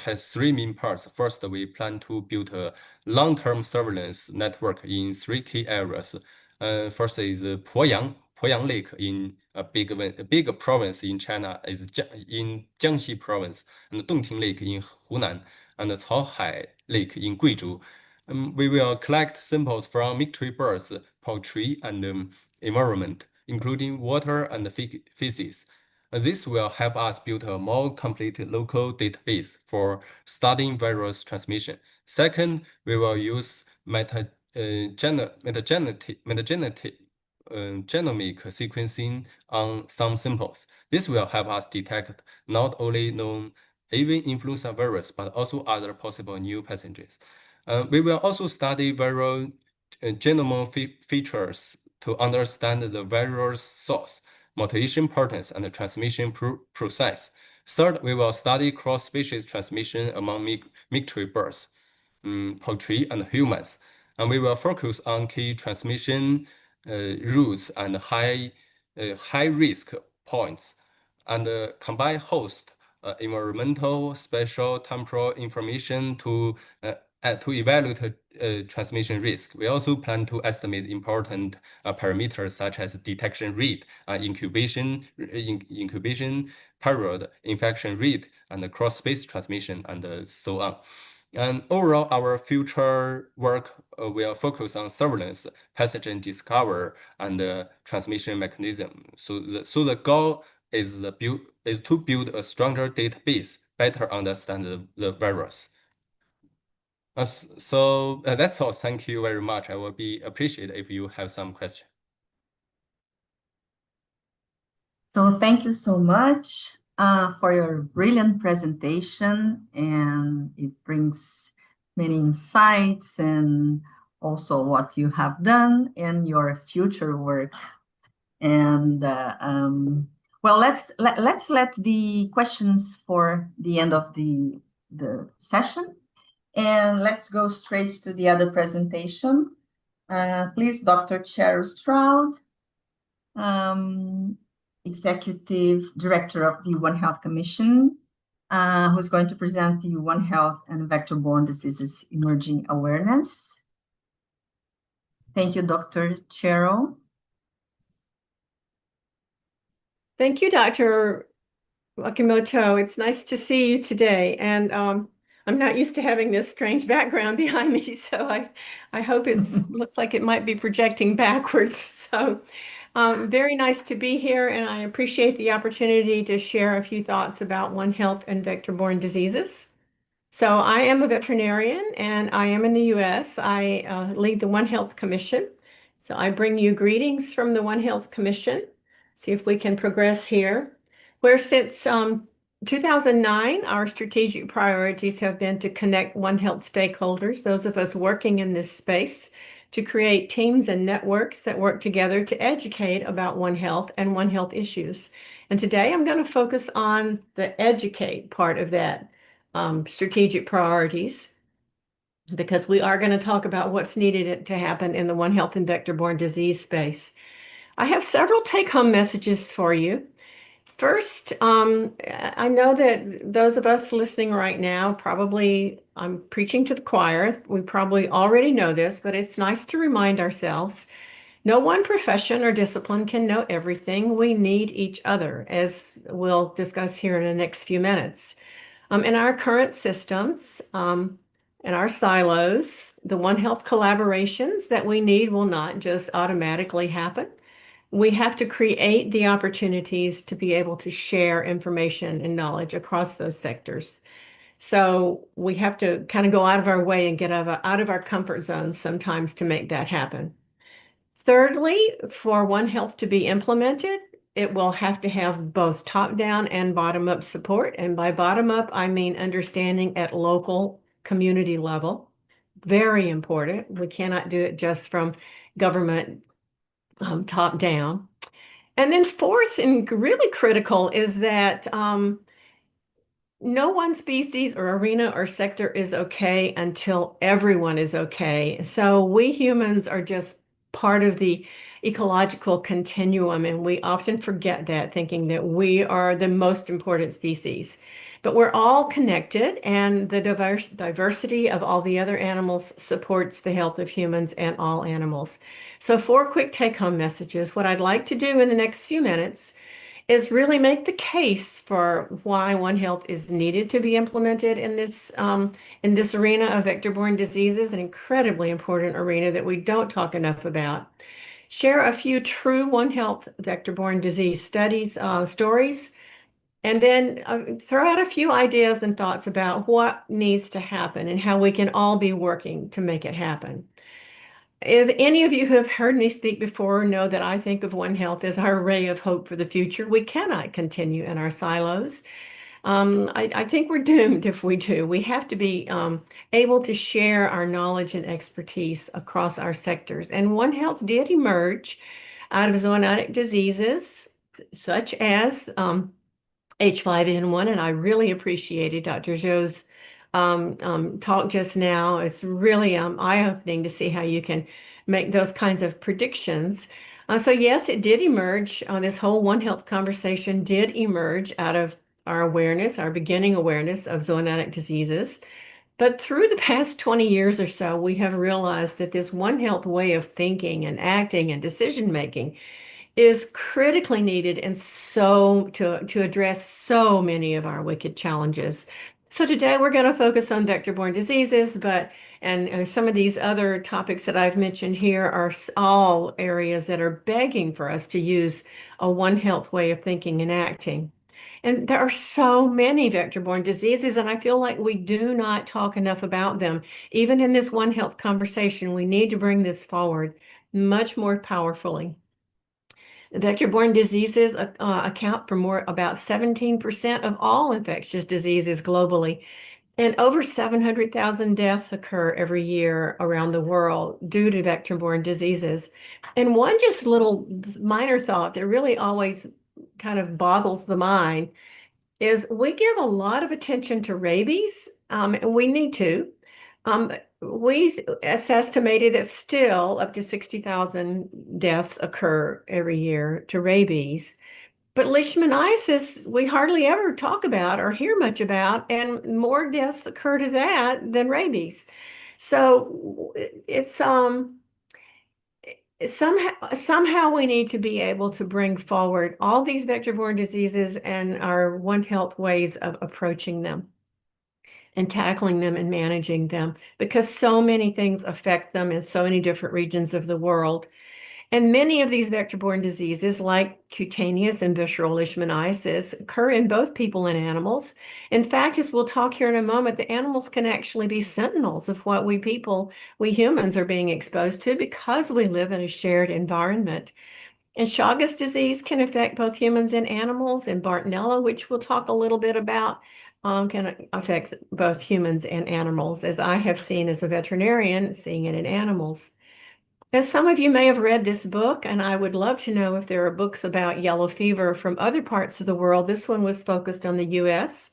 has three main parts. First, we plan to build a long-term surveillance network in three key areas. First is Poyang Lake in a big province in China is in Jiangxi province, and Dongting Lake in Hunan, and Caohai Lake in Guizhou. We will collect samples from migration birds, poultry, and environment, including water and feces. This will help us build a more complete local database for studying virus transmission. Second, we will use genomic sequencing on some samples. This will help us detect not only known avian influenza virus, but also other possible new pathogens. We will also study viral genome features to understand the virus source, mutation patterns, and the transmission process. Third, we will study cross-species transmission among migration birds, poultry, and humans. And we will focus on key transmission routes and high-risk points, and combine host, environmental, spatial, temporal information to to evaluate transmission risk. We also plan to estimate important parameters such as detection rate, incubation period, infection rate, and cross-space transmission, and so on. And overall, our future work will focus on surveillance, pathogen discovery, and transmission mechanism. So the goal is to build a stronger database, better understand the virus. So that's all. Thank you very much. I will be appreciated if you have some questions. So thank you so much for your brilliant presentation, and it brings many insights and also what you have done and your future work. And well, let's let the questions for the end of the session, and let's go straight to the other presentation. Please, Dr. Cheryl Stroud, Executive Director of the One Health Commission, who's going to present the One Health and Vector-Borne Diseases Emerging Awareness. Thank you, Dr. Cheryl. Thank you, Dr. Wakimoto. It's nice to see you today. And I'm not used to having this strange background behind me, so I hope it looks like it might be projecting backwards. So very nice to be here, and I appreciate the opportunity to share a few thoughts about One Health and vector-borne diseases. So I am a veterinarian, and I am in the U.S. I lead the One Health Commission. So I bring you greetings from the One Health Commission. See if we can progress here. Where since 2009, our strategic priorities have been to connect One Health stakeholders, those of us working in this space, to create teams and networks that work together to educate about One Health and One Health issues. And today I'm going to focus on the educate part of that strategic priorities, because we are going to talk about what's needed to happen in the One Health and vector-borne disease space. I have several take-home messages for you. First, I know that those of us listening right now, probably I'm preaching to the choir. We probably already know this, but it's nice to remind ourselves. No one profession or discipline can know everything. We need each other, as we'll discuss here in the next few minutes. In our current systems, in our silos, the One Health collaborations that we need will not just automatically happen. We have to create the opportunities to be able to share information and knowledge across those sectors. So we have to kind of go out of our way and get out of our comfort zones sometimes to make that happen. Thirdly, for One Health to be implemented, it will have to have both top-down and bottom-up support. And by bottom-up, I mean understanding at local community level. Very important. We cannot do it just from government top down. And then fourth, and really critical, is that no one species or arena or sector is okay until everyone is okay. So we humans are just part of the ecological continuum, and we often forget that, thinking that we are the most important species. But we're all connected, and the diversity of all the other animals supports the health of humans and all animals. So 4 quick take-home messages. What I'd like to do in the next few minutes is really make the case for why One Health is needed to be implemented in this arena of vector-borne diseases, an incredibly important arena that we don't talk enough about. Share a few true One Health vector-borne disease studies, stories, and then throw out a few ideas and thoughts about what needs to happen and how we can all be working to make it happen. If any of you who have heard me speak before know that I think of One Health as our ray of hope for the future. We cannot continue in our silos. I think we're doomed if we do. We have to be able to share our knowledge and expertise across our sectors. And One Health did emerge out of zoonotic diseases such as H5N1, and I really appreciated Dr. Zhou's talk just now. It's really eye-opening to see how you can make those kinds of predictions. So yes, it did emerge. This whole One Health conversation did emerge out of our awareness, our beginning awareness of zoonotic diseases. But through the past 20 years or so, we have realized that this One Health way of thinking and acting and decision making is critically needed and so to address so many of our wicked challenges. So today we're going to focus on vector-borne diseases, and some of these other topics that I've mentioned here are all areas that are begging for us to use a One Health way of thinking and acting. And there are so many vector-borne diseases, and I feel like we do not talk enough about them. Even in this One Health conversation, we need to bring this forward much more powerfully. Vector-borne diseases account for about 17% of all infectious diseases globally, and over 700,000 deaths occur every year around the world due to vector-borne diseases. And one just little minor thought that really always kind of boggles the mind is we give a lot of attention to rabies, and we need to. It's estimated that still up to 60,000 deaths occur every year to rabies. But leishmaniasis, we hardly ever talk about or hear much about, and more deaths occur to that than rabies. So it's somehow we need to be able to bring forward all these vector-borne diseases and our One Health ways of approaching them and tackling them and managing them, because so many things affect them in so many different regions of the world. And many of these vector-borne diseases, like cutaneous and visceral leishmaniasis, occur in both people and animals. In fact, as we'll talk here in a moment, the animals can actually be sentinels of what we humans are being exposed to because we live in a shared environment. And Chagas disease can affect both humans and animals, and Bartonella, which we'll talk a little bit about, can affect both humans and animals, as I have seen as a veterinarian, seeing it in animals. As some of you may have read this book, and I would love to know if there are books about yellow fever from other parts of the world. This one was focused on the US.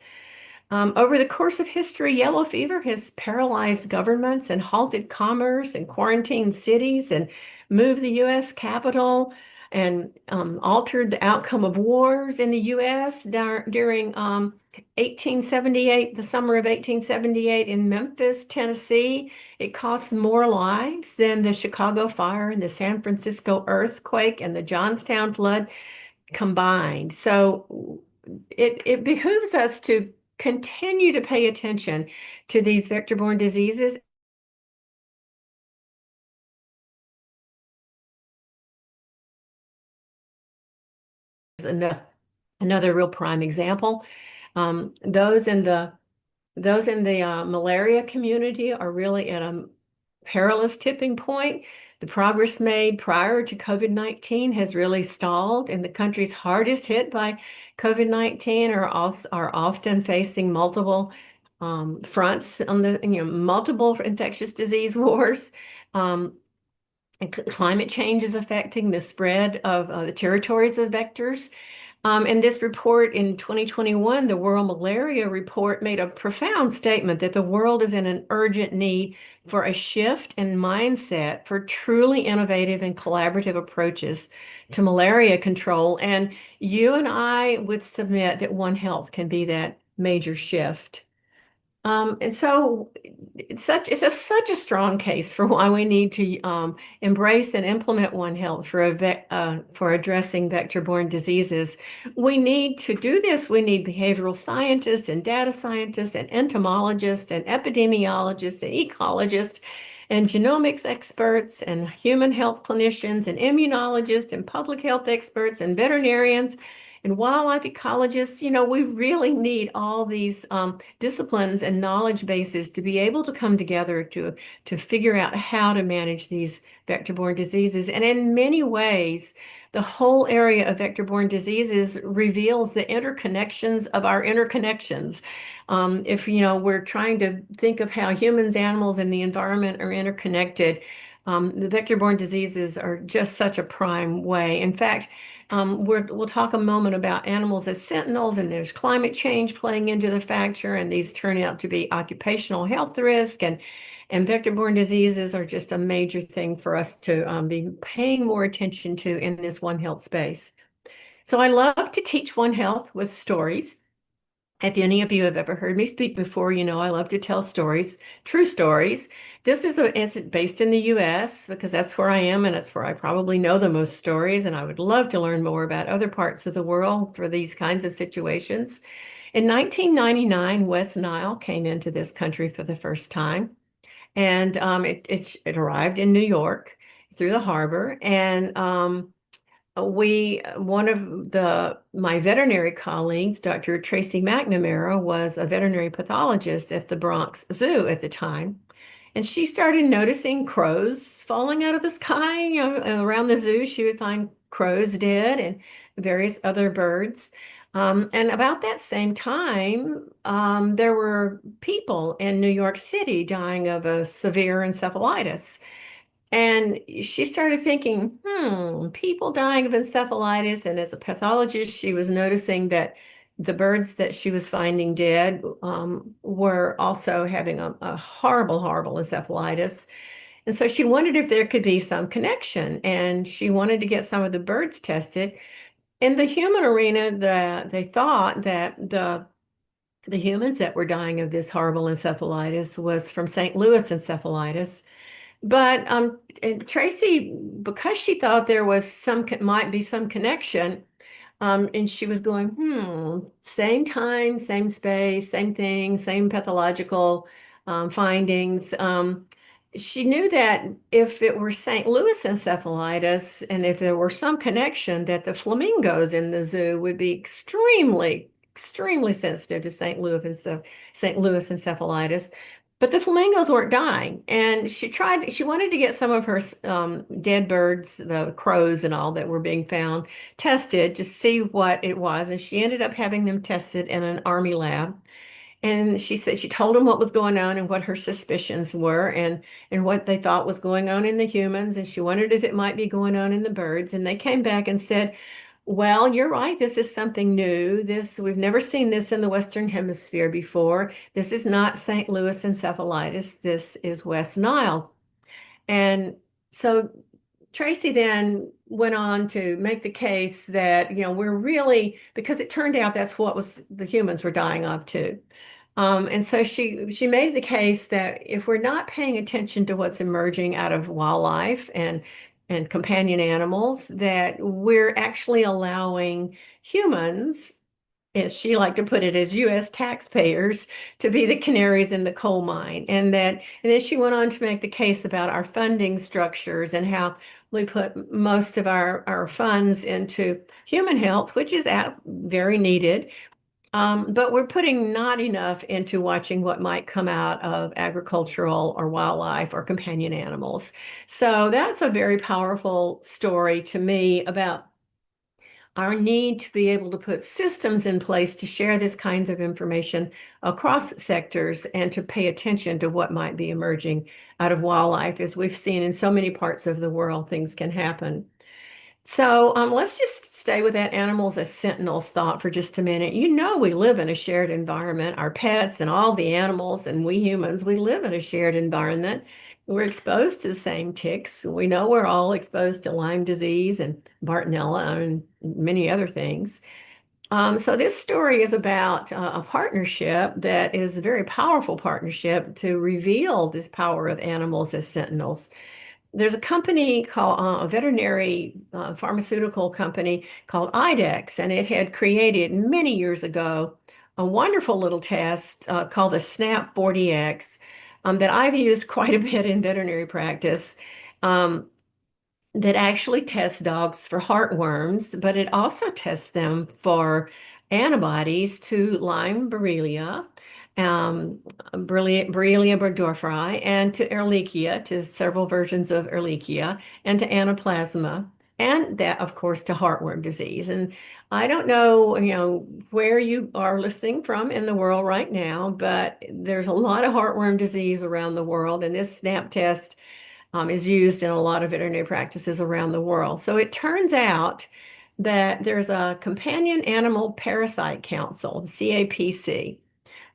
Over the course of history, yellow fever has paralyzed governments and halted commerce and quarantined cities and moved the US Capitol and altered the outcome of wars in the US during 1878, the summer of 1878 in Memphis, Tennessee. It cost more lives than the Chicago fire and the San Francisco earthquake and the Johnstown flood combined. So it behooves us to continue to pay attention to these vector-borne diseases. Another real prime example. Those in the malaria community are really at a perilous tipping point. The progress made prior to COVID-19 has really stalled, and the countries hardest hit by COVID-19 are often facing multiple fronts on the multiple infectious disease wars. Climate change is affecting the spread of the territories of vectors. And this report in 2021, the World Malaria Report, made a profound statement that the world is in an urgent need for a shift in mindset for truly innovative and collaborative approaches to malaria control. And you and I would submit that One Health can be that major shift. And so it's such a strong case for why we need to embrace and implement One Health for addressing vector-borne diseases. We need to do this. We need behavioral scientists and data scientists and entomologists and epidemiologists and ecologists and genomics experts and human health clinicians and immunologists and public health experts and veterinarians and wildlife ecologists. We really need all these disciplines and knowledge bases to be able to come together to figure out how to manage these vector-borne diseases. And in many ways, the whole area of vector-borne diseases reveals the interconnections of our interconnections. If we're trying to think of how humans, animals, and the environment are interconnected, the vector-borne diseases are just such a prime way. In fact, we'll talk a moment about animals as sentinels, and there's climate change playing into the factor, and these turn out to be occupational health risk, and vector-borne diseases are just a major thing for us to be paying more attention to in this One Health space. So I love to teach One Health with stories. If any of you have ever heard me speak before, you know I love to tell stories, true stories. This is it's based in the US because that's where I am and it's where I probably know the most stories. And I would love to learn more about other parts of the world for these kinds of situations. In 1999, West Nile came into this country for the first time. And it arrived in New York through the harbor. And one of my veterinary colleagues, Dr. Tracy McNamara, was a veterinary pathologist at the Bronx Zoo at the time. And she started noticing crows falling out of the sky. You know, around the zoo, she would find crows dead and various other birds. And about that same time, there were people in New York City dying of a severe encephalitis. And she started thinking, people dying of encephalitis. And as a pathologist, she was noticing that the birds that she was finding dead were also having a horrible, horrible encephalitis. And so she wondered if there could be some connection. And she wanted to get some of the birds tested. In the human arena, they thought that the humans that were dying of this horrible encephalitis was from St. Louis encephalitis. But and Tracy, because she thought there was might be some connection, and she was going, same time, same space, same thing, same pathological findings. She knew that if it were St. Louis encephalitis, and if there were some connection, that the flamingos in the zoo would be extremely, extremely sensitive to St. Louis encephalitis. But the flamingos weren't dying. And she wanted to get some of her dead birds, the crows and all that were being found, tested to see what it was. And she ended up having them tested in an Army lab. And she said she told them what was going on and what her suspicions were and what they thought was going on in the humans. And she wondered if it might be going on in the birds. And they came back and said, well, you're right. This is something new. We've never seen this in the Western Hemisphere before. This is not St. Louis encephalitis. This is West Nile. And so Tracy then went on to make the case that, we're really, because it turned out that's what the humans were dying of too. And so she made the case that if we're not paying attention to what's emerging out of wildlife and companion animals, that we're actually allowing humans, as she liked to put it, as U.S. taxpayers, to be the canaries in the coal mine. And then she went on to make the case about our funding structures and how we put most of our funds into human health, which is very needed. But we're putting not enough into watching what might come out of agricultural or wildlife or companion animals. So that's a very powerful story to me about our need to be able to put systems in place to share this kinds of information across sectors and to pay attention to what might be emerging out of wildlife. As we've seen in so many parts of the world, things can happen. So let's just stay with that animals as sentinels thought for just a minute. We live in a shared environment. Our pets and all the animals and we humans, we live in a shared environment. We're exposed to the same ticks. We know we're all exposed to Lyme disease and Bartonella and many other things. So this story is about a partnership that is a very powerful partnership to reveal this power of animals as sentinels. There's a company called a veterinary pharmaceutical company called IDEXX, and it had created many years ago a wonderful little test called the SNAP 40X that I've used quite a bit in veterinary practice that actually tests dogs for heartworms, but it also tests them for antibodies to Lyme Borrelia, Borrelia burgdorferi, and to Ehrlichia, to several versions of Ehrlichia, and to Anaplasma, and that, of course, to heartworm disease. And I don't know, where you are listening from in the world right now, but there's a lot of heartworm disease around the world, and this SNAP test is used in a lot of veterinary practices around the world. So it turns out that there's a Companion Animal Parasite Council, the CAPC,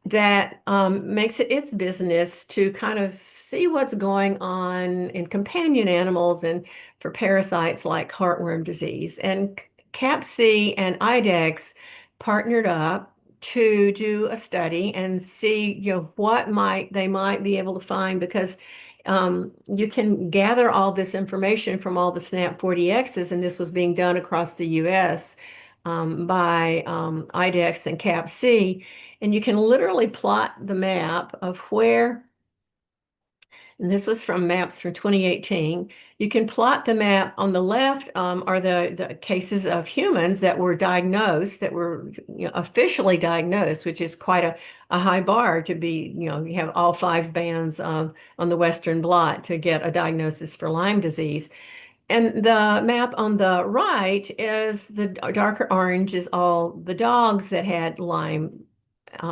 that makes it its business to kind of see what's going on in companion animals and for parasites like heartworm disease. And CAPC and IDEXX partnered up to do a study and see, what they might be able to find, because you can gather all this information from all the SNAP-4Dx's, and this was being done across the U.S. By IDEXX and CAPC, and you can literally plot the map of where, and this was from maps from 2018. You can plot the map. On the left are the cases of humans that were diagnosed, that were officially diagnosed, which is quite a high bar to be, you have all 5 bands on the Western blot to get a diagnosis for Lyme disease. And the map on the right is the darker orange is all the dogs that had Lyme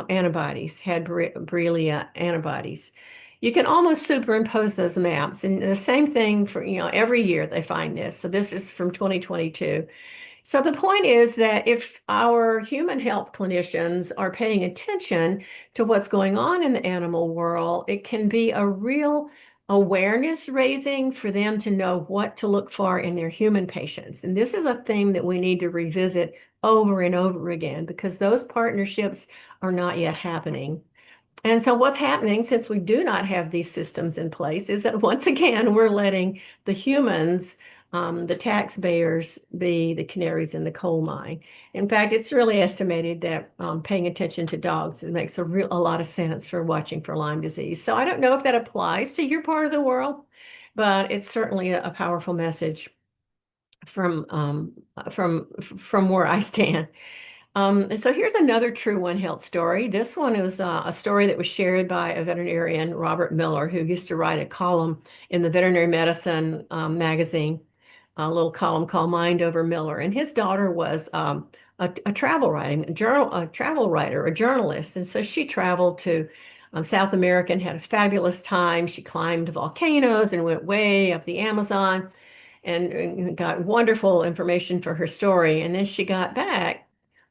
antibodies, had Borrelia antibodies. You can almost superimpose those maps, and the same thing for, every year they find this. So this is from 2022. So the point is that if our human health clinicians are paying attention to what's going on in the animal world, it can be a real awareness raising for them to know what to look for in their human patients. And this is a theme that we need to revisit over and over again, because those partnerships are not yet happening. And so what's happening, since we do not have these systems in place, is that once again, we're letting the humans, the taxpayers, be the canaries in the coal mine. In fact, it's really estimated that paying attention to dogs, it makes a lot of sense for watching for Lyme disease. So I don't know if that applies to your part of the world, but it's certainly a powerful message from where I stand. And so here's another True One Health story. This one is a story that was shared by a veterinarian, Robert Miller, who used to write a column in the Veterinary Medicine magazine, a little column called Mind Over Miller. And his daughter was a travel writer, a journalist. And so she traveled to South America and had a fabulous time. She climbed volcanoes and went way up the Amazon and got wonderful information for her story. And then she got back.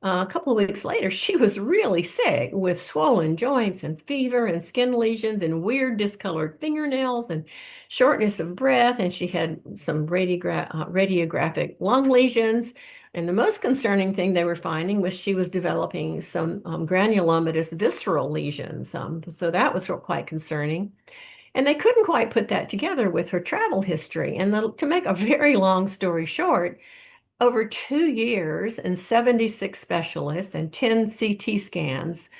A couple of weeks later, she was really sick with swollen joints and fever and skin lesions and weird discolored fingernails and shortness of breath. And she had some radiographic lung lesions. And the most concerning thing they were finding was she was developing some granulomatous visceral lesions. So that was quite concerning. And they couldn't quite put that together with her travel history. And to make a very long story short, over 2 years and 76 specialists and 10 CT scans,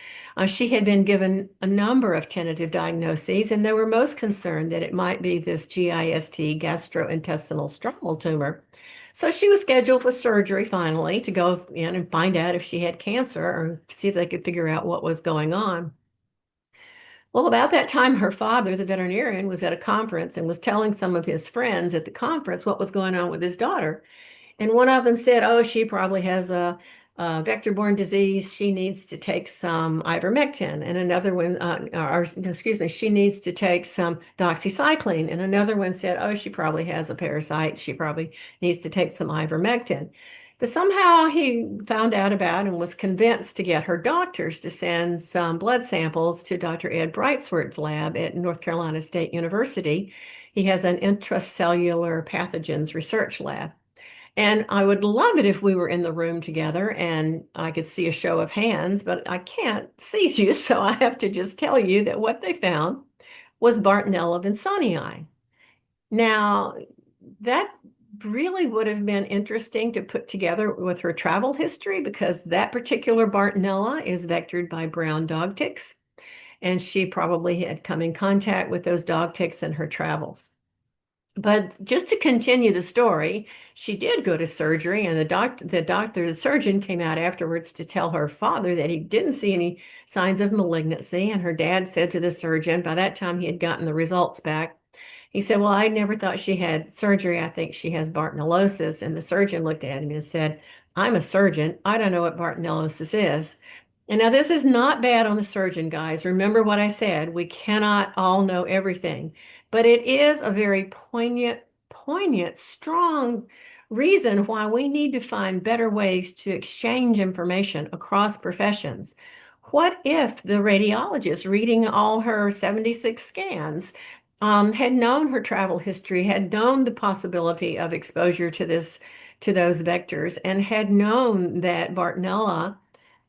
she had been given a number of tentative diagnoses, and they were most concerned that it might be this GIST, gastrointestinal stromal tumor. So she was scheduled for surgery finally to go in and find out if she had cancer or see if they could figure out what was going on. Well, about that time, her father, the veterinarian, was at a conference and was telling some of his friends at the conference what was going on with his daughter. And one of them said, oh, she probably has a vector-borne disease. She needs to take some ivermectin. And another one, she needs to take some doxycycline. And another one said, oh, she probably has a parasite. She probably needs to take some ivermectin. But somehow he found out about and was convinced to get her doctors to send some blood samples to Dr. Ed Brightsworth's lab at North Carolina State University. He has an intracellular pathogens research lab. And I would love it if we were in the room together and I could see a show of hands, but I can't see you, so I have to just tell you that what they found was Bartonella vinsonii. Now, that really would have been interesting to put together with her travel history, because that particular Bartonella is vectored by brown dog ticks, and she probably had come in contact with those dog ticks in her travels. But just to continue the story, she did go to surgery, and the surgeon came out afterwards to tell her father that he didn't see any signs of malignancy. And her dad said to the surgeon, by that time he had gotten the results back, he said, well, I never thought she had surgery. I think she has Bartonellosis. And the surgeon looked at him and said, I'm a surgeon. I don't know what Bartonellosis is. And now this is not bad on the surgeon, guys. Remember what I said, we cannot all know everything. But it is a very poignant, strong reason why we need to find better ways to exchange information across professions. What if the radiologist reading all her 76 scans had known her travel history, had known the possibility of exposure to those vectors, and had known that Bartonella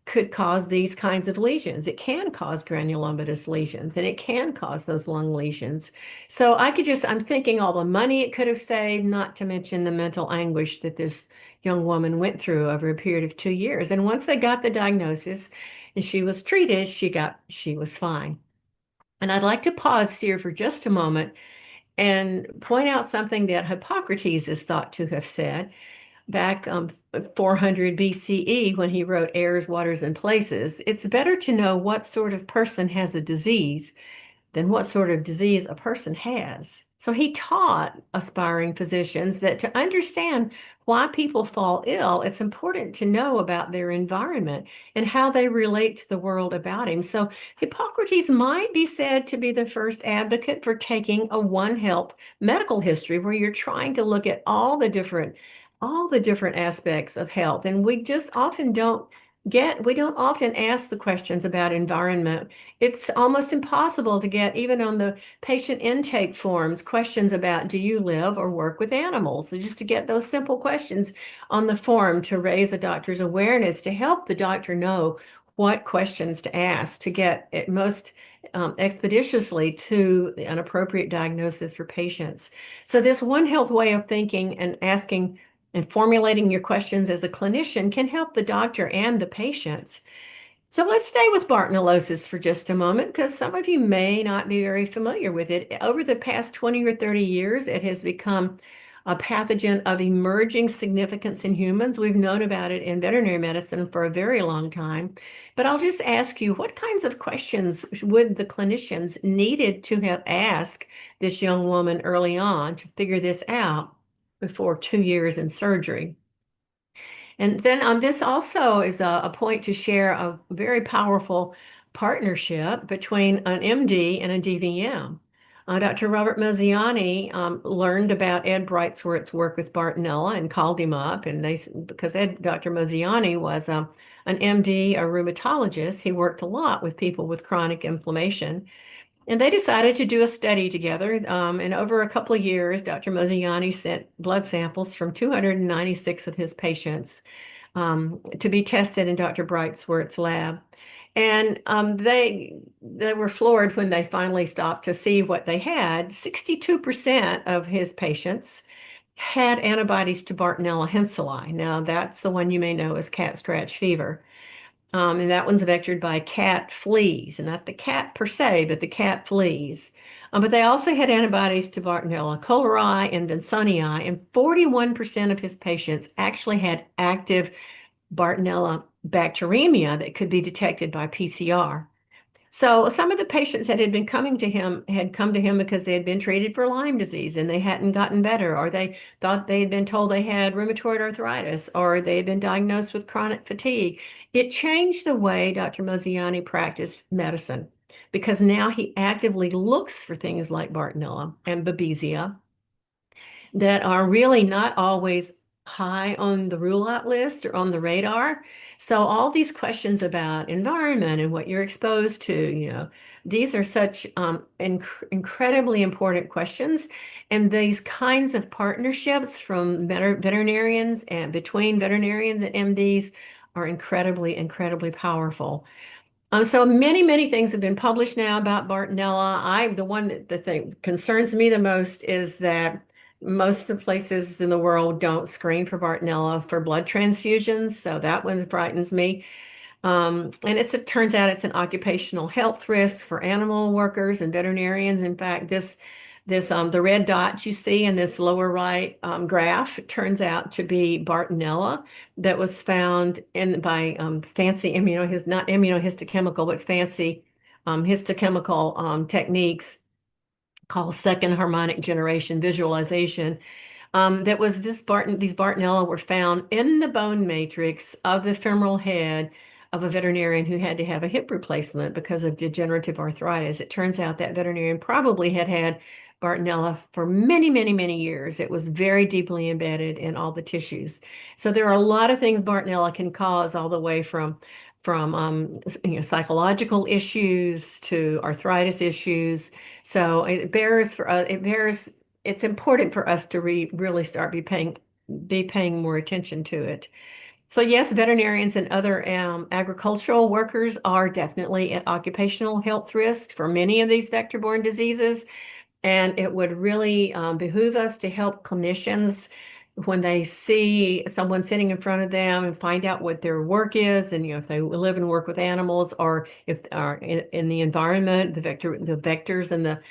could cause these kinds of lesions. It can cause granulomatous lesions, and it can cause those lung lesions. So I'm thinking all the money it could have saved, not to mention the mental anguish that this young woman went through over a period of 2 years. And once they got the diagnosis and she was treated, she was fine. And I'd like to pause here for just a moment and point out something that Hippocrates is thought to have said back 400 BCE when he wrote Airs, Waters, and Places. It's better to know what sort of person has a disease than what sort of disease a person has. So he taught aspiring physicians that to understand why people fall ill, it's important to know about their environment and how they relate to the world about him. So Hippocrates might be said to be the first advocate for taking a One Health medical history, where you're trying to look at all the different aspects of health. And we don't often ask the questions about environment. It's almost impossible to get, even on the patient intake forms, questions about, do you live or work with animals? So just to get those simple questions on the form to raise a doctor's awareness, to help the doctor know what questions to ask to get it most expeditiously to an appropriate diagnosis for patients. So this One Health way of thinking and asking and formulating your questions as a clinician can help the doctor and the patients. So let's stay with Bartonellosis for just a moment, because some of you may not be very familiar with it. Over the past 20 or 30 years, it has become a pathogen of emerging significance in humans. We've known about it in veterinary medicine for a very long time. But I'll just ask you, what kinds of questions would the clinicians needed to have asked this young woman early on to figure this out before 2 years in surgery? And then this also is a point to share a very powerful partnership between an MD and a DVM. Dr. Robert Mozziani learned about Ed Brightsworth's work with Bartonella and called him up, and because Dr. Mozziani was an MD, a rheumatologist, he worked a lot with people with chronic inflammation. And they decided to do a study together. And over a couple of years, Dr. Mozziani sent blood samples from 296 of his patients to be tested in Dr. Brightsworth's lab. And they were floored when they finally stopped to see what they had. 62% of his patients had antibodies to Bartonella henselae. Now, that's the one you may know as cat scratch fever. And that one's vectored by cat fleas, and not the cat per se, but the cat fleas. But they also had antibodies to Bartonella cholerae and Vinsonii, and 41% of his patients actually had active Bartonella bacteremia that could be detected by PCR. So some of the patients that had been coming to him had come to him because they had been treated for Lyme disease and they hadn't gotten better, or they thought they had been told they had rheumatoid arthritis, or they had been diagnosed with chronic fatigue. It changed the way Dr. Mozziani practiced medicine, because now he actively looks for things like Bartonella and Babesia that are really not always high on the rule-out list or on the radar. So all these questions about environment and what you're exposed to, these are such incredibly important questions. And these kinds of partnerships from veterinarians and between veterinarians and MDs are incredibly, incredibly powerful. So many things have been published now about Bartonella. The one that concerns me the most is that most of the places in the world don't screen for Bartonella for blood transfusions. So that one frightens me. And it turns out it's an occupational health risk for animal workers and veterinarians. In fact, the red dot you see in this lower right graph turns out to be Bartonella that was found by fancy not immunohistochemical, but fancy histochemical techniques called second harmonic generation visualization. These Bartonella were found in the bone matrix of the femoral head of a veterinarian who had to have a hip replacement because of degenerative arthritis. It turns out that veterinarian probably had Bartonella for many years. It was very deeply embedded in all the tissues. So there are a lot of things Bartonella can cause, all the way from psychological issues to arthritis issues. So it's important for us to really start be paying more attention to it. So yes, veterinarians and other agricultural workers are definitely at occupational health risk for many of these vector-borne diseases. And it would really behoove us to help clinicians when they see someone sitting in front of them and find out what their work is, and if they live and work with animals, or if are in the environment, the vectors and the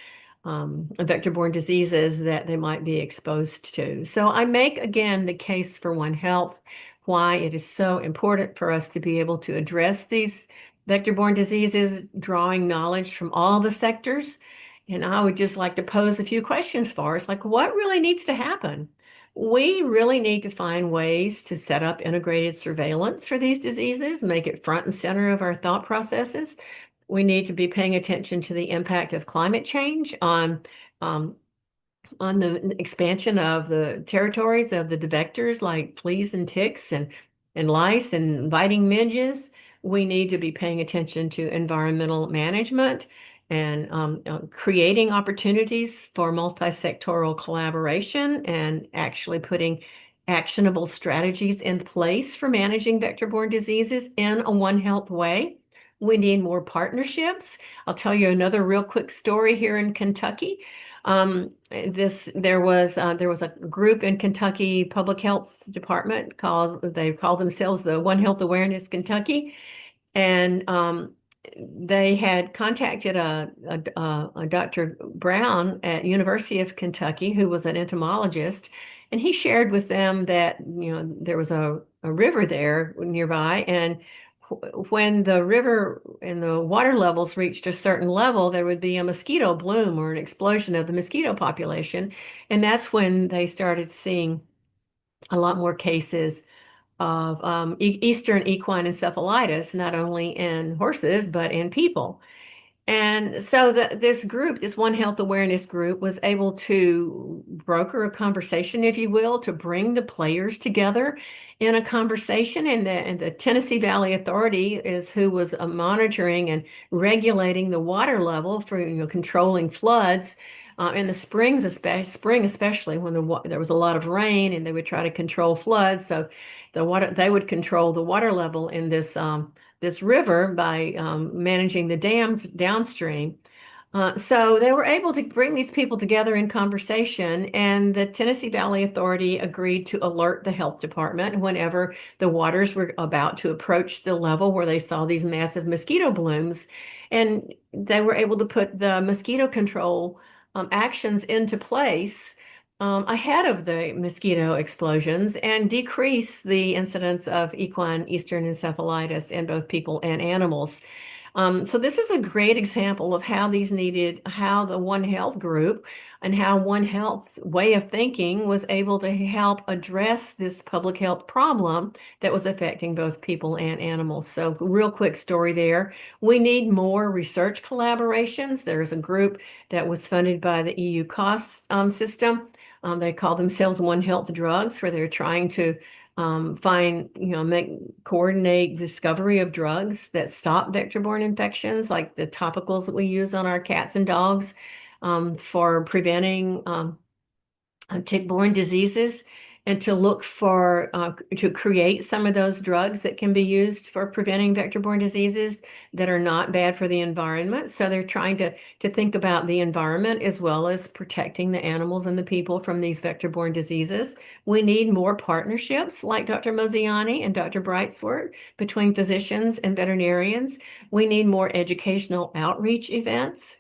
vector-borne diseases that they might be exposed to. So I make again the case for One Health, why it is so important for us to be able to address these vector-borne diseases, drawing knowledge from all the sectors. And I would just like to pose a few questions for us, like what really needs to happen? We really need to find ways to set up integrated surveillance for these diseases, make it front and center of our thought processes. We need to be paying attention to the impact of climate change on the expansion of the territories of the vectors like fleas and ticks and lice and biting midges. We need to be paying attention to environmental management and creating opportunities for multi-sectoral collaboration and actually putting actionable strategies in place for managing vector-borne diseases in a One Health way. We need more partnerships. I'll tell you another real quick story here in Kentucky. There was a group in Kentucky Public Health Department they call themselves the One Health Awareness Kentucky, and they had contacted a Dr. Brown at University of Kentucky, who was an entomologist, and he shared with them that there was a river there nearby, and when the river and the water levels reached a certain level, there would be a mosquito bloom or an explosion of the mosquito population, and that's when they started seeing a lot more cases of Eastern equine encephalitis, not only in horses, but in people. And so this group, this One Health Awareness group, was able to broker a conversation, if you will, to bring the players together in a conversation. And the Tennessee Valley Authority is who was monitoring and regulating the water level for controlling floods. In the spring especially, when there was a lot of rain, and they would try to control floods. So they would control the water level in this river by managing the dams downstream. So they were able to bring these people together in conversation, and the Tennessee Valley Authority agreed to alert the health department whenever the waters were about to approach the level where they saw these massive mosquito blooms. And they were able to put the mosquito control actions into place ahead of the mosquito explosions and decrease the incidence of equine Eastern encephalitis in both people and animals. So this is a great example of how the One Health group and how One Health way of thinking was able to help address this public health problem that was affecting both people and animals. So real quick story there. We need more research collaborations. There's a group that was funded by the EU cost system. They call themselves One Health Drugs, where they're trying to coordinate discovery of drugs that stop vector-borne infections, like the topicals that we use on our cats and dogs for preventing tick-borne diseases, and to look for to create some of those drugs that can be used for preventing vector-borne diseases that are not bad for the environment. So they're trying to think about the environment as well as protecting the animals and the people from these vector-borne diseases. We need more partnerships like Dr. Moziani and Dr. Brightsworth between physicians and veterinarians. We need more educational outreach events.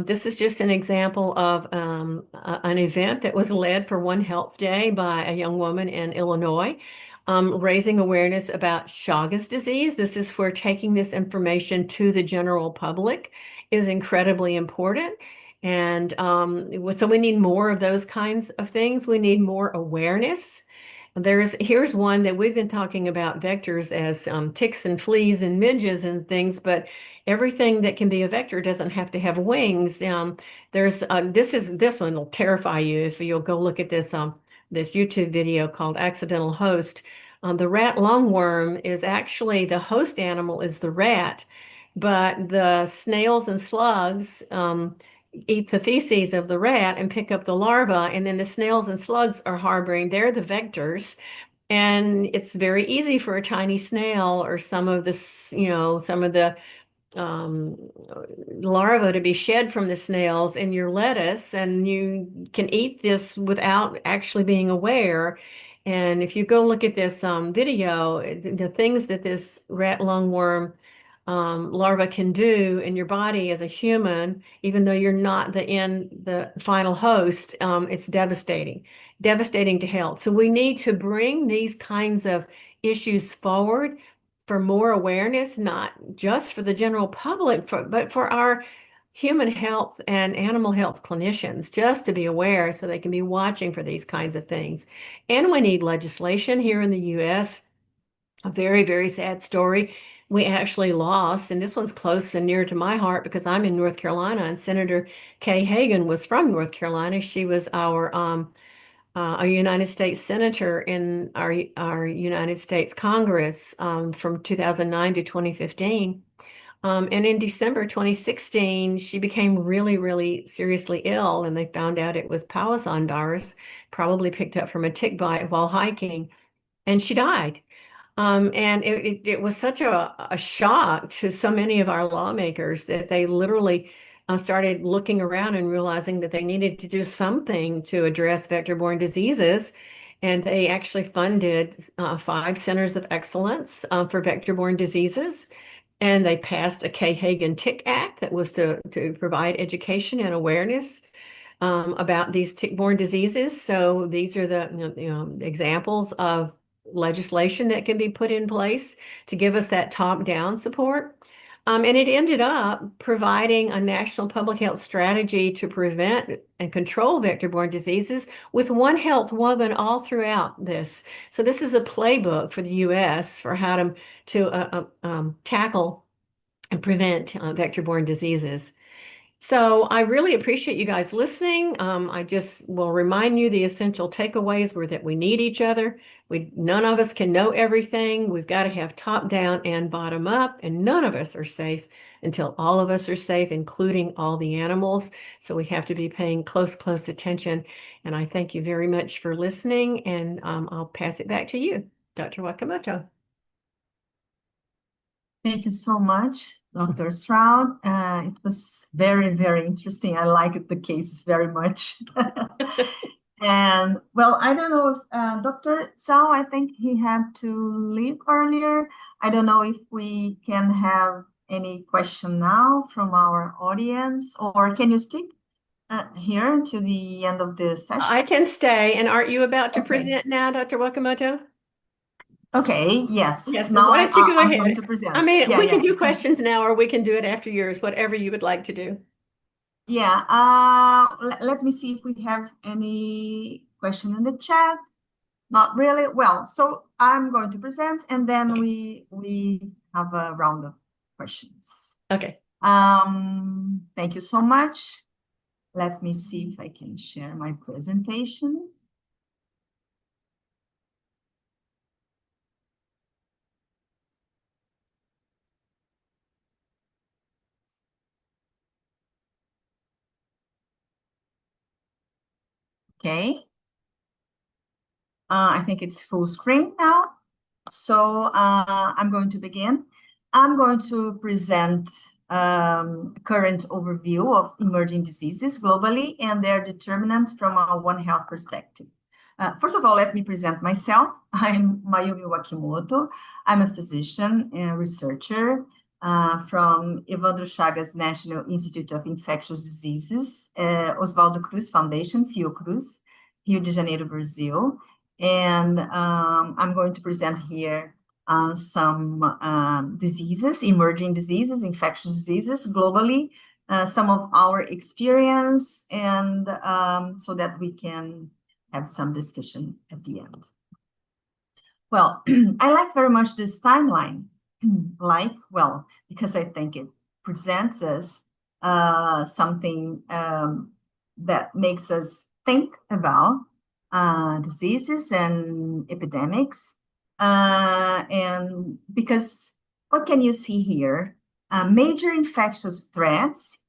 This is just an example of an event that was led for One Health Day by a young woman in Illinois, raising awareness about Chagas disease. This is where taking this information to the general public is incredibly important. And so we need more of those kinds of things. We need more awareness. Here's one that we've been talking about vectors as ticks and fleas and midges and things, but everything that can be a vector doesn't have to have wings. This one will terrify you if you'll go look at this YouTube video called Accidental Host. The rat lungworm is actually, the host animal is the rat, but the snails and slugs eat the feces of the rat and pick up the larva, and then the snails and slugs are harboring, they're the vectors, And it's very easy for a tiny snail or some of this, some of the larvae to be shed from the snails in your lettuce, and you can eat this without actually being aware. And if you go look at this video, the things that this rat lungworm larva can do in your body as a human, even though you're not the final host, it's devastating to health. So we need to bring these kinds of issues forward for more awareness, not just for the general public, but for our human health and animal health clinicians, just to be aware so they can be watching for these kinds of things. And we need legislation here in the US. A very, very sad story. We actually lost, and this one's close and near to my heart because I'm in North Carolina, and Senator Kay Hagan was from North Carolina. She was our a United States Senator in our United States Congress from 2009 to 2015. And in December 2016, she became really, really seriously ill, and they found out it was Powassan virus, probably picked up from a tick bite while hiking, and she died. And it was such a shock to so many of our lawmakers that they literally started looking around and realizing that they needed to do something to address vector-borne diseases. And they actually funded 5 centers of excellence for vector-borne diseases. And they passed a Kay Hagan Tick Act that was to provide education and awareness about these tick-borne diseases. So these are the examples of legislation that can be put in place to give us that top-down support. And it ended up providing a national public health strategy to prevent and control vector-borne diseases with One Health woven all throughout this. So this is a playbook for the U.S. for how to tackle and prevent vector-borne diseases. So I really appreciate you guys listening. I just will remind you the essential takeaways were that we need each other. None of us can know everything. We've got to have top down and bottom up, and none of us are safe until all of us are safe, including all the animals. So we have to be paying close attention. And I thank you very much for listening, and I'll pass it back to you, Dr. Wakamoto. Thank you so much, Dr. Stroud. It was very, very interesting. I liked the cases very much. And well, I don't know if Dr. Zhao, I think he had to leave earlier. I don't know if we can have any question now from our audience, or can you stick here to the end of the session? I can stay. And aren't you about to present now, Dr. Wakamoto? Okay, yes. Yes, Now why don't you go I'm ahead? going to present. I mean, Yeah, we can yeah. do questions now, or we can do it after yours, whatever you would like to do. Yeah, let me see if we have any question in the chat. Not really. Well, so I'm going to present, and then we have a round of questions. Okay. Thank you so much. Let me see if I can share my presentation. Okay. I think it's full screen now. So I'm going to begin. I'm going to present current overview of emerging diseases globally and their determinants from a One Health perspective. First of all, let me present myself. I'm Mayumi Wakimoto. I'm a physician and researcher from Evandro Chagas National Institute of Infectious Diseases, Oswaldo Cruz Foundation, Fiocruz, Rio de Janeiro, Brazil. And I'm going to present here some diseases, emerging diseases, infectious diseases globally, some of our experience, and so that we can have some discussion at the end. Well, I like very much this timeline, because I think it presents us something that makes us think about diseases and epidemics. And because what can you see here? Major infectious threats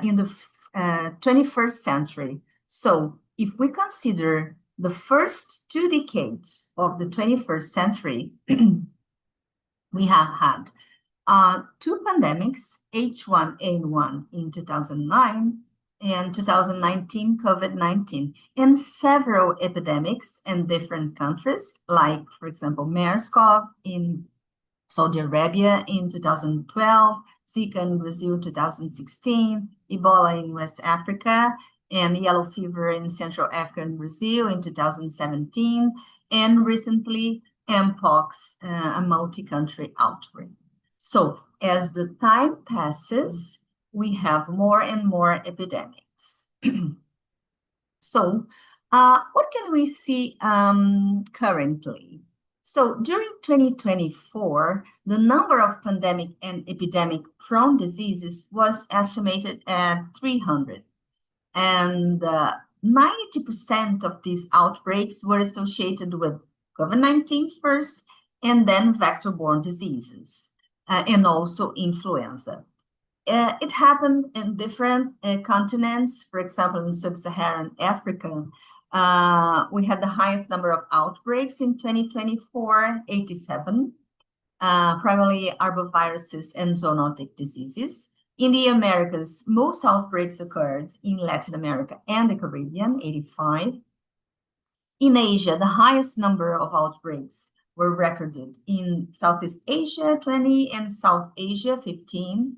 in the 21st century. So if we consider the first 2 decades of the 21st century, we have had 2 pandemics, H1N1 in 2009 and 2019 COVID-19, and several epidemics in different countries, like, for example, MERS-CoV in Saudi Arabia in 2012, Zika in Brazil 2016, Ebola in West Africa, and yellow fever in Central Africa and Brazil in 2017, and recently Mpox, a multi-country outbreak. So as the time passes, we have more and more epidemics. So what can we see currently? So during 2024, the number of pandemic and epidemic-prone diseases was estimated at 300. And 90% of these outbreaks were associated with COVID-19 first, and then vector-borne diseases, and also influenza. It happened in different continents. For example, in sub-Saharan Africa, we had the highest number of outbreaks in 2024, 87, primarily arboviruses and zoonotic diseases. In the Americas, most outbreaks occurred in Latin America and the Caribbean, 85. In Asia, the highest number of outbreaks were recorded in Southeast Asia, 20, and South Asia, 15.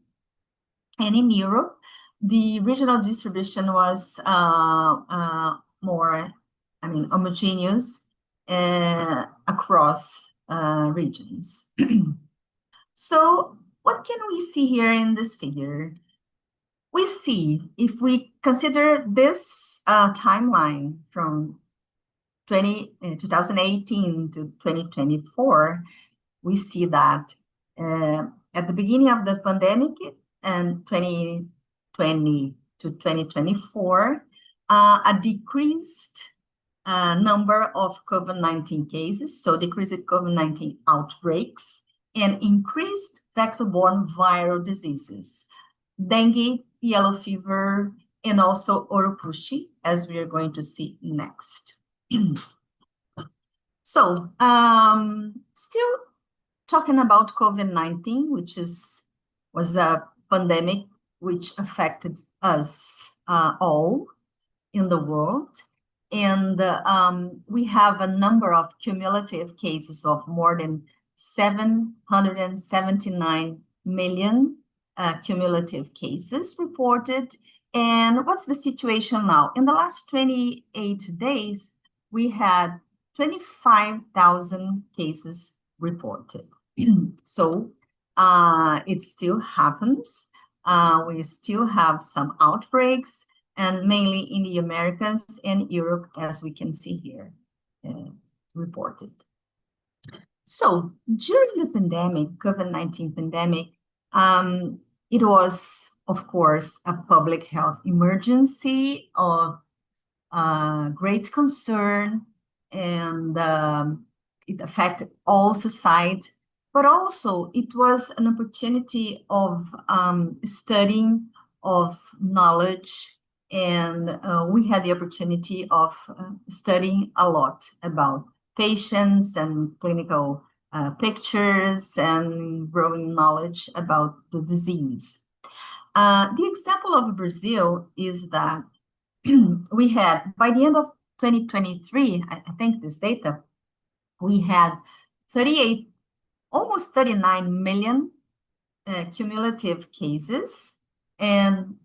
And in Europe, the regional distribution was more, homogeneous across regions. So what can we see here in this figure? We see, if we consider this timeline from 2018 to 2024, we see that at the beginning of the pandemic, and 2020 to 2024, a decreased number of COVID-19 cases, so decreased COVID-19 outbreaks, and increased vector-borne viral diseases, dengue, yellow fever, and also Oropouche, as we are going to see next. So, still talking about COVID-19, which was a pandemic which affected us all in the world. And we have a number of cumulative cases of more than 779 million cumulative cases reported. And what's the situation now? In the last 28 days, we had 25,000 cases reported. So it still happens. We still have some outbreaks, and mainly in the Americas and Europe, as we can see here, reported. So during the pandemic, COVID-19 pandemic, it was, of course, a public health emergency of great concern, and it affected all society. But also, it was an opportunity of studying, of knowledge, and we had the opportunity of studying a lot about patients and clinical pictures and growing knowledge about the disease. The example of Brazil is that we had, by the end of 2023, I think this data, we had almost 39 million cumulative cases, and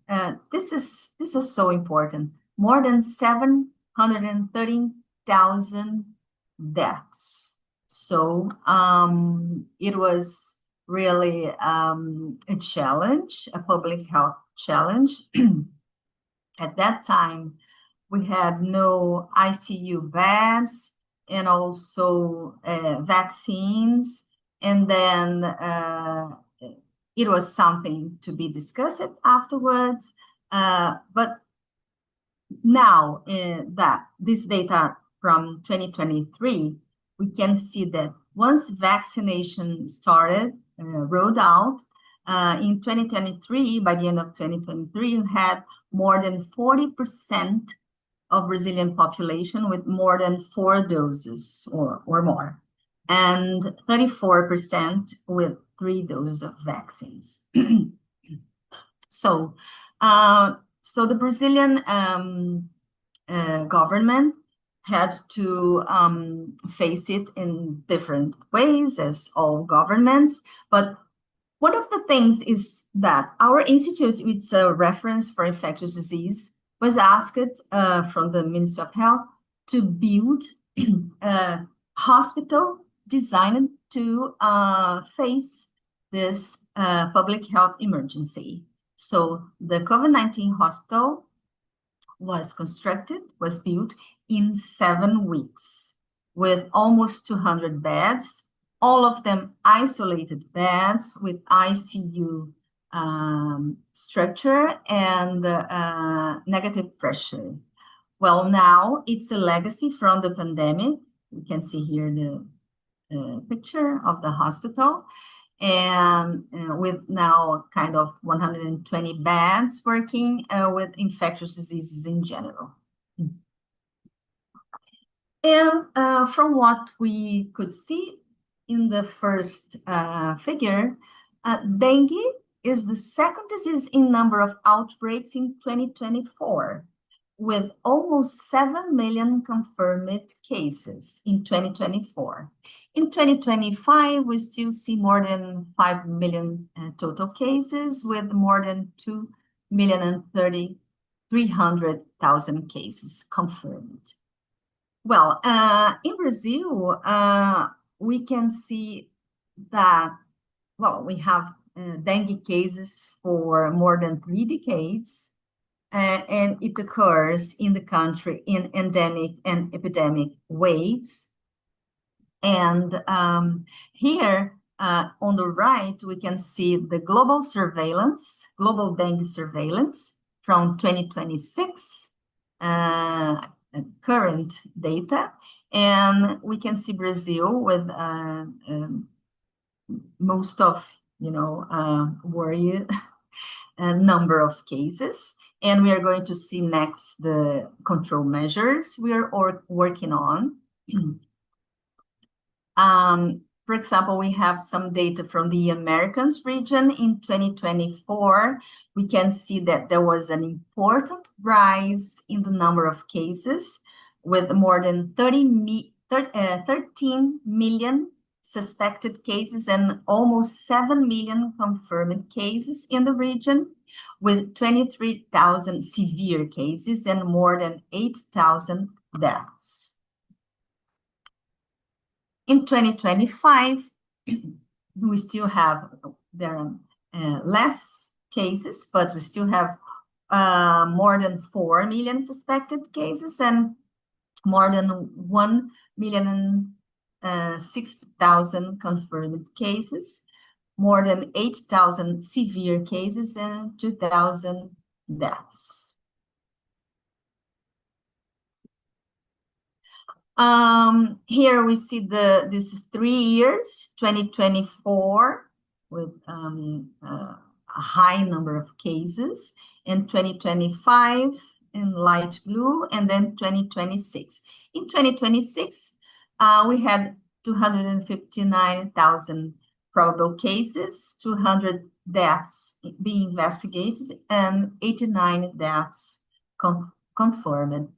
this is so important. More than 713,000 deaths. So it was really a challenge, a public health challenge. At that time, we had no ICU beds and also vaccines. And then it was something to be discussed afterwards. But now that this data from 2023, we can see that once vaccination started, rolled out, in 2023, by the end of 2023, you had more than 40% of Brazilian population with more than 4 doses or more, and 34% with 3 doses of vaccines. So the Brazilian government had to face it in different ways, as all governments. But one of the things is that our institute, which is a reference for infectious disease, was asked from the Ministry of Health to build a hospital designed to face this public health emergency. So the COVID-19 hospital was constructed, was built in 7 weeks with almost 200 beds, all of them isolated beds with ICU structure and negative pressure. Well, now it's a legacy from the pandemic. You can see here the picture of the hospital, and with now kind of 120 beds working with infectious diseases in general. And from what we could see in the first figure, dengue is the second disease in number of outbreaks in 2024, with almost 7 million confirmed cases in 2024. In 2025, we still see more than 5 million total cases, with more than 2,300,000 cases confirmed. Well, in Brazil, we can see that, well, we have dengue cases for more than 3 decades, and it occurs in the country in endemic and epidemic waves. And here on the right, we can see the global surveillance, global dengue surveillance from 2026, current data. And we can see Brazil with most of, worry number of cases. And we are going to see next the control measures we are working on. For example, we have some data from the Americas region in 2024. We can see that there was an important rise in the number of cases, with more than 13 million suspected cases and almost 7 million confirmed cases in the region, with 23,000 severe cases and more than 8,000 deaths. In 2025, we still have less cases, but we still have more than 4 million suspected cases and more than 1,006,000 confirmed cases, more than 8,000 severe cases and 2,000 deaths. Here we see these 3 years, 2024, with a high number of cases, and 2025 in light blue, and then 2026. In 2026, we had 259,000 probable cases, 200 deaths being investigated, and 89 deaths confirmed.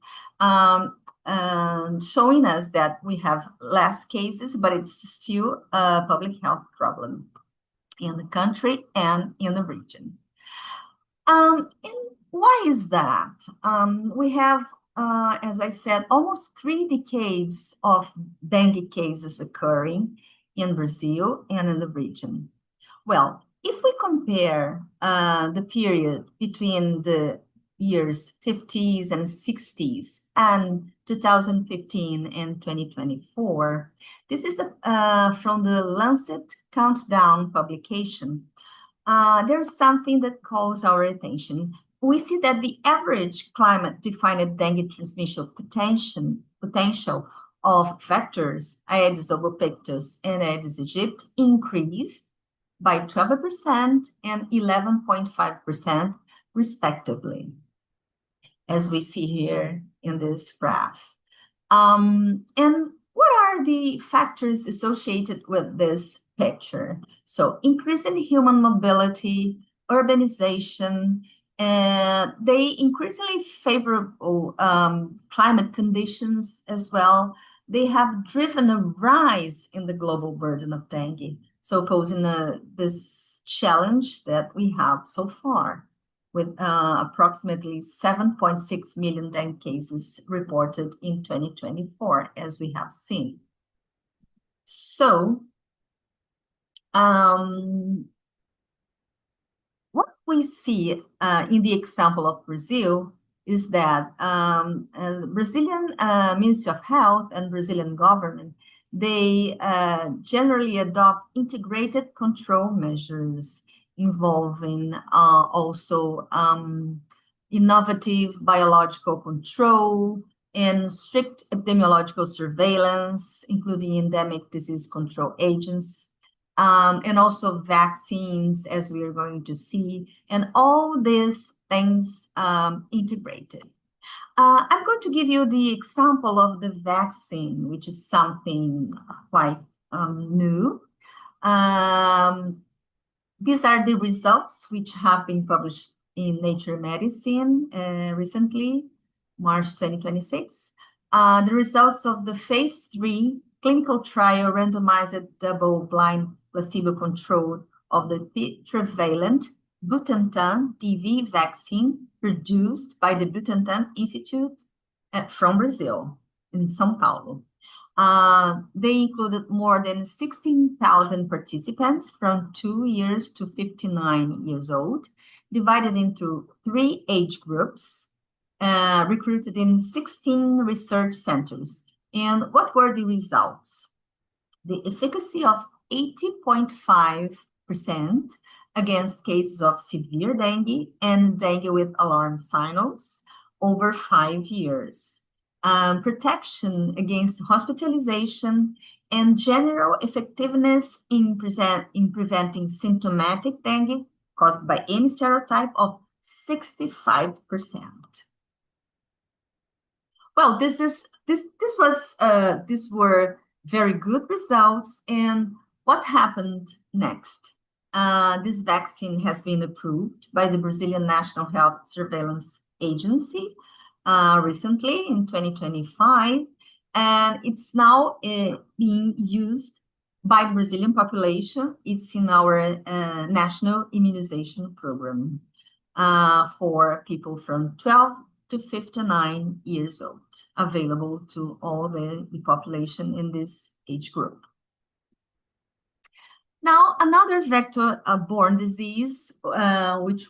Showing us that we have less cases, but it's still a public health problem in the country and in the region. And why is that? We have, as I said, almost 3 decades of dengue cases occurring in Brazil and in the region. Well, if we compare the period between the years 50s and 60s and 2015 and 2024, this is from the Lancet Countdown publication. There's something that calls our attention. We see that the average climate-defined dengue transmission potential of vectors, Aedes albopictus and Aedes aegypti, increased by 12% and 11.5% respectively. as we see here in this graph. And what are the factors associated with this picture? So increasing human mobility, urbanization, and they increasingly favorable climate conditions as well. They have driven a rise in the global burden of dengue, so posing this challenge that we have so far, with approximately 7.6 million dengue cases reported in 2024, as we have seen. So, what we see in the example of Brazil is that Brazilian Ministry of Health and Brazilian government, they generally adopt integrated control measures involving also innovative biological control and strict epidemiological surveillance, including endemic disease control agents, and also vaccines, as we are going to see, and all these things integrated. I'm going to give you the example of the vaccine, which is something quite new. These are the results which have been published in Nature Medicine recently, March 2026. The results of the phase 3 clinical trial randomized double-blind placebo-controlled of the tetravalent Butantan DV vaccine produced by the Butantan Institute from Brazil in São Paulo. They included more than 16,000 participants from 2 years to 59 years old, divided into 3 age groups, recruited in 16 research centers. And what were the results? The efficacy of 80.5% against cases of severe dengue and dengue with alarm signals over 5 years. Protection against hospitalization and general effectiveness in preventing symptomatic dengue caused by any serotype of 65%. Well, these were very good results. And what happened next? This vaccine has been approved by the Brazilian National Health Surveillance Agency recently in 2025, and it's now being used by the Brazilian population. It's in our national immunization program for people from 12 to 59 years old, available to all the population in this age group. Now, another vector-borne disease, which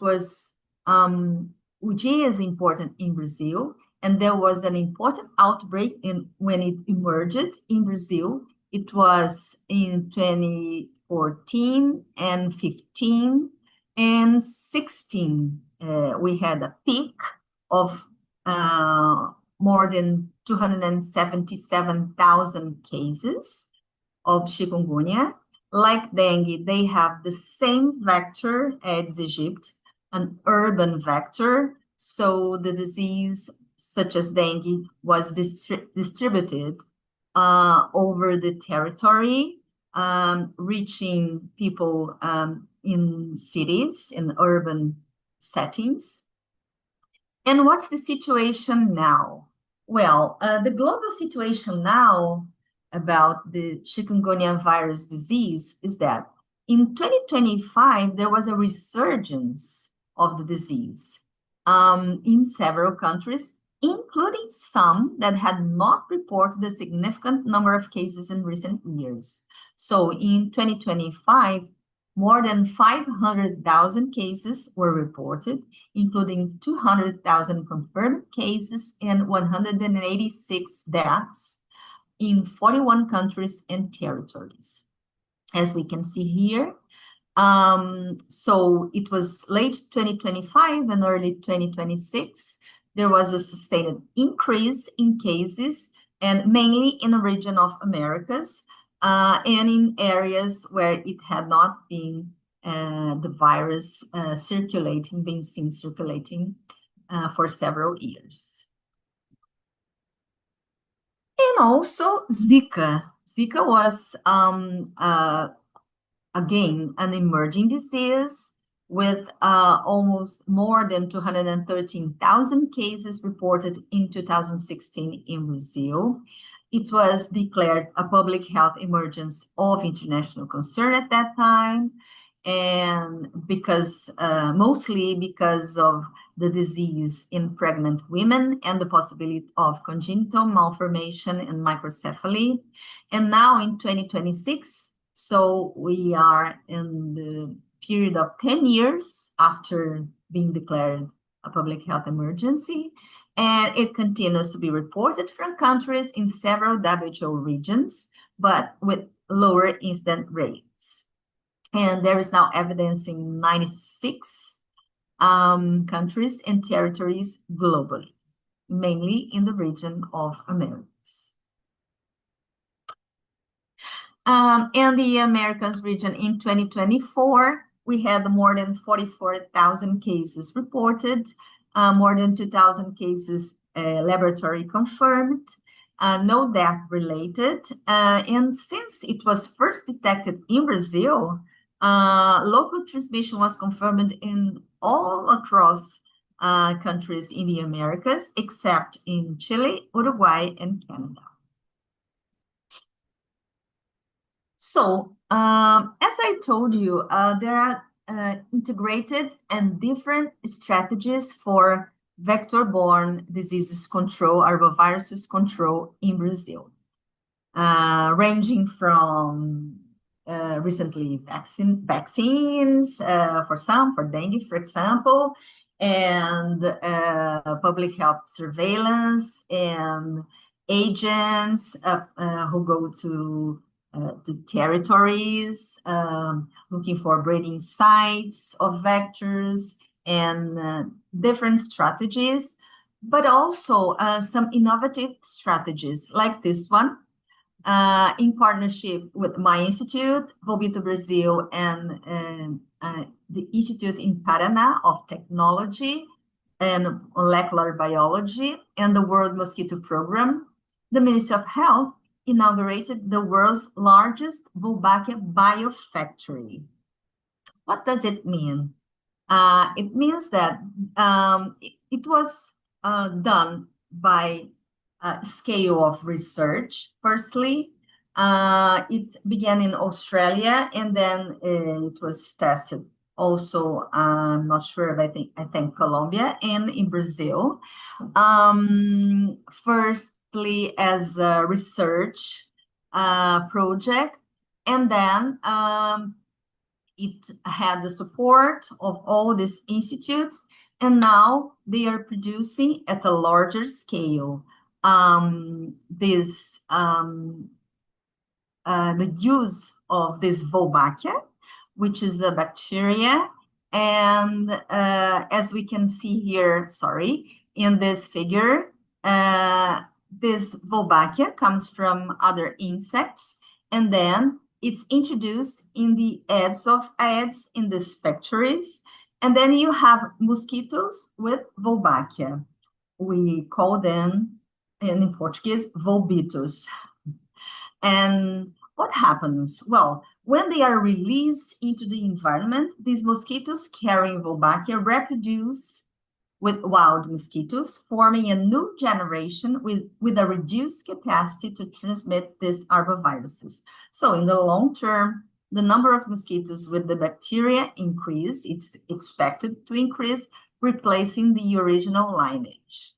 is important in Brazil, and there was an important outbreak when it emerged in Brazil. It was in 2014 and 15 and 16. We had a peak of more than 277,000 cases of chikungunya. Like dengue, they have the same vector, Aedes aegypti, an urban vector. So the disease, such as dengue, was distributed over the territory, reaching people in cities, in urban settings. And what's the situation now? Well, the global situation now about the chikungunya virus disease is that in 2025, there was a resurgence of the disease in several countries, including some that had not reported a significant number of cases in recent years. So in 2025, more than 500,000 cases were reported, including 200,000 confirmed cases and 186 deaths in 41 countries and territories, as we can see here. So it was late 2025 and early 2026. There was a sustained increase in cases, and mainly in the region of Americas, and in areas where it had not been the virus being seen circulating for several years. And also Zika. Zika was, again, an emerging disease with almost more than 213,000 cases reported in 2016 in Brazil. It was declared a public health emergency of international concern at that time, and because mostly because of the disease in pregnant women and the possibility of congenital malformation and microcephaly. And now in 2026, so we are in the period of 10 years after being declared a public health emergency, and it continues to be reported from countries in several WHO regions, but with lower incident rates. And there is now evidence in 96 countries and territories globally, mainly in the region of Americas. In the Americas region in 2024, we had more than 44,000 cases reported, more than 2,000 cases laboratory confirmed, no death related. And since it was first detected in Brazil, local transmission was confirmed in all across countries in the Americas, except in Chile, Uruguay, and Canada. So, as I told you, there are integrated and different strategies for vector-borne diseases control, arboviruses control in Brazil, ranging from recently vaccines for dengue, for example, and public health surveillance and agents who go to territories, looking for breeding sites of vectors and different strategies, but also some innovative strategies like this one, in partnership with my institute, Volbito Brazil, and the Institute in Paraná of Technology and Molecular Biology, and the World Mosquito Program. The Ministry of Health inaugurated the world's largest Wolbachia biofactory. What does it mean? It means that it was done by a scale of research. Firstly, it began in Australia, and then it was tested also, I'm not sure, but I think Colombia and in Brazil. Firstly, as a research project, and then it had the support of all these institutes, and now they are producing at a larger scale. The use of this Wolbachia, which is a bacteria, and as we can see here, in this figure, this Wolbachia comes from other insects, and then it's introduced in the eggs of eggs in these factories, and then you have mosquitoes with Wolbachia. We call them, in Portuguese, Volbitos. And what happens? Well, when they are released into the environment, these mosquitoes carrying Wolbachia reproduce with wild mosquitoes, forming a new generation with a reduced capacity to transmit these arboviruses. So in the long term, the number of mosquitoes with the bacteria increase. It's expected to increase, replacing the original lineage.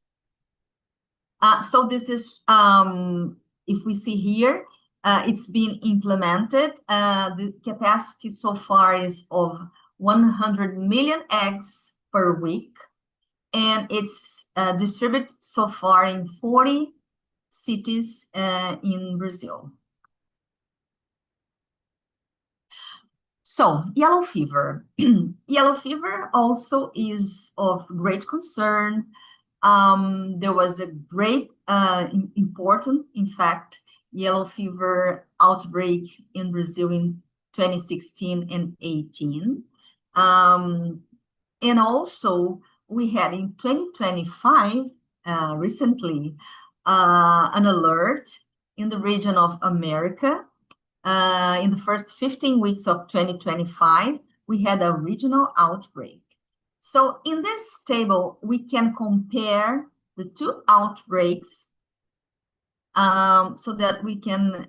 So this is, if we see here, it's been implemented. The capacity so far is of 100 million eggs per week, and it's distributed so far in 40 cities in Brazil. So, yellow fever. Yellow fever also is of great concern. There was a great, important, in fact, yellow fever outbreak in Brazil in 2016 and 18. And also, we had in 2025, recently, an alert in the region of America. In the first 15 weeks of 2025, we had a regional outbreak. So in this table, we can compare the two outbreaks so that we can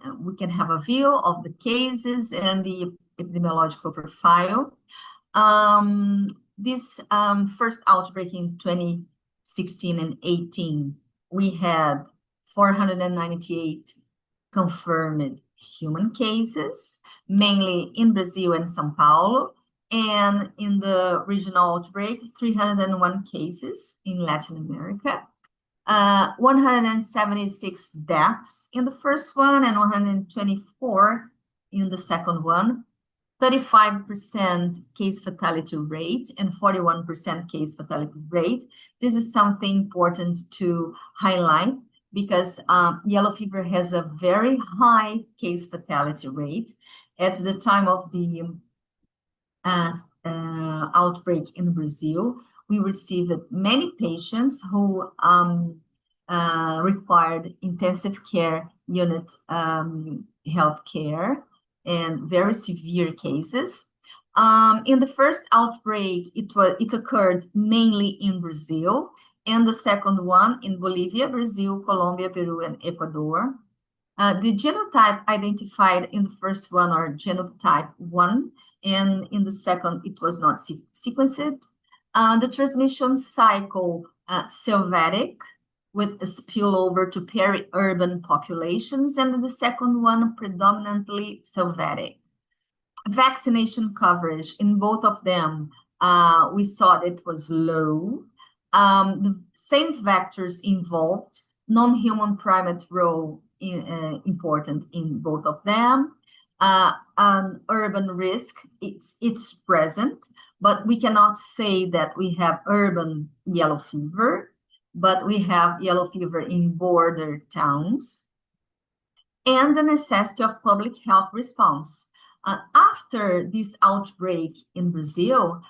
have a view of the cases and the epidemiological profile. This first outbreak in 2016 and 18, we had 498 confirmed human cases, mainly in Brazil and São Paulo, and in the regional outbreak, 301 cases in Latin America. 176 deaths in the first one and 124 in the second one. 35% case fatality rate and 41% case fatality rate. This is something important to highlight because yellow fever has a very high case fatality rate. At the time of the outbreak in Brazil, we received many patients who required intensive care unit health care and very severe cases. In the first outbreak, it occurred mainly in Brazil, and the second one in Bolivia, Brazil, Colombia, Peru, and Ecuador. The genotype identified in the first one are genotype 1, and in the second, it was not sequenced. The transmission cycle, sylvatic, with a spillover to peri-urban populations, and the second one predominantly sylvatic. Vaccination coverage in both of them, we saw it was low. The same vectors involved, non-human primate role important in both of them. Urban risk, it's present, but we cannot say that we have urban yellow fever, but we have yellow fever in border towns. And the necessity of public health response. After this outbreak in Brazil,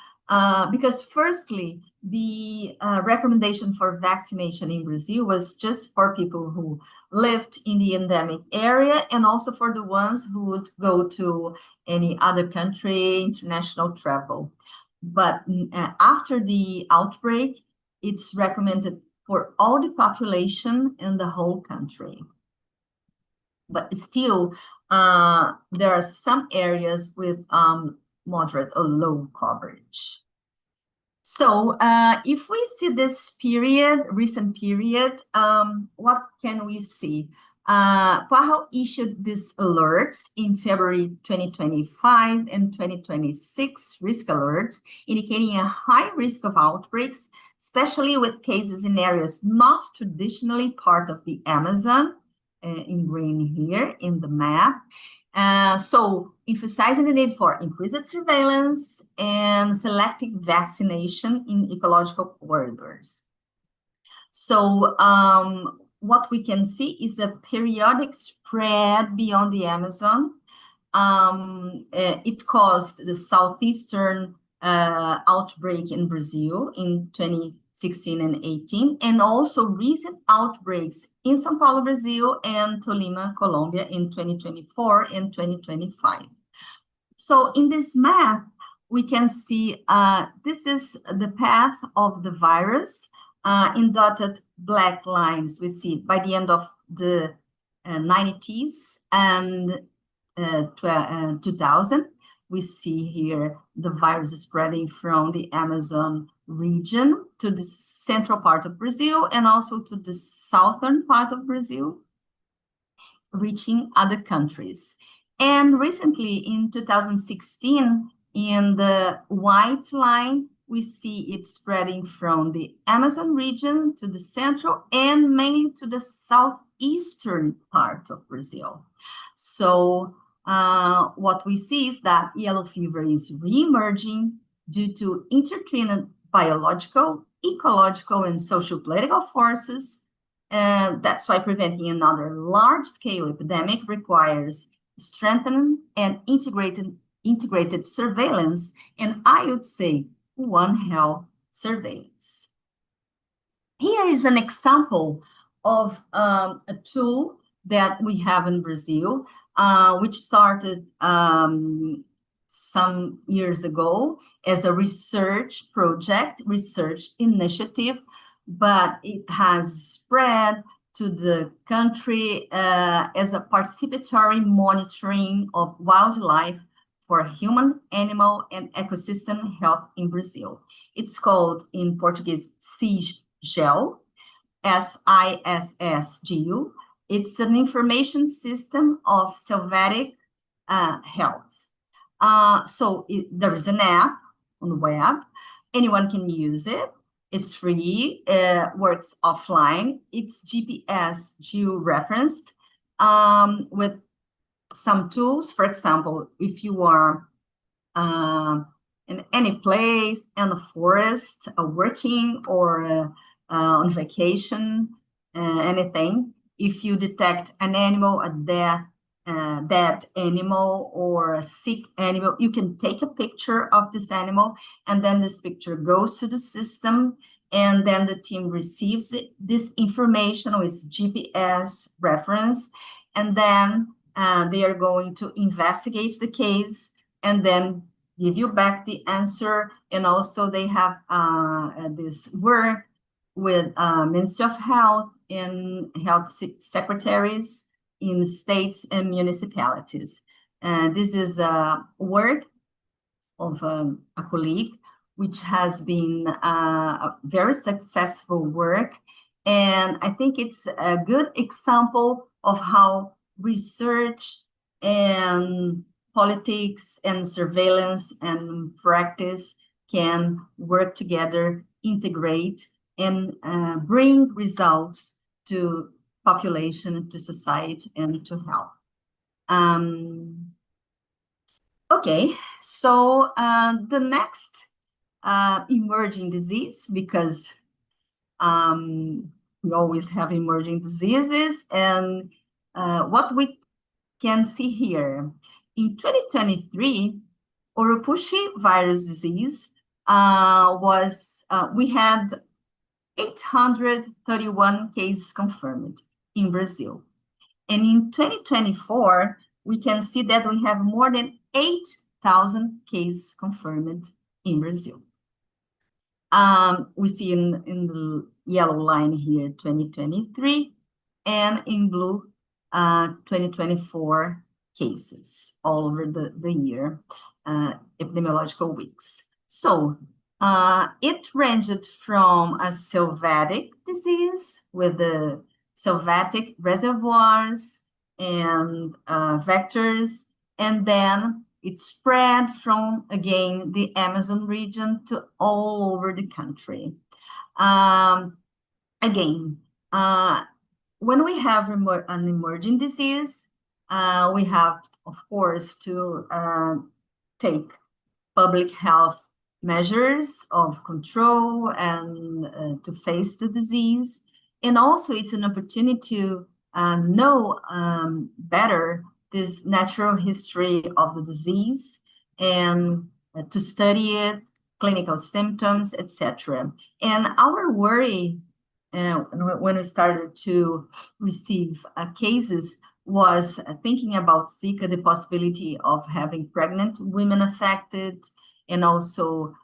because firstly, the recommendation for vaccination in Brazil was just for people who lived in the endemic area and also for the ones who would go to any other country, international travel. But after the outbreak, it's recommended for all the population in the whole country. But still, there are some areas with moderate or low coverage. So if we see this period, recent period, what can we see? PAHO issued these alerts in February 2025 and 2026 risk alerts, indicating a high risk of outbreaks, especially with cases in areas not traditionally part of the Amazon, in green here in the map. So emphasizing the need for increased surveillance and selective vaccination in ecological corridors. So what we can see is a periodic spread beyond the Amazon. It caused the southeastern outbreak in Brazil in 2016 and 18, and also recent outbreaks in São Paulo, Brazil, and Tolima, Colombia in 2024 and 2025. So in this map, we can see this is the path of the virus. In dotted black lines, we see by the end of the 90s and 2000, we see here the virus is spreading from the Amazon region to the central part of Brazil and also to the southern part of Brazil, reaching other countries. And recently in 2016, in the white line, we see it spreading from the Amazon region to the central and mainly to the southeastern part of Brazil. So what we see is that yellow fever is re-emerging due to intertwined biological, ecological, and social political forces. And that's why preventing another large-scale epidemic requires strengthened and integrated surveillance, and I would say One Health surveillance. Here is an example of a tool that we have in Brazil, which started some years ago as a research project, research initiative, but it has spread to the country as a participatory monitoring of wildlife for human, animal, and ecosystem health in Brazil. It's called, in Portuguese, SISGEL, SISSGU. It's an information system of sylvatic health. So there is an app on the web. Anyone can use it. It's free, works offline. It's GPS geo-referenced with some tools. For example, if you are in any place in the forest, working or on vacation, anything, if you detect an animal, a dead animal or a sick animal, you can take a picture of this animal, and then this picture goes to the system, and then the team receives this information with GPS reference, and then they are going to investigate the case and then give you back the answer. And also they have this work with Ministry of Health and health secretaries in states and municipalities. And this is a work of a colleague, which has been a very successful work. And I think it's a good example of how research and politics and surveillance and practice can work together, integrate, and bring results to population, to society, and to health. Okay, so the next emerging disease, because we always have emerging diseases, and what we can see here, in 2023, Oropouche virus disease we had 831 cases confirmed in Brazil. And in 2024, we can see that we have more than 8,000 cases confirmed in Brazil. We see in the yellow line here, 2023, and in blue, 2024 cases all over the year, epidemiological weeks. So it ranged from a sylvatic disease with the sylvatic reservoirs and vectors, and then it spread from, again, the Amazon region to all over the country. Again, when we have an emerging disease, we have, of course, to take public health measures of control and to face the disease. And also it's an opportunity to know better this natural history of the disease and to study it, clinical symptoms, etc. And our worry when we started to receive cases was thinking about Zika, the possibility of having pregnant women affected, and also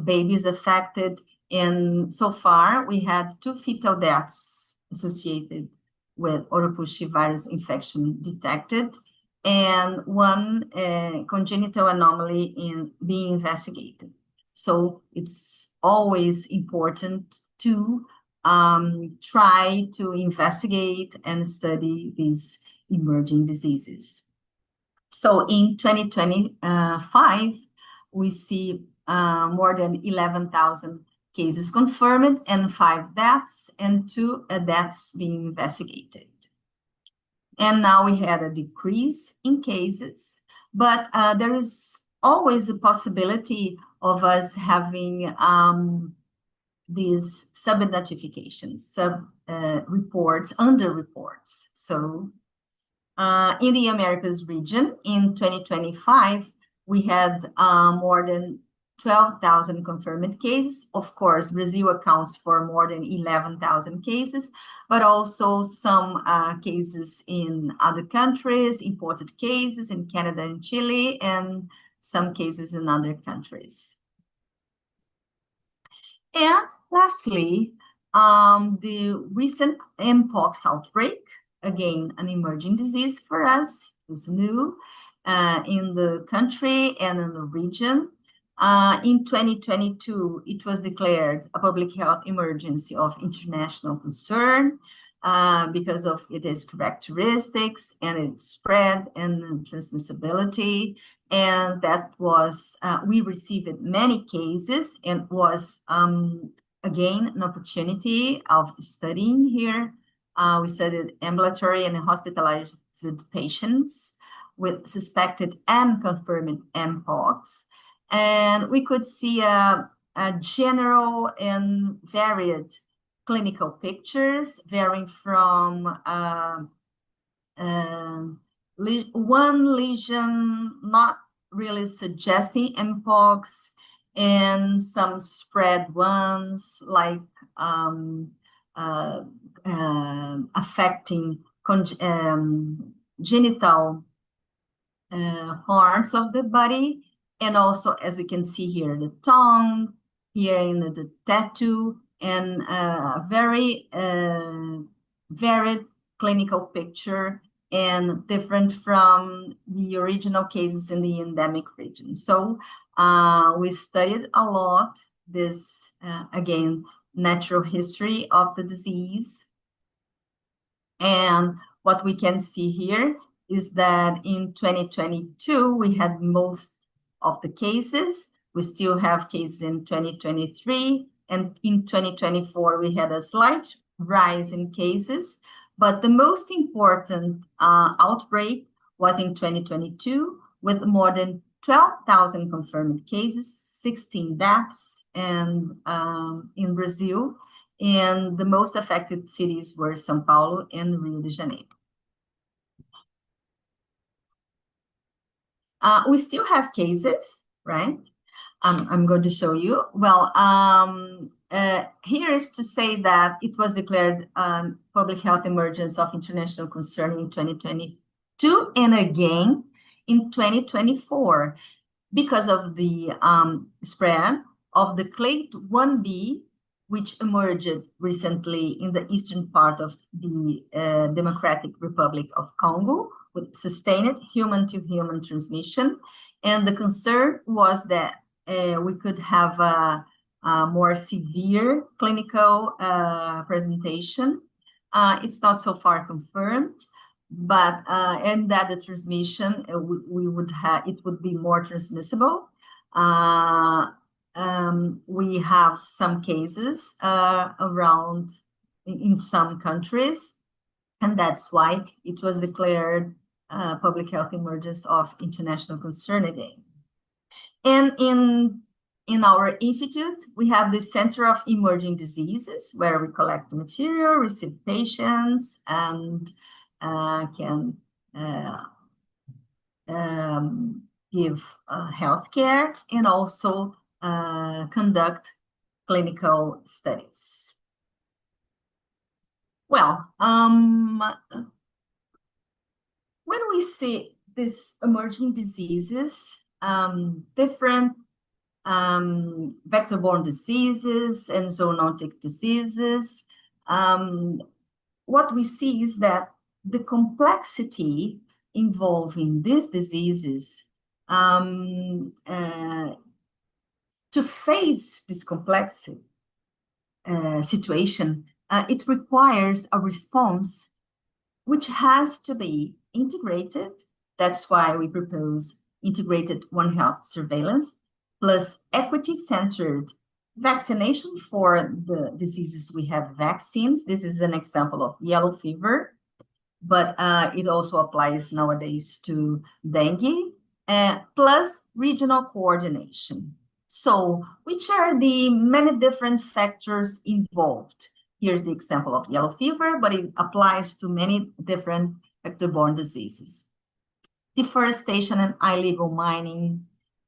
babies affected. And so far, we had 2 fetal deaths associated with Oropouche virus infection detected, and 1 congenital anomaly being investigated. So it's always important to try to investigate and study these emerging diseases. So in 2025, we see more than 11,000 cases confirmed and 5 deaths and 2 deaths being investigated. And now we had a decrease in cases, but there is always a possibility of us having these sub-identifications, sub-reports, under-reports. So in the Americas region, in 2025, we had more than 12,000 confirmed cases. Of course, Brazil accounts for more than 11,000 cases, but also some cases in other countries, imported cases in Canada and Chile, and some cases in other countries. And lastly, the recent Mpox outbreak, again, an emerging disease for us, is new in the country and in the region. In 2022, it was declared a public health emergency of international concern because of its characteristics and its spread and transmissibility. And that was, we received many cases and was, again, an opportunity of studying here. We studied ambulatory and hospitalized patients with suspected and confirmed Mpox. And we could see a general and varied clinical pictures, varying from one lesion not really suggesting Mpox, and some spread ones like affecting genital parts of the body. And also, as we can see here, the tongue, here in the tattoo, and a very varied clinical picture, and different from the original cases in the endemic region. So we studied a lot this, again, natural history of the disease. And what we can see here is that in 2022, we had most of the cases. We still have cases in 2023, and in 2024, we had a slight rise in cases. But the most important outbreak was in 2022, with more than 12,000 confirmed cases, 16 deaths, and in Brazil. And the most affected cities were São Paulo and Rio de Janeiro. We still have cases, right? I'm going to show you. Well, here is to say that it was declared public health emergency of international concern in 2022 and again in 2024 because of the spread of the clade 1B, which emerged recently in the eastern part of the Democratic Republic of Congo, with sustained human-to-human transmission. And the concern was that we could have a more severe clinical presentation. It's not so far confirmed, but and that the transmission we would have, it would be more transmissible. We have some cases around in some countries, and that's why it was declared public health emergency of international concern again. And in our institute, we have the Center of Emerging Diseases, where we collect material, receive patients, and can give healthcare, and also conduct clinical studies. Well, when we see these emerging diseases, different vector-borne diseases and zoonotic diseases, what we see is that the complexity involving these diseases, to face this complex situation, it requires a response which has to be integrated. That's why we propose integrated One Health surveillance, plus equity-centered vaccination for the diseases we have vaccines. This is an example of yellow fever, but it also applies nowadays to dengue, plus regional coordination. So, which are the many different factors involved? Here's the example of yellow fever, but it applies to many different vector-borne diseases. Deforestation and illegal mining,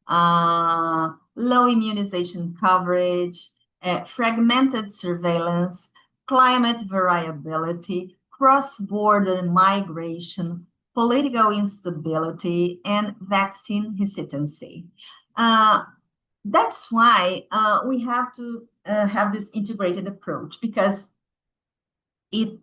low immunization coverage, fragmented surveillance, climate variability, cross-border migration, political instability, and vaccine hesitancy. That's why we have to have this integrated approach, because it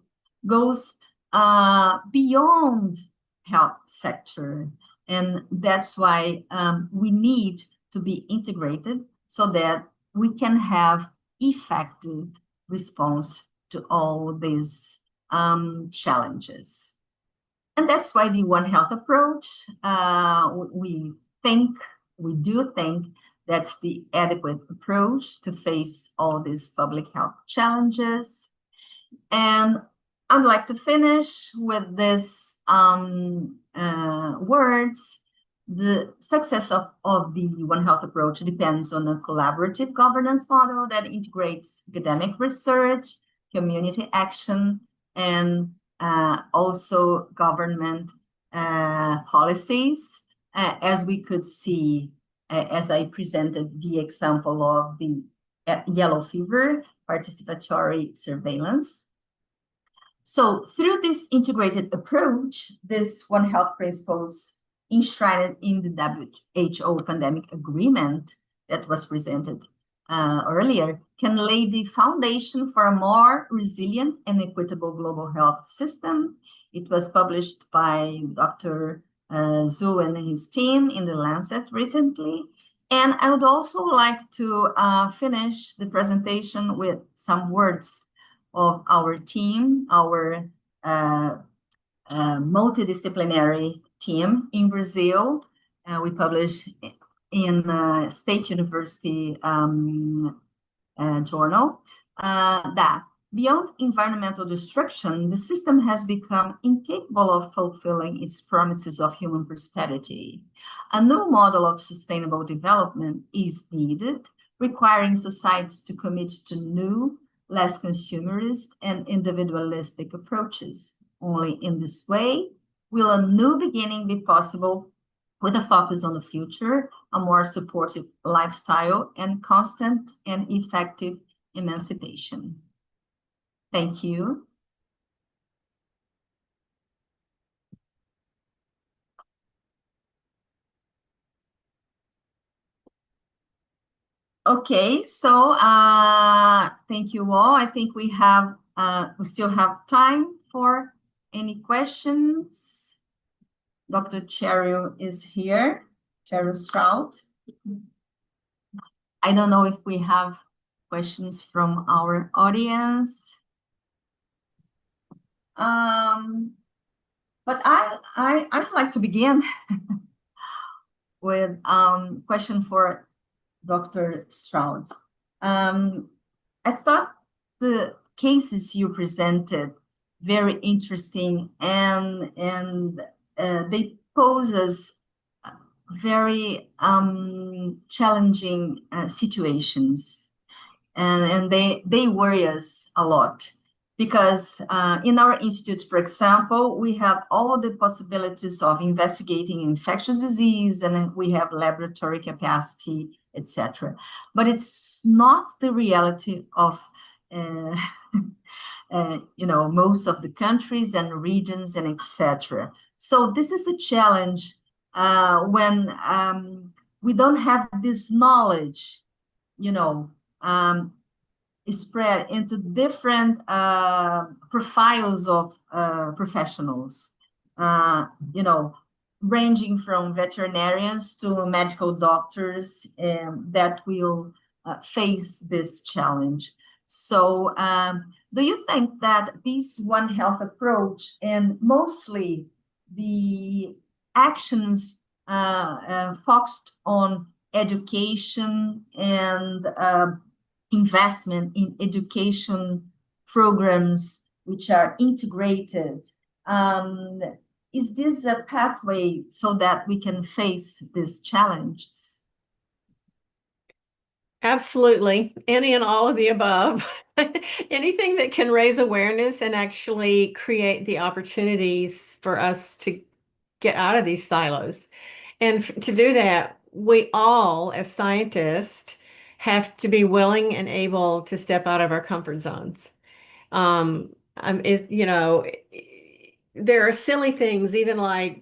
goes beyond health sector. And that's why we need to be integrated so that we can have effective response to all these challenges. And that's why the One Health approach, we do think that's the adequate approach to face all these public health challenges. And I'd like to finish with this words. The success of the One Health approach depends on a collaborative governance model that integrates academic research, community action, and also government policies, as we could see as I presented the example of the yellow fever participatory surveillance. So through this integrated approach, this One Health principles enshrined in the WHO pandemic agreement that was presented earlier can lay the foundation for a more resilient and equitable global health system. It was published by Dr. Zhu and his team in The Lancet recently. And I would also like to finish the presentation with some words of our team, our multidisciplinary team in Brazil. We published in State University journal that beyond environmental destruction, the system has become incapable of fulfilling its promises of human prosperity. A new model of sustainable development is needed, requiring societies to commit to new, less consumerist and individualistic approaches. Only in this way will a new beginning be possible, with a focus on the future, a more supportive lifestyle, and constant and effective emancipation. Thank you. Okay, so thank you all. I think we still have time for any questions. Dr. Cheryl is here, Cheryl Stroud. I don't know if we have questions from our audience. But I'd like to begin with question for Dr. Stroud. I thought the cases you presented very interesting, and they pose us very challenging situations, and they worry us a lot, because in our institute, for example, we have all the possibilities of investigating infectious disease, and we have laboratory capacity, etc. But it's not the reality of most of the countries and regions and etc. So this is a challenge when we don't have this knowledge, spread into different profiles of professionals, ranging from veterinarians to medical doctors that will face this challenge. So do you think that this One Health approach, and mostly the actions focused on education and investment in education programs which are integrated, is this a pathway so that we can face these challenges? Absolutely. Any and all of the above. Anything that can raise awareness and actually create the opportunities for us to get out of these silos. And to do that, we all, as scientists, have to be willing and able to step out of our comfort zones. You know, there are silly things, even like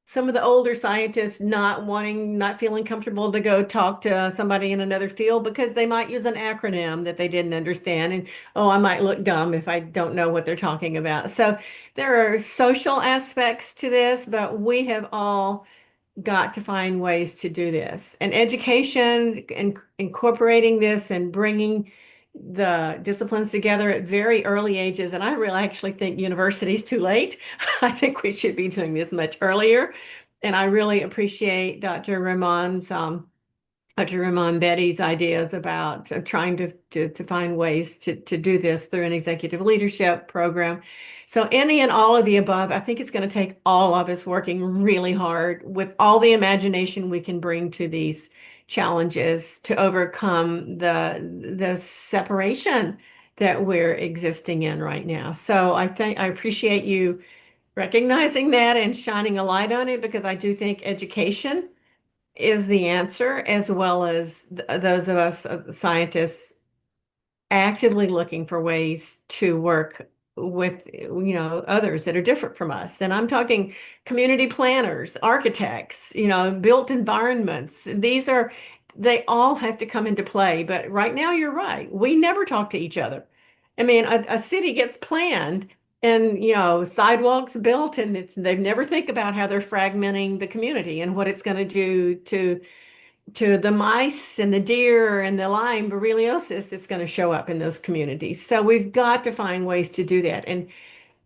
some of the older scientists not feeling comfortable to go talk to somebody in another field because they might use an acronym that they didn't understand. And, oh, I might look dumb if I don't know what they're talking about. So there are social aspects to this, but we have all got to find ways to do this. And education and incorporating this and bringing the disciplines together at very early ages. And I really actually think university's too late. I think we should be doing this much earlier. And I really appreciate Dr. Ramon Betty's ideas about trying to find ways to do this through an executive leadership program. So any and all of the above, I think it's going to take all of us working really hard with all the imagination we can bring to these challenges to overcome the separation that we're existing in right now. So I appreciate you recognizing that and shining a light on it, because I do think education is the answer, as well as those of us scientists actively looking for ways to work with, you know, others that are different from us. And I'm talking community planners, architects, you know, built environments. They all have to come into play. But right now, you're right. We never talk to each other. I mean, a city gets planned and, you know, sidewalks built, and they never think about how they're fragmenting the community and what it's going to do to the mice and the deer and the Lyme borreliosis that's going to show up in those communities. So we've got to find ways to do that. And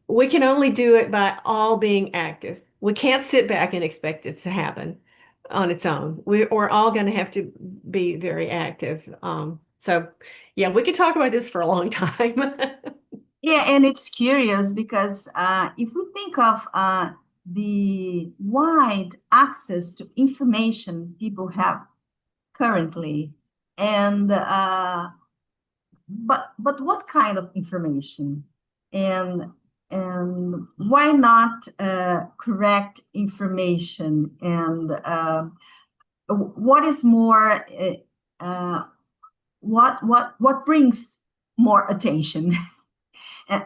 we can only do it by all being active. We can't sit back and expect it to happen on its own. We're all going to have to be very active. So yeah, we could talk about this for a long time. Yeah, and it's curious because if we think of the wide access to information people have currently, and but what kind of information, and why not correct information, and what is more what brings more attention?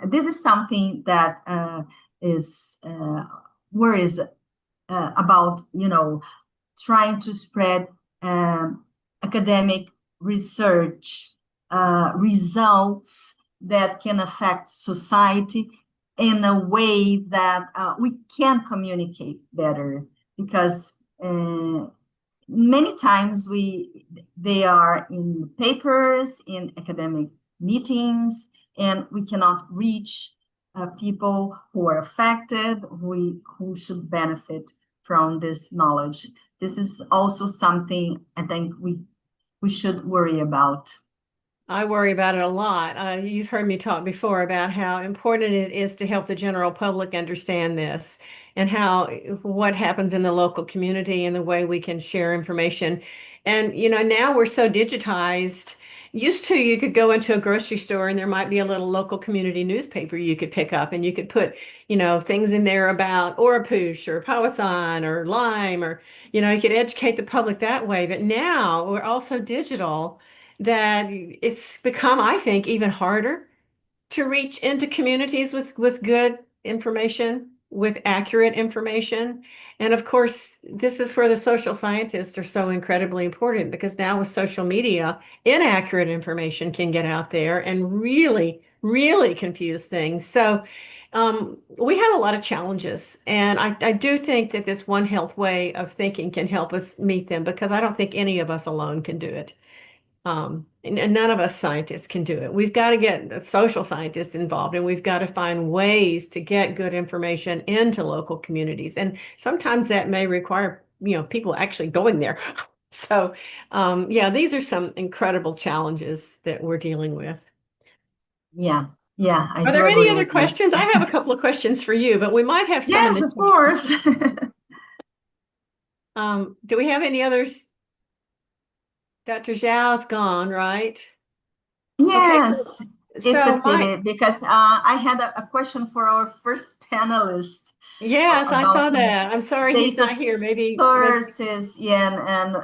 This is something that is worries about, you know, trying to spread academic research results that can affect society in a way that we can communicate better, because many times they are in papers, in academic meetings, and we cannot reach people who are affected, who should benefit from this knowledge. This is also something I think we should worry about. I worry about it a lot. You've heard me talk before about how important it is to help the general public understand this, and what happens in the local community and the way we can share information. And, you know, now we're so digitized. Used to, you could go into a grocery store and there might be a little local community newspaper you could pick up, and you could put, you know, things in there about Oropouche or Powassan or Lyme, or, you know, you could educate the public that way. But now we're also digital, that it's become, I think, even harder to reach into communities with good information, with accurate information. And of course, this is where the social scientists are so incredibly important, because now with social media, inaccurate information can get out there and really, really confuse things. So we have a lot of challenges. And I do think that this One Health way of thinking can help us meet them, because I don't think any of us alone can do it. And none of us scientists can do it. We've got to get social scientists involved, and we've got to find ways to get good information into local communities. And sometimes that may require, you know, people actually going there. So, yeah, these are some incredible challenges that we're dealing with. Yeah. Are there any other questions? I have a couple of questions for you, but we might have some. Yes, of course. Do we have any others? Dr. Zhao's gone, right? Yes, okay, it's a pity, because I had a question for our first panelist. Yes, I about saw that. I'm sorry he's data not here. Maybe sources, yeah, and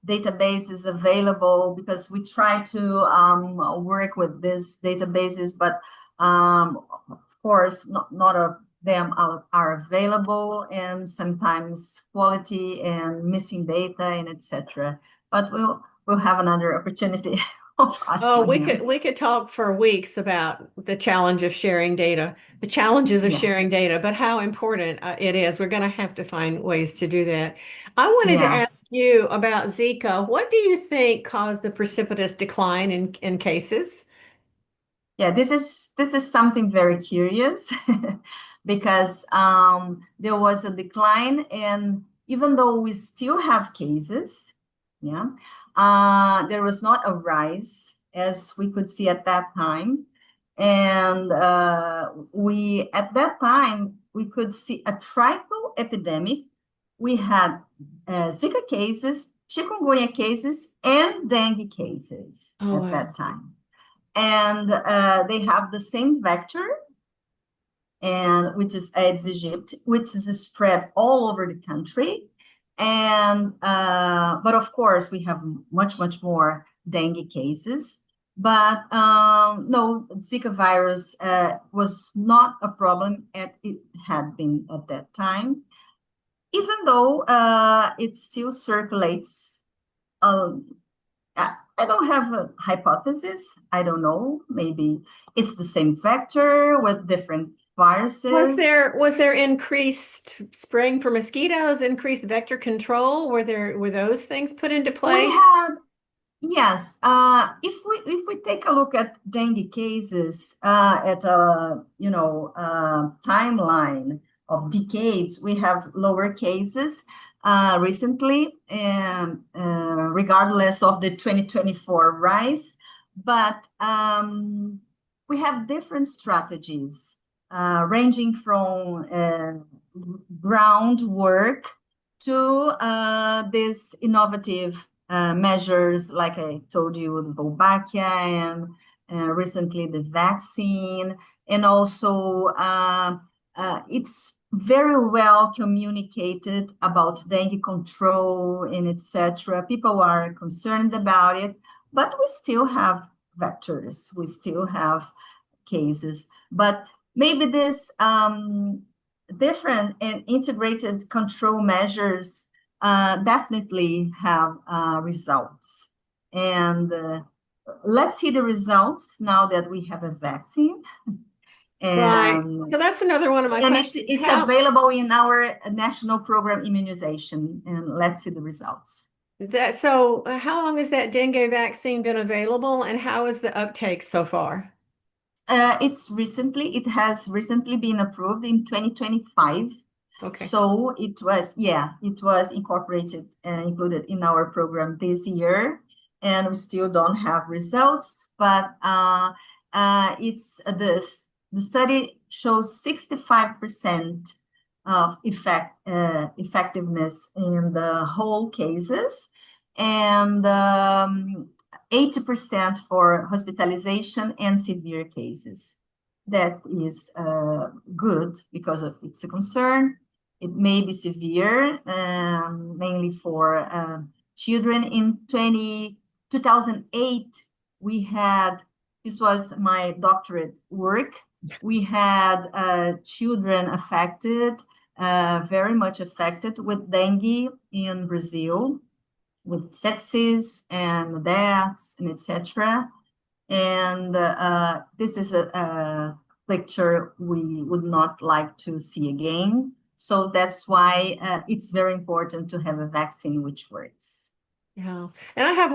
databases available, because we try to work with these databases, but of course not of them are available, and sometimes quality and missing data and etc. But we'll have another opportunity of asking oh, him. we could talk for weeks about the challenge of sharing data, the challenges of Yeah. sharing data, but how important it is. We're going to have to find ways to do that. I wanted to Yeah. ask you about Zika. What do you think caused the precipitous decline in cases? Yeah, this is something very curious because there was a decline, and even though we still have cases, yeah, there was not a rise as we could see at that time. And at that time, we could see a triple epidemic. We had Zika cases, chikungunya cases, and dengue cases Oh, at that time. And they have the same vector, and which is Aedes aegypti, which is spread all over the country. And but of course, we have much more dengue cases. But no, Zika virus was not a problem, and it had been at that time, even though it still circulates. I don't have a hypothesis. I don't know. Maybe it's the same vector with different viruses. Was there increased spraying for mosquitoes, increased vector control? Were those things put into place? We had, yes. If we take a look at dengue cases at a timeline of decades, we have lower cases recently, regardless of the 2024 rise. But we have different strategies ranging from groundwork to these innovative measures, like I told you, the Wolbachia, and recently the vaccine, and also it's very well communicated about dengue control and etc. People are concerned about it, but we still have vectors, we still have cases. But maybe this different and integrated control measures definitely have results. And let's see the results now that we have a vaccine. Right. So that's another one of my questions. It's available in our national program immunization, and let's see the results. So how long has that dengue vaccine been available, and how is the uptake so far? It has recently been approved in 2025. Okay. So it was incorporated and included in our program this year, and we still don't have results, but the study shows 65% of effectiveness in the whole cases, and 80% for hospitalization and severe cases. That is good because it's a concern. It may be severe, mainly for children. In 2008, we had, this was my doctorate work, we had children affected, very much affected with dengue in Brazil, with sepsis and deaths and etc. And this is a picture we would not like to see again. So that's why it's very important to have a vaccine which works. Yeah, and I had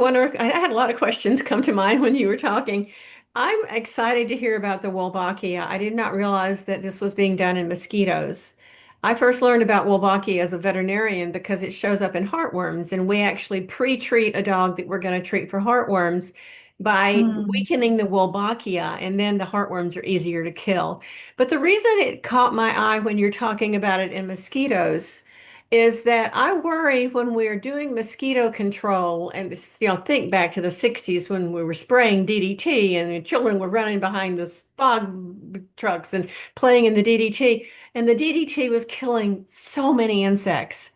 a lot of questions come to mind when you were talking. I'm excited to hear about the Wolbachia. I did not realize that this was being done in mosquitoes. I first learned about Wolbachia as a veterinarian because it shows up in heartworms, and we actually pre-treat a dog that we're going to treat for heartworms by weakening the Wolbachia, and then the heartworms are easier to kill. But the reason it caught my eye when you're talking about it in mosquitoes is that I worry when we're doing mosquito control, and think back to the 60s when we were spraying DDT and the children were running behind the fog trucks and playing in the DDT, and the DDT was killing so many insects.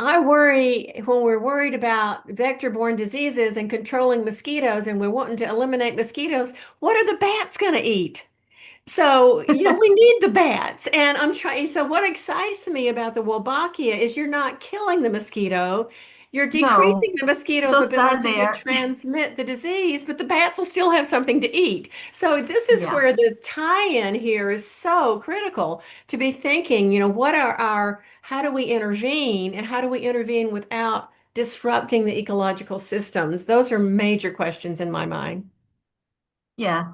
I worry when we're worried about vector-borne diseases and controlling mosquitoes and we're wanting to eliminate mosquitoes, what are the bats going to eat? So, we need the bats. And I'm trying. So what excites me about the Wolbachia is you're not killing the mosquito. You're decreasing the mosquito's those are ability to there. transmit the disease, but the bats will still have something to eat. So this is where the tie-in here is so critical to be thinking, what are how do we intervene and how do we intervene without disrupting the ecological systems? Those are major questions in my mind. Yeah.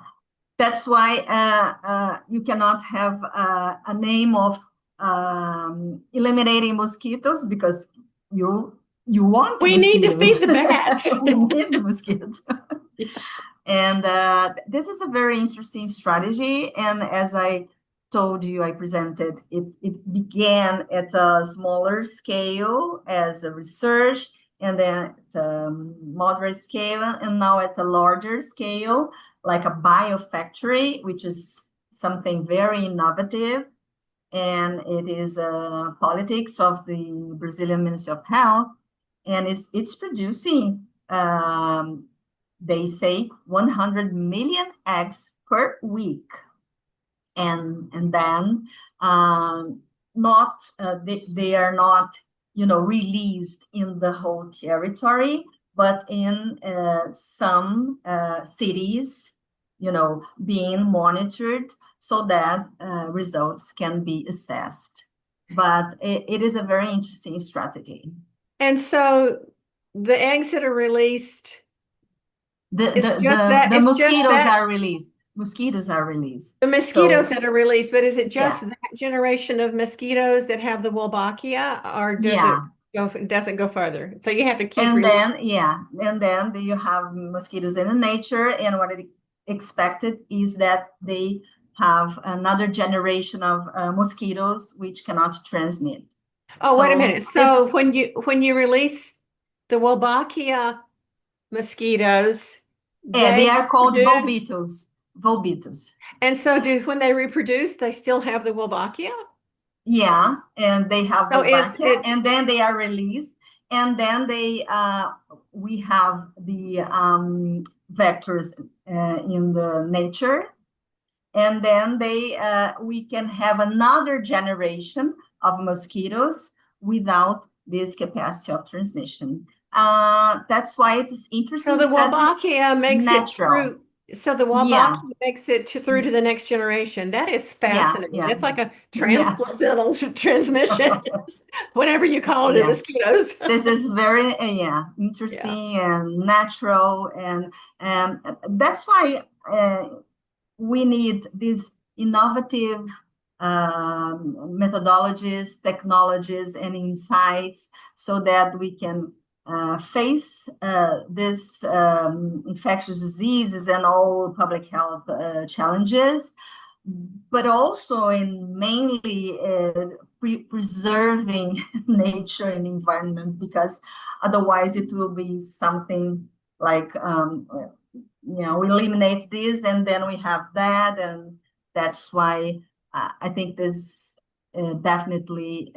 That's why you cannot have a name of eliminating mosquitoes because you want we mosquitoes. need to feed the bats. We need the mosquitoes. Yeah. And this is a very interesting strategy. And as I told you, I presented, it began at a smaller scale as a research, and then at a moderate scale, and now at a larger scale, like a biofactory, which is something very innovative. And it is politics of the Brazilian Ministry of Health. And it's producing, they say, 100 million eggs per week. And then they are not, released in the whole territory, but in some cities, being monitored so that results can be assessed. But it is a very interesting strategy. And so the eggs that are released, the mosquitoes are released. Mosquitoes are released. The mosquitoes that are released, but is it just that generation of mosquitoes that have the Wolbachia, or does it go further? So you have to keep. And then you have mosquitoes in the nature, and what it expected is that they have another generation of mosquitoes which cannot transmit. Oh, wait a minute. So when you release the Wolbachia mosquitoes, they are called Volbitus. And so when they reproduce, they still have the Wolbachia? Yeah, and they have Wolbachia, and then they are released, and then we have the vectors in the nature, and then we can have another generation of mosquitoes without this capacity of transmission. That's why it is interesting. So the Wolbachia makes natural. It through. So the Wolbachia makes it through to the next generation. That is fascinating. It's like a transplacental transmission, whatever you call it in mosquitoes. This is very interesting and natural, and that's why we need these innovative methodologies, technologies, and insights so that we can face this infectious diseases and all public health challenges, but also in mainly preserving nature and environment, because otherwise it will be something like, we eliminate this and then we have that, and that's why I think this definitely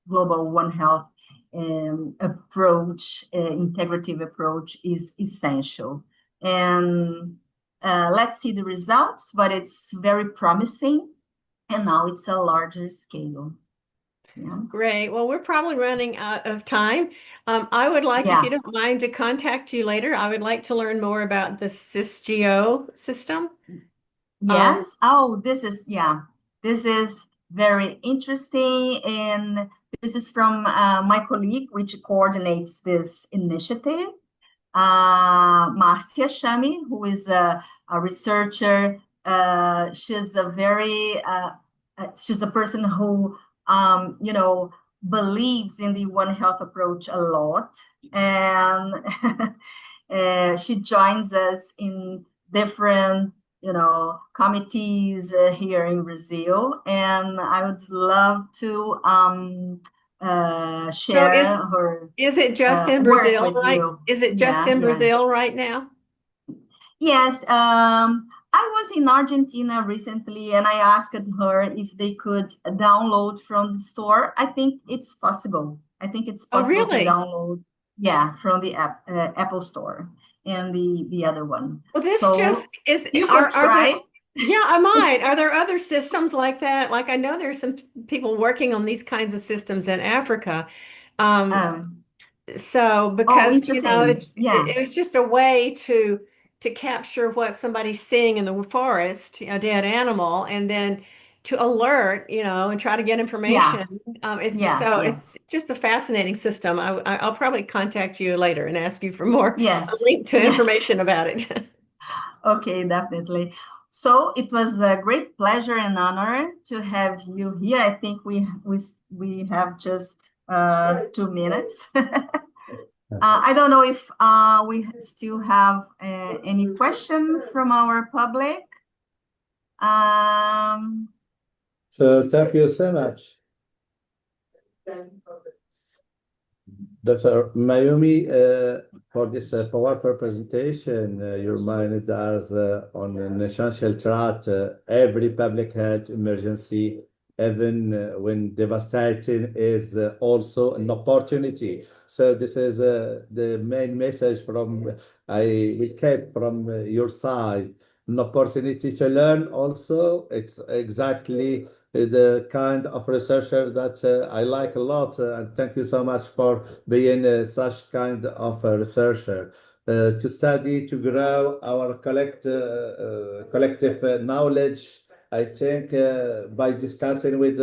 Global One Health approach, integrative approach is essential. And let's see the results, but it's very promising, and now it's a larger scale. Great. Well, we're probably running out of time. I would like, if you don't mind, to contact you later. I would like to learn more about the SysGeo system. Yes. This is very interesting, and this is from my colleague, which coordinates this initiative, Marcia Shami, who is a researcher. She's a person who, believes in the One Health approach a lot, and she joins us in different committees here in Brazil, and I would love to share her. Is it just in work Brazil, with right? you. Is it just in Brazil right now? Yes, I was in Argentina recently, and I asked her if they could download from the store. I think it's possible. I think it's possible to download, from the Apple Store and the other one. Well, this So just is. you could try. Yeah, I might. Are there other systems like that? Like I know there's some people working on these kinds of systems in Africa. So because it was just a way to capture what somebody's seeing in the forest, a dead animal, and then to alert, and try to get information. It's just a fascinating system. I'll probably contact you later and ask you for more link to information about it. Okay, definitely. So it was a great pleasure and honor to have you here. I think we have just 2 minutes. I don't know if we still have any question from our public. So thank you so much, Dr. Mayumi, for this powerful presentation. You reminded us on an essential threat. Every public health emergency, even when devastating, is also an opportunity. So this is the main message we kept from your side. An opportunity to learn also. It's exactly the kind of researcher that I like a lot. And thank you so much for being such kind of a researcher. To study, to grow our collective knowledge. I think by discussing with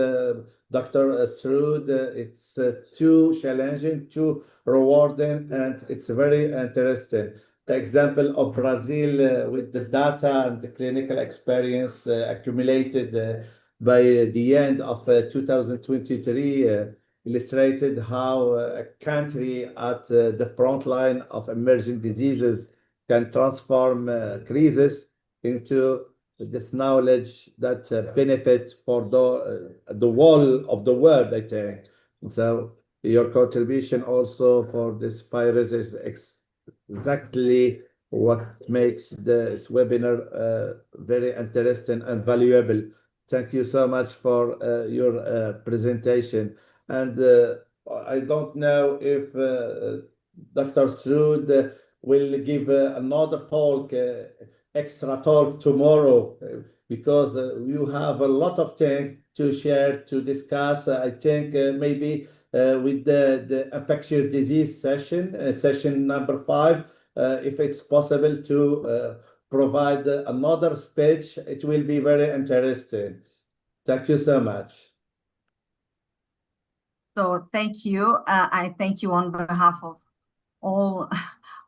Dr. Stroud, it's too challenging, too rewarding, and it's very interesting. The example of Brazil with the data and the clinical experience accumulated by the end of 2023 illustrated how a country at the front line of emerging diseases can transform crises into this knowledge that benefits for the whole of the world, I think. So your contribution also for this virus is exactly what makes this webinar very interesting and valuable. Thank you so much for your presentation. And I don't know if Dr. Stroud will give another talk, extra talk tomorrow, because you have a lot of things to share, to discuss. I think maybe with the infectious disease session number 5, if it's possible to provide another speech, it will be very interesting. Thank you so much. So thank you. I thank you on behalf of all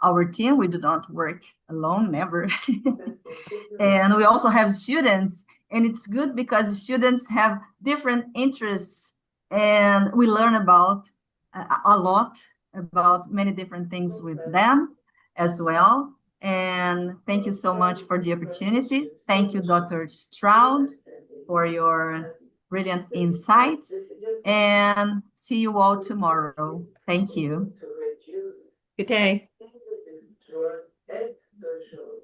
our team. We do not work alone, never. And we also have students, and it's good because students have different interests, and we learn about a lot about many different things with them as well. And thank you so much for the opportunity. Thank you, Dr. Stroud, for your brilliant insights, and see you all tomorrow. Thank you. Good day.